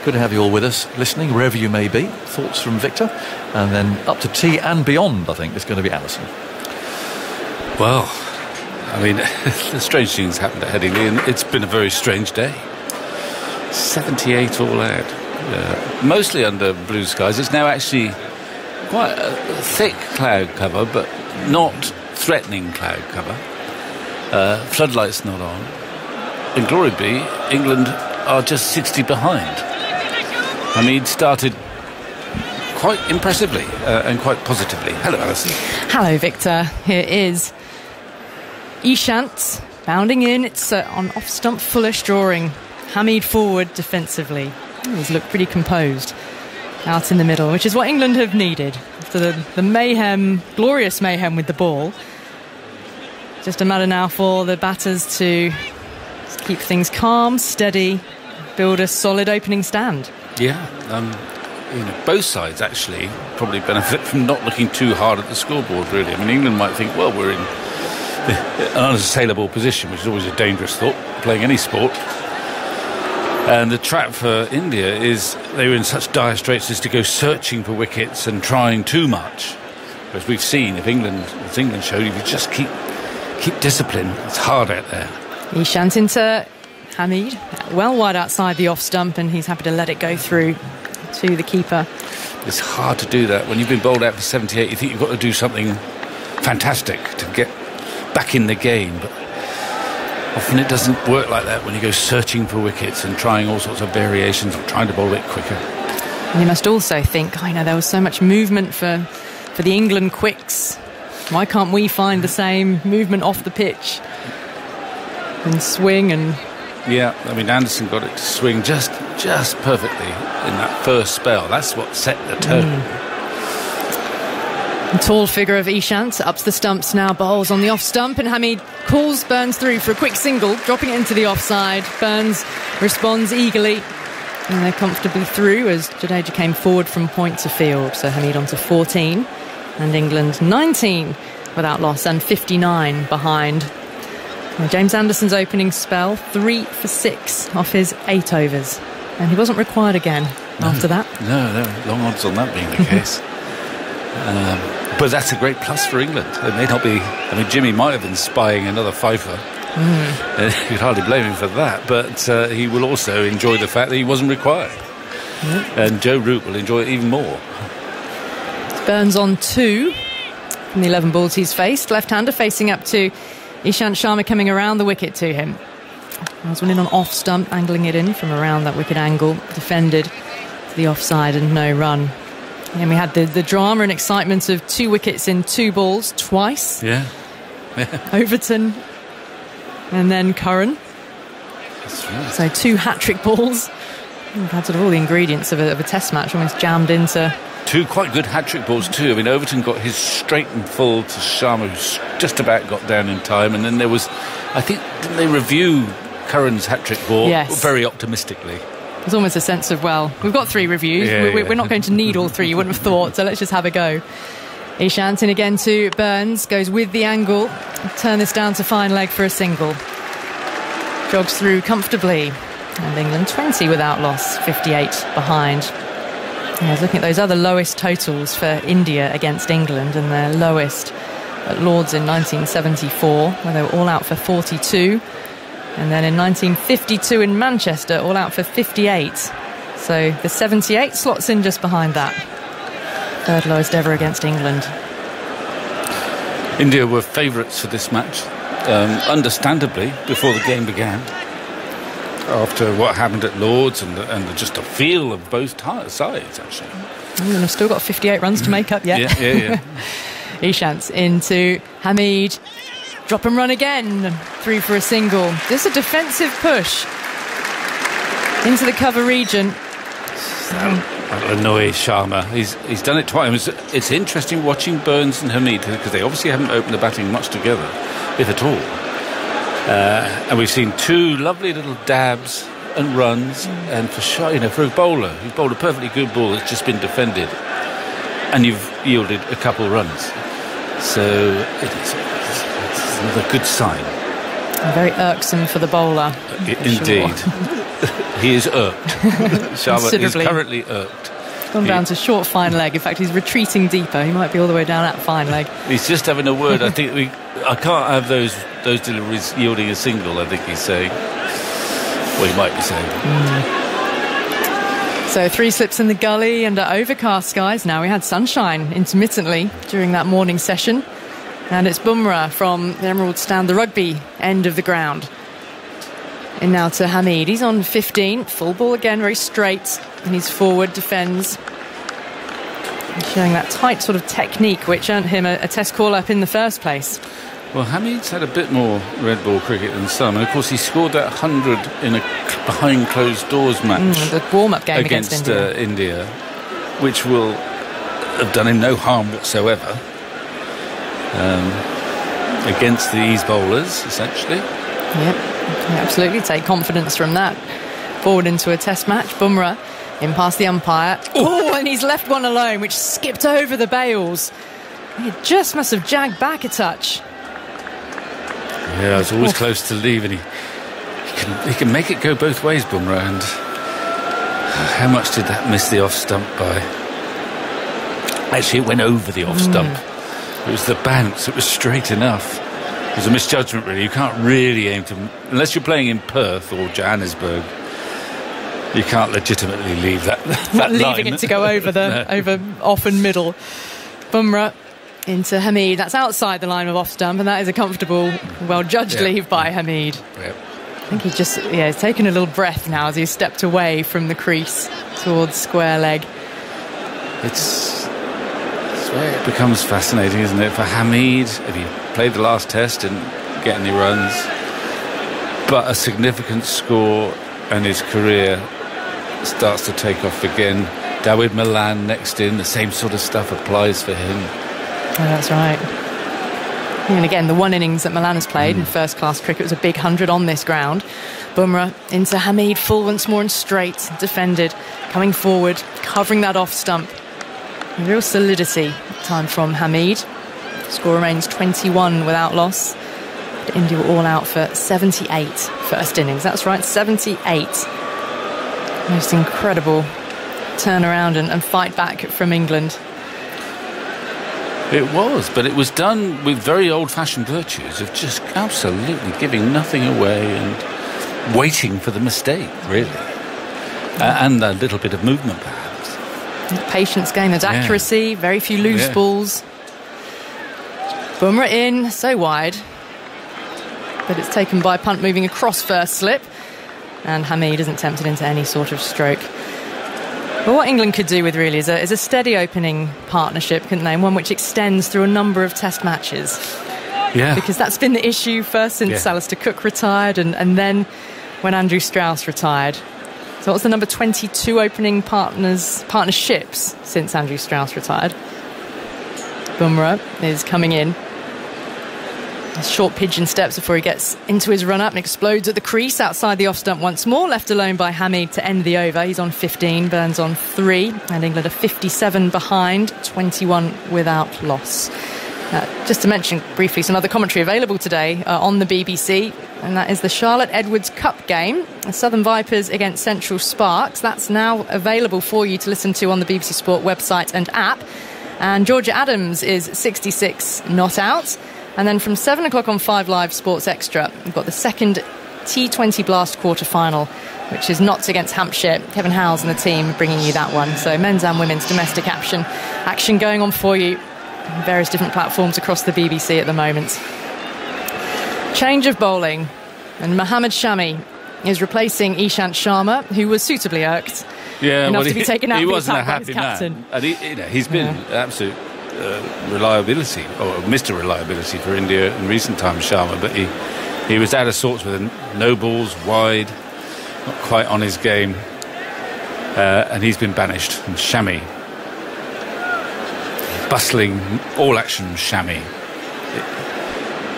Good to have you all with us, listening wherever you may be. Thoughts from Victor, and then up to tea and beyond. I think it's going to be Alison. Well, I mean, the strange things happened at Headingley, and it's been a very strange day. 78 all out, mostly under blue skies. It's now actually quite a thick cloud cover, but not threatening cloud cover. Floodlights not on. And glory be, England are just 60 behind. I mean, started quite impressively and quite positively. Hello, Alison. Hello, Victor. Here is Ishant bounding in. It's on off-stump Fullish drawing. Hamid forward defensively. He's looked pretty composed out in the middle, which is what England have needed after the mayhem, glorious mayhem with the ball. Just a matter now for the batters to keep things calm, steady, build a solid opening stand. Yeah, both sides actually probably benefit from not looking too hard at the scoreboard, really. I mean, England might think, well, we're in an unassailable position, which is always a dangerous thought, playing any sport. And the trap for India is they were in such dire straits as to go searching for wickets and trying too much. As we've seen, as England showed, if you just keep discipline, it's hard out there. Ishant into Hamid, well wide outside the off stump, and he's happy to let it go through to the keeper. It's hard to do that when you've been bowled out for 78. You think you've got to do something fantastic to get back in the game, but often it doesn't work like that when you go searching for wickets and trying all sorts of variations or trying to bowl it quicker. And you must also think, I know there was so much movement for the England quicks. Why can't we find the same movement off the pitch and swing? And yeah, I mean, Anderson got it to swing just perfectly in that first spell. That's what set the tone. The tall figure of Ishant ups the stumps now, bowls on the off stump, and Hamid calls Burns through for a quick single, dropping it into the offside. Burns responds eagerly, and they're comfortably through as Jadeja came forward from point to field. So Hamid on to 14, and England 19 without loss and 59 behind. Now, James Anderson's opening spell, 3 for 6 off his 8 overs, and he wasn't required again after that. No, long odds on that being the case. But that's a great plus for England. It may not be. I mean, Jimmy might have been spying another fifer. You could hardly blame him for that. But he will also enjoy the fact that he wasn't required. And Joe Root will enjoy it even more. Burns on 2 from the 11 balls he's faced. Left-hander facing up to Ishant Sharma, coming around the wicket to him. There's one in on off stump, angling it in from around that wicket angle. Defended to the offside and no run. And we had the drama and excitement of 2 wickets in 2 balls twice. Yeah. Overton and then Curran. That's right. So 2 hat-trick balls. We've had sort of all the ingredients of a test match almost jammed into... 2 quite good hat-trick balls too. I mean, Overton got his straight and full to Sharma, who just about got down in time. And then there was, I think, didn't they review Curran's hat-trick ball? Yes. Very optimistically. There's almost a sense of, well, we've got 3 reviews. We're not going to need all 3, you wouldn't have thought, so let's just have a go. Ishant in again to Burns, goes with the angle, turn this down to fine leg for a single. Jogs through comfortably, and England 20 without loss, 58 behind. I was looking at those other lowest totals for India against England, and their lowest at Lords in 1974, where they were all out for 42. And then in 1952 in Manchester, all out for 58. So the 78 slots in just behind that. 3rd lowest ever against England. India were favourites for this match, understandably, before the game began. After what happened at Lord's and just the feel of both sides, actually. And I've still got 58 runs to make up yet. Yeah. Ishant into Hameed. Drop and run again. Through for a single. This is a defensive push into the cover region. That'll annoy Sharma. He's done it twice. It's interesting watching Burns and Hameed because they obviously haven't opened the batting much together, if at all. And we've seen two lovely little dabs and runs, and for a bowler who's bowled a perfectly good ball that's just been defended, and you've yielded a couple runs, so it's another good sign. Very irksome for the bowler. Indeed. He is irked. Sharma is currently irked. Gone down to short fine leg. In fact, he's retreating deeper. He might be all the way down at fine leg. He's just having a word. I think I can't have those deliveries yielding a single, I think he's saying. Well, he might be saying. So 3 slips in the gully under overcast skies. Now we had sunshine intermittently during that morning session. And it's Bumrah from the Emerald Stand, the rugby end of the ground. And now to Hameed. He's on 15. Full ball again, very straight. And he's forward, defends. He's showing that tight sort of technique which earned him a test call-up in the first place. Well, Hameed's had a bit more red ball cricket than some. And, of course, he scored that 100 in a behind closed doors match. The warm-up game against India, which will have done him no harm whatsoever. Against these bowlers, essentially. Yep, absolutely. Take confidence from that. Forward into a test match. Bumrah in past the umpire. Oh, and he's left one alone, which skipped over the bails. He just must have jagged back a touch. Yeah, it's always close to leave, and he can make it go both ways, Bumrah. And how much did that miss the off stump by? Actually, it went over the off stump. It was the bounce. It was straight enough. It was a misjudgment, really. You can't really aim to... Unless you're playing in Perth or Johannesburg, you can't legitimately leave that Not line. leaving it to go over over off and middle. Bumrah into Hameed. That's outside the line of off stump, and that is a comfortable, well-judged leave by Hameed. Yep. I think he just he's taken a little breath now as he's stepped away from the crease towards square leg. It's where it becomes fascinating, isn't it? For Hameed, if he played the last test, didn't get any runs, but a significant score, and his career starts to take off again. Dawid Malan next in, the same sort of stuff applies for him. Oh, that's right. And again, the one innings that Malan has played in first-class cricket was a big 100 on this ground. Bumrah into Hameed, full once more and straight, defended, coming forward, covering that off stump. Real solidity time from Hameed. Score remains 21 without loss. But India were all out for 78 first innings. That's right, 78. Most incredible turnaround and fight back from England. It was, but it was done with very old-fashioned virtues of just absolutely giving nothing away and waiting for the mistake, really. And a little bit of movement, perhaps. Patience game, there's accuracy, very few loose balls. Bumrah in, so wide. But it's taken by punt moving across first slip. And Hameed isn't tempted into any sort of stroke. But what England could do with really is a steady opening partnership, couldn't they? And one which extends through a number of test matches. Yeah. Because that's been the issue first since Alistair Cook retired and then when Andrew Strauss retired. So what's the number 22 opening partnerships since Andrew Strauss retired? Bumrah is coming in. Short pigeon steps before he gets into his run-up and explodes at the crease outside the off-stump once more, left alone by Hameed to end the over. He's on 15, Burns on 3, and England are 57 behind, 21 without loss. Just to mention briefly some other commentary available today on the BBC, and that is the Charlotte Edwards Cup game, Southern Vipers against Central Sparks. That's now available for you to listen to on the BBC Sport website and app. And Georgia Adams is 66 not out. And then from 7 o'clock on 5 Live Sports Extra, we've got the second T20 Blast quarter-final, which is Notts against Hampshire. Kevin Howells and the team bringing you that one. So men's and women's domestic action going on for you various different platforms across the BBC at the moment. Change of bowling, and Mohammad Shami is replacing Ishant Sharma, who was suitably irked enough to be taken out. He of the wasn't a attack by his happy captain. man, and he's been absolute reliability, or Mr. Reliability for India in recent times, Sharma, but he was out of sorts with no balls, wide, not quite on his game, and he's been banished. And Shami, bustling, all-action Shami.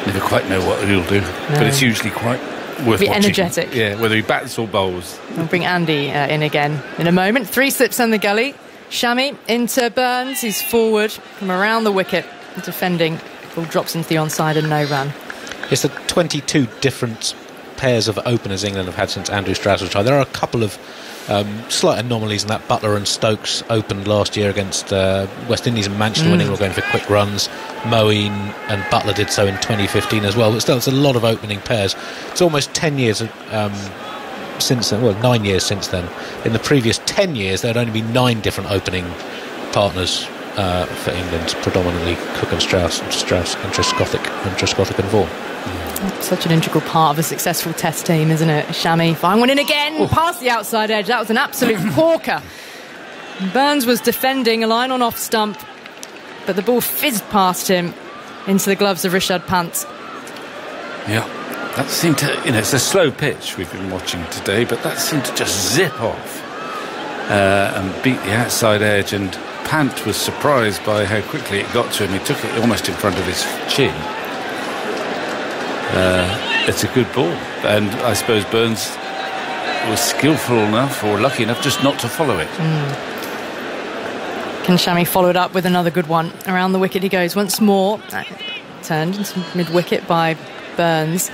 Never quite know what he'll do, but it's usually quite worth watching. Energetic. Yeah, whether he bats or bowls. We'll bring Andy in again in a moment. 3 slips on the gully. Shami into Burns, who's forward from around the wicket, defending. Ball drops into the onside and no run. It's the 22 different pairs of openers England have had since Andrew Strauss retired. There are a couple of slight anomalies in that. Butler and Stokes opened last year against West Indies and Manchester when England were going for quick runs. Moeen and Butler did so in 2015 as well, but still it's a lot of opening pairs. It's almost 10 years since then, well 9 years since then. In the previous 10 years there had only been 9 different opening partners for England, predominantly Cook and Strauss and Trescothick and Vaughan. Such an integral part of a successful Test team, isn't it? Shami, fine one in again, past the outside edge. That was an absolute corker. Burns was defending a line on off stump, but the ball fizzed past him into the gloves of Rishabh Pant. Yeah, that seemed to, it's a slow pitch we've been watching today, but that seemed to just zip off and beat the outside edge, and Pant was surprised by how quickly it got to him. He took it almost in front of his chin. It's a good ball, and I suppose Burns was skillful enough or lucky enough just not to follow it. Can Shami follow it up with another good one? Around the wicket he goes once more. Turned into mid-wicket by Burns.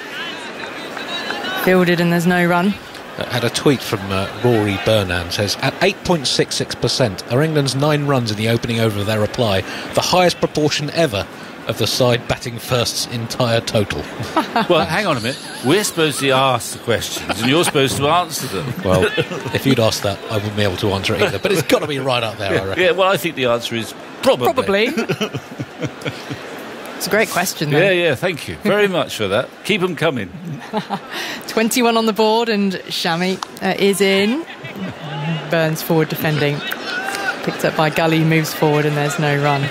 Fielded and there's no run. Had a tweet from Rory Burnham, says, at 8.66% are England's 9 runs in the opening over of their reply, the highest proportion ever of the side batting first's entire total. Well, hang on a minute. We're supposed to ask the questions and you're supposed to answer them. Well, if you'd asked that, I wouldn't be able to answer it either, but it's got to be right up there, I reckon. Yeah, well, I think the answer is probably. It's a great question, though. Yeah, thank you very much for that. Keep them coming. 21 on the board, and Shami is in. Burns forward defending. Picked up by Gully, moves forward, and there's no run.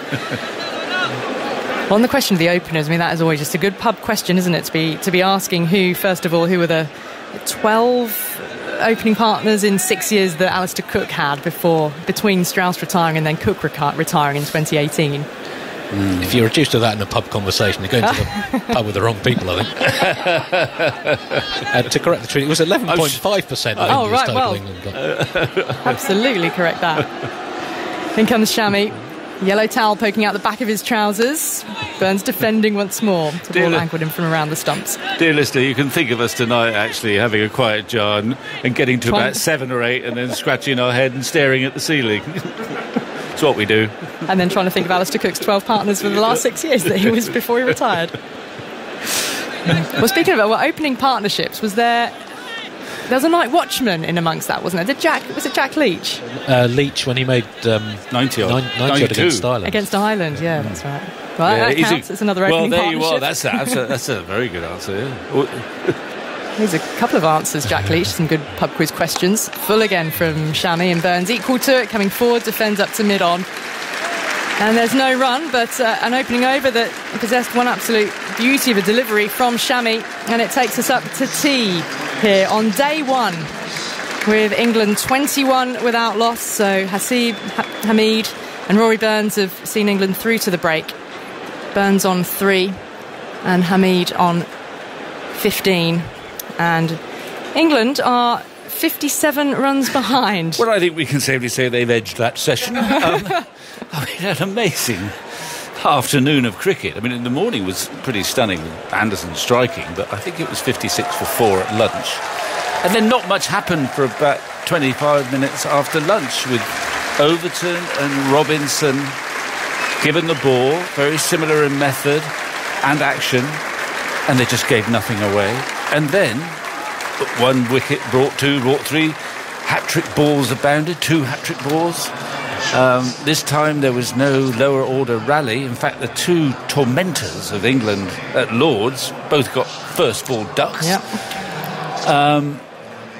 On the question of the openers, I mean, that is always just a good pub question, isn't it? To be asking who were the 12 opening partners in 6 years that Alistair Cook had between Strauss retiring and then Cook retiring in 2018. If you're reduced to that in a pub conversation, you're going to the pub with the wrong people, I think. To correct the truth, it was 11.5%. Oh, right, well, absolutely correct that. In comes Shami. Yellow towel poking out the back of his trousers. Burns defending once more. The ball angled him from around the stumps. Dear listener, you can think of us tonight actually having a quiet jar and getting to about 7 or 8 and then scratching our head and staring at the ceiling. It's what we do. And then trying to think of Alistair Cook's 12 partners for the last 6 years that he was before he retired. Well, speaking of opening partnerships, there was a night watchman in amongst that, wasn't there? Was it Jack Leach? Leach, when he made 90 against Ireland. Against Ireland, yeah, that's right. Well, that counts. It's another opening partnership. Well, there you are. That's a very good answer, yeah. Here's a couple of answers, Jack Leach. Some good pub quiz questions. Full again from Shami, and Burns equal to it, coming forward, defends up to mid-on. And there's no run, but an opening over that possessed one absolute beauty of a delivery from Shami, and it takes us up to tea here on day 1 with England 21 without loss. So Haseeb, Hamid and Rory Burns have seen England through to the break. Burns on 3 and Hamid on 15. And England are 57 runs behind. Well, I think we can safely say they've edged that session. An amazing afternoon of cricket. I mean, in the morning was pretty stunning with Anderson striking, but I think it was 56 for 4 at lunch. And then not much happened for about 25 minutes after lunch, with Overton and Robinson given the ball, very similar in method and action, and they just gave nothing away. And then 1 wicket brought 2, brought 3, hat-trick balls abounded, 2 hat-trick balls. This time there was no lower order rally. In fact, the two tormentors of England at Lord's both got first ball ducks. Yep.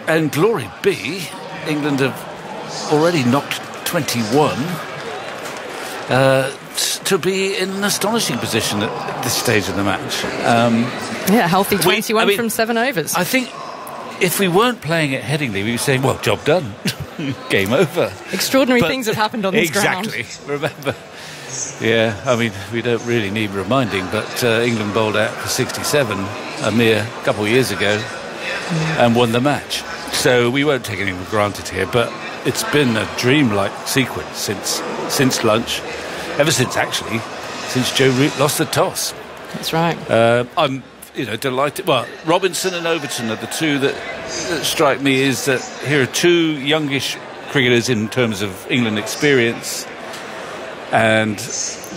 And glory be, England have already knocked 21 to be in an astonishing position at this stage of the match. Healthy 21 from 7 overs. I think if we weren't playing at Headingley, we would say, well, job done. Game over. Extraordinary things have happened on this ground. Exactly. Remember. Yeah, I mean, we don't really need reminding, but England bowled out for 67 a mere couple of years ago and won the match. So we won't take anything for granted here, but it's been a dreamlike sequence since lunch, ever since Joe Root lost the toss. That's right. I'm delighted. Well, Robinson and Overton are the two that strike me is that here are two youngish cricketers in terms of England experience. And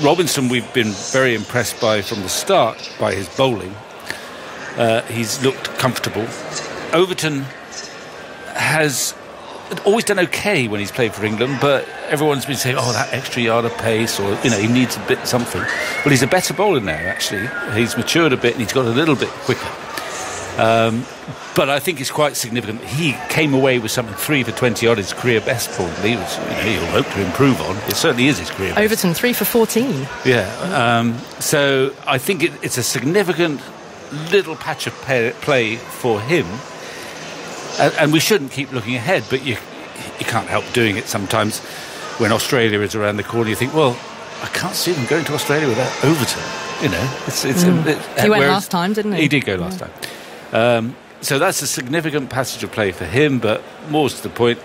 Robinson we've been very impressed by from the start by his bowling. He's looked comfortable. Overton has always done okay when he's played for England, but everyone's been saying, oh, that extra yard of pace, or he needs a bit something. Well, he's a better bowler now, actually. He's matured a bit and he's got a little bit quicker. But I think it's quite significant. He came away with something 3 for 20 odd, his career best, probably, which he'll hope to improve on. It certainly is his career best. Overton 3 for 14. Yeah. So I think it's a significant little patch of play for him. And we shouldn't keep looking ahead, but you can't help doing it sometimes. When Australia is around the corner, you think, well, I can't see them going to Australia without Overton. He went last time, didn't he? He did go last time. So that's a significant passage of play for him, but more to the point,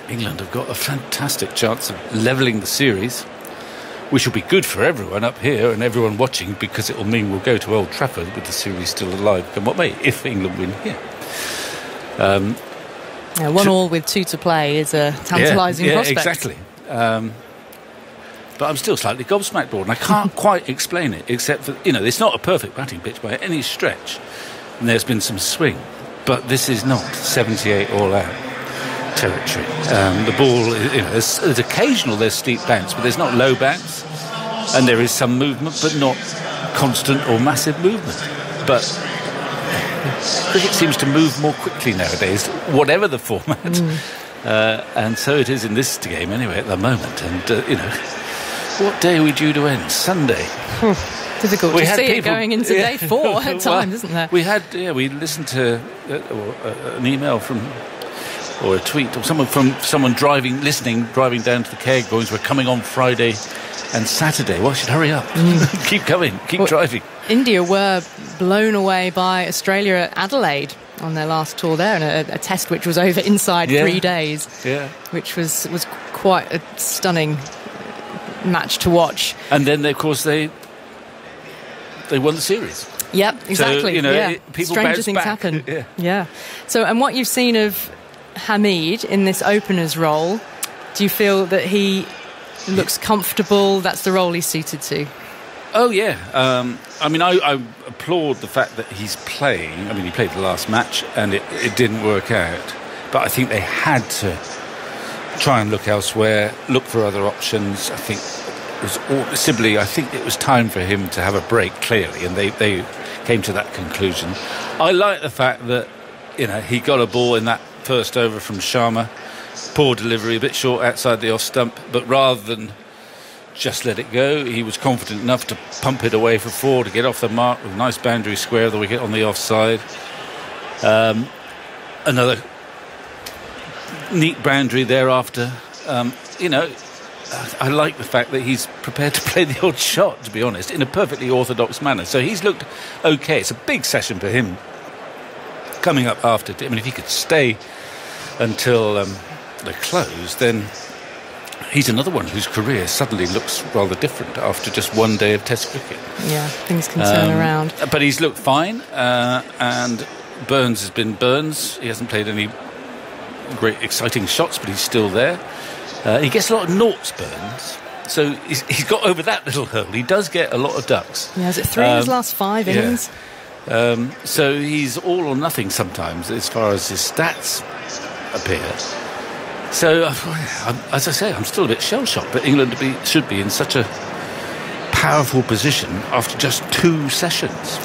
England have got a fantastic chance of levelling the series, which will be good for everyone up here and everyone watching, because it will mean we'll go to Old Trafford with the series still alive, and what may, if England win here. 1-1 with 2 to play is a tantalising prospect. Exactly. But I'm still slightly gobsmacked, bored, and I can't quite explain it, except for, it's not a perfect batting pitch by any stretch, and there's been some swing, but this is not 78 all-out territory. The ball, there's occasional, there's steep banks, but there's not low banks, and there is some movement, but not constant or massive movement. But cricket seems to move more quickly nowadays, whatever the format. And so it is in this game anyway at the moment. And, what day are we due to end? Sunday. Difficult to see it going into day 4 at times, isn't there? We listened to an email or a tweet or someone driving down to the keg going, we're coming on Friday and Saturday. Well, I should hurry up. Keep coming, driving. India were blown away by Australia at Adelaide on their last tour there, and a test which was over inside 3 days, which was quite a stunning match to watch. And then, of course, they won the series. Yep, exactly. So, stranger things happen. Yeah. So, and what you've seen of Hamid in this opener's role, do you feel that he looks comfortable? That's the role he's suited to. Oh, yeah. I applaud the fact that he's playing. I mean, he played the last match and it didn't work out. But I think they had to try and look elsewhere, look for other options. I think it was time for him to have a break, clearly, and they came to that conclusion. I like the fact that, he got a ball in that first over from Sharma. Poor delivery, a bit short outside the off stump, but rather than just let it go, he was confident enough to pump it away for 4 to get off the mark with a nice boundary square of the wicket on the offside. Another neat boundary thereafter. I like the fact that he's prepared to play the odd shot, to be honest, in a perfectly orthodox manner. So he's looked okay. It's a big session for him coming up after. I mean, if he could stay until the close, then he's another one whose career suddenly looks rather different after just one day of Test cricket. Yeah, things can turn around. But he's looked fine, and Burns has been Burns. He hasn't played any great exciting shots, but he's still there. He gets a lot of noughts, Burns. So he's got over that little hurdle. He does get a lot of ducks. Yeah, is it 3 in his last 5 innings? So he's all or nothing sometimes as far as his stats appear. So, as I say, I'm still a bit shell-shocked, but England should be in such a powerful position after just 2 sessions.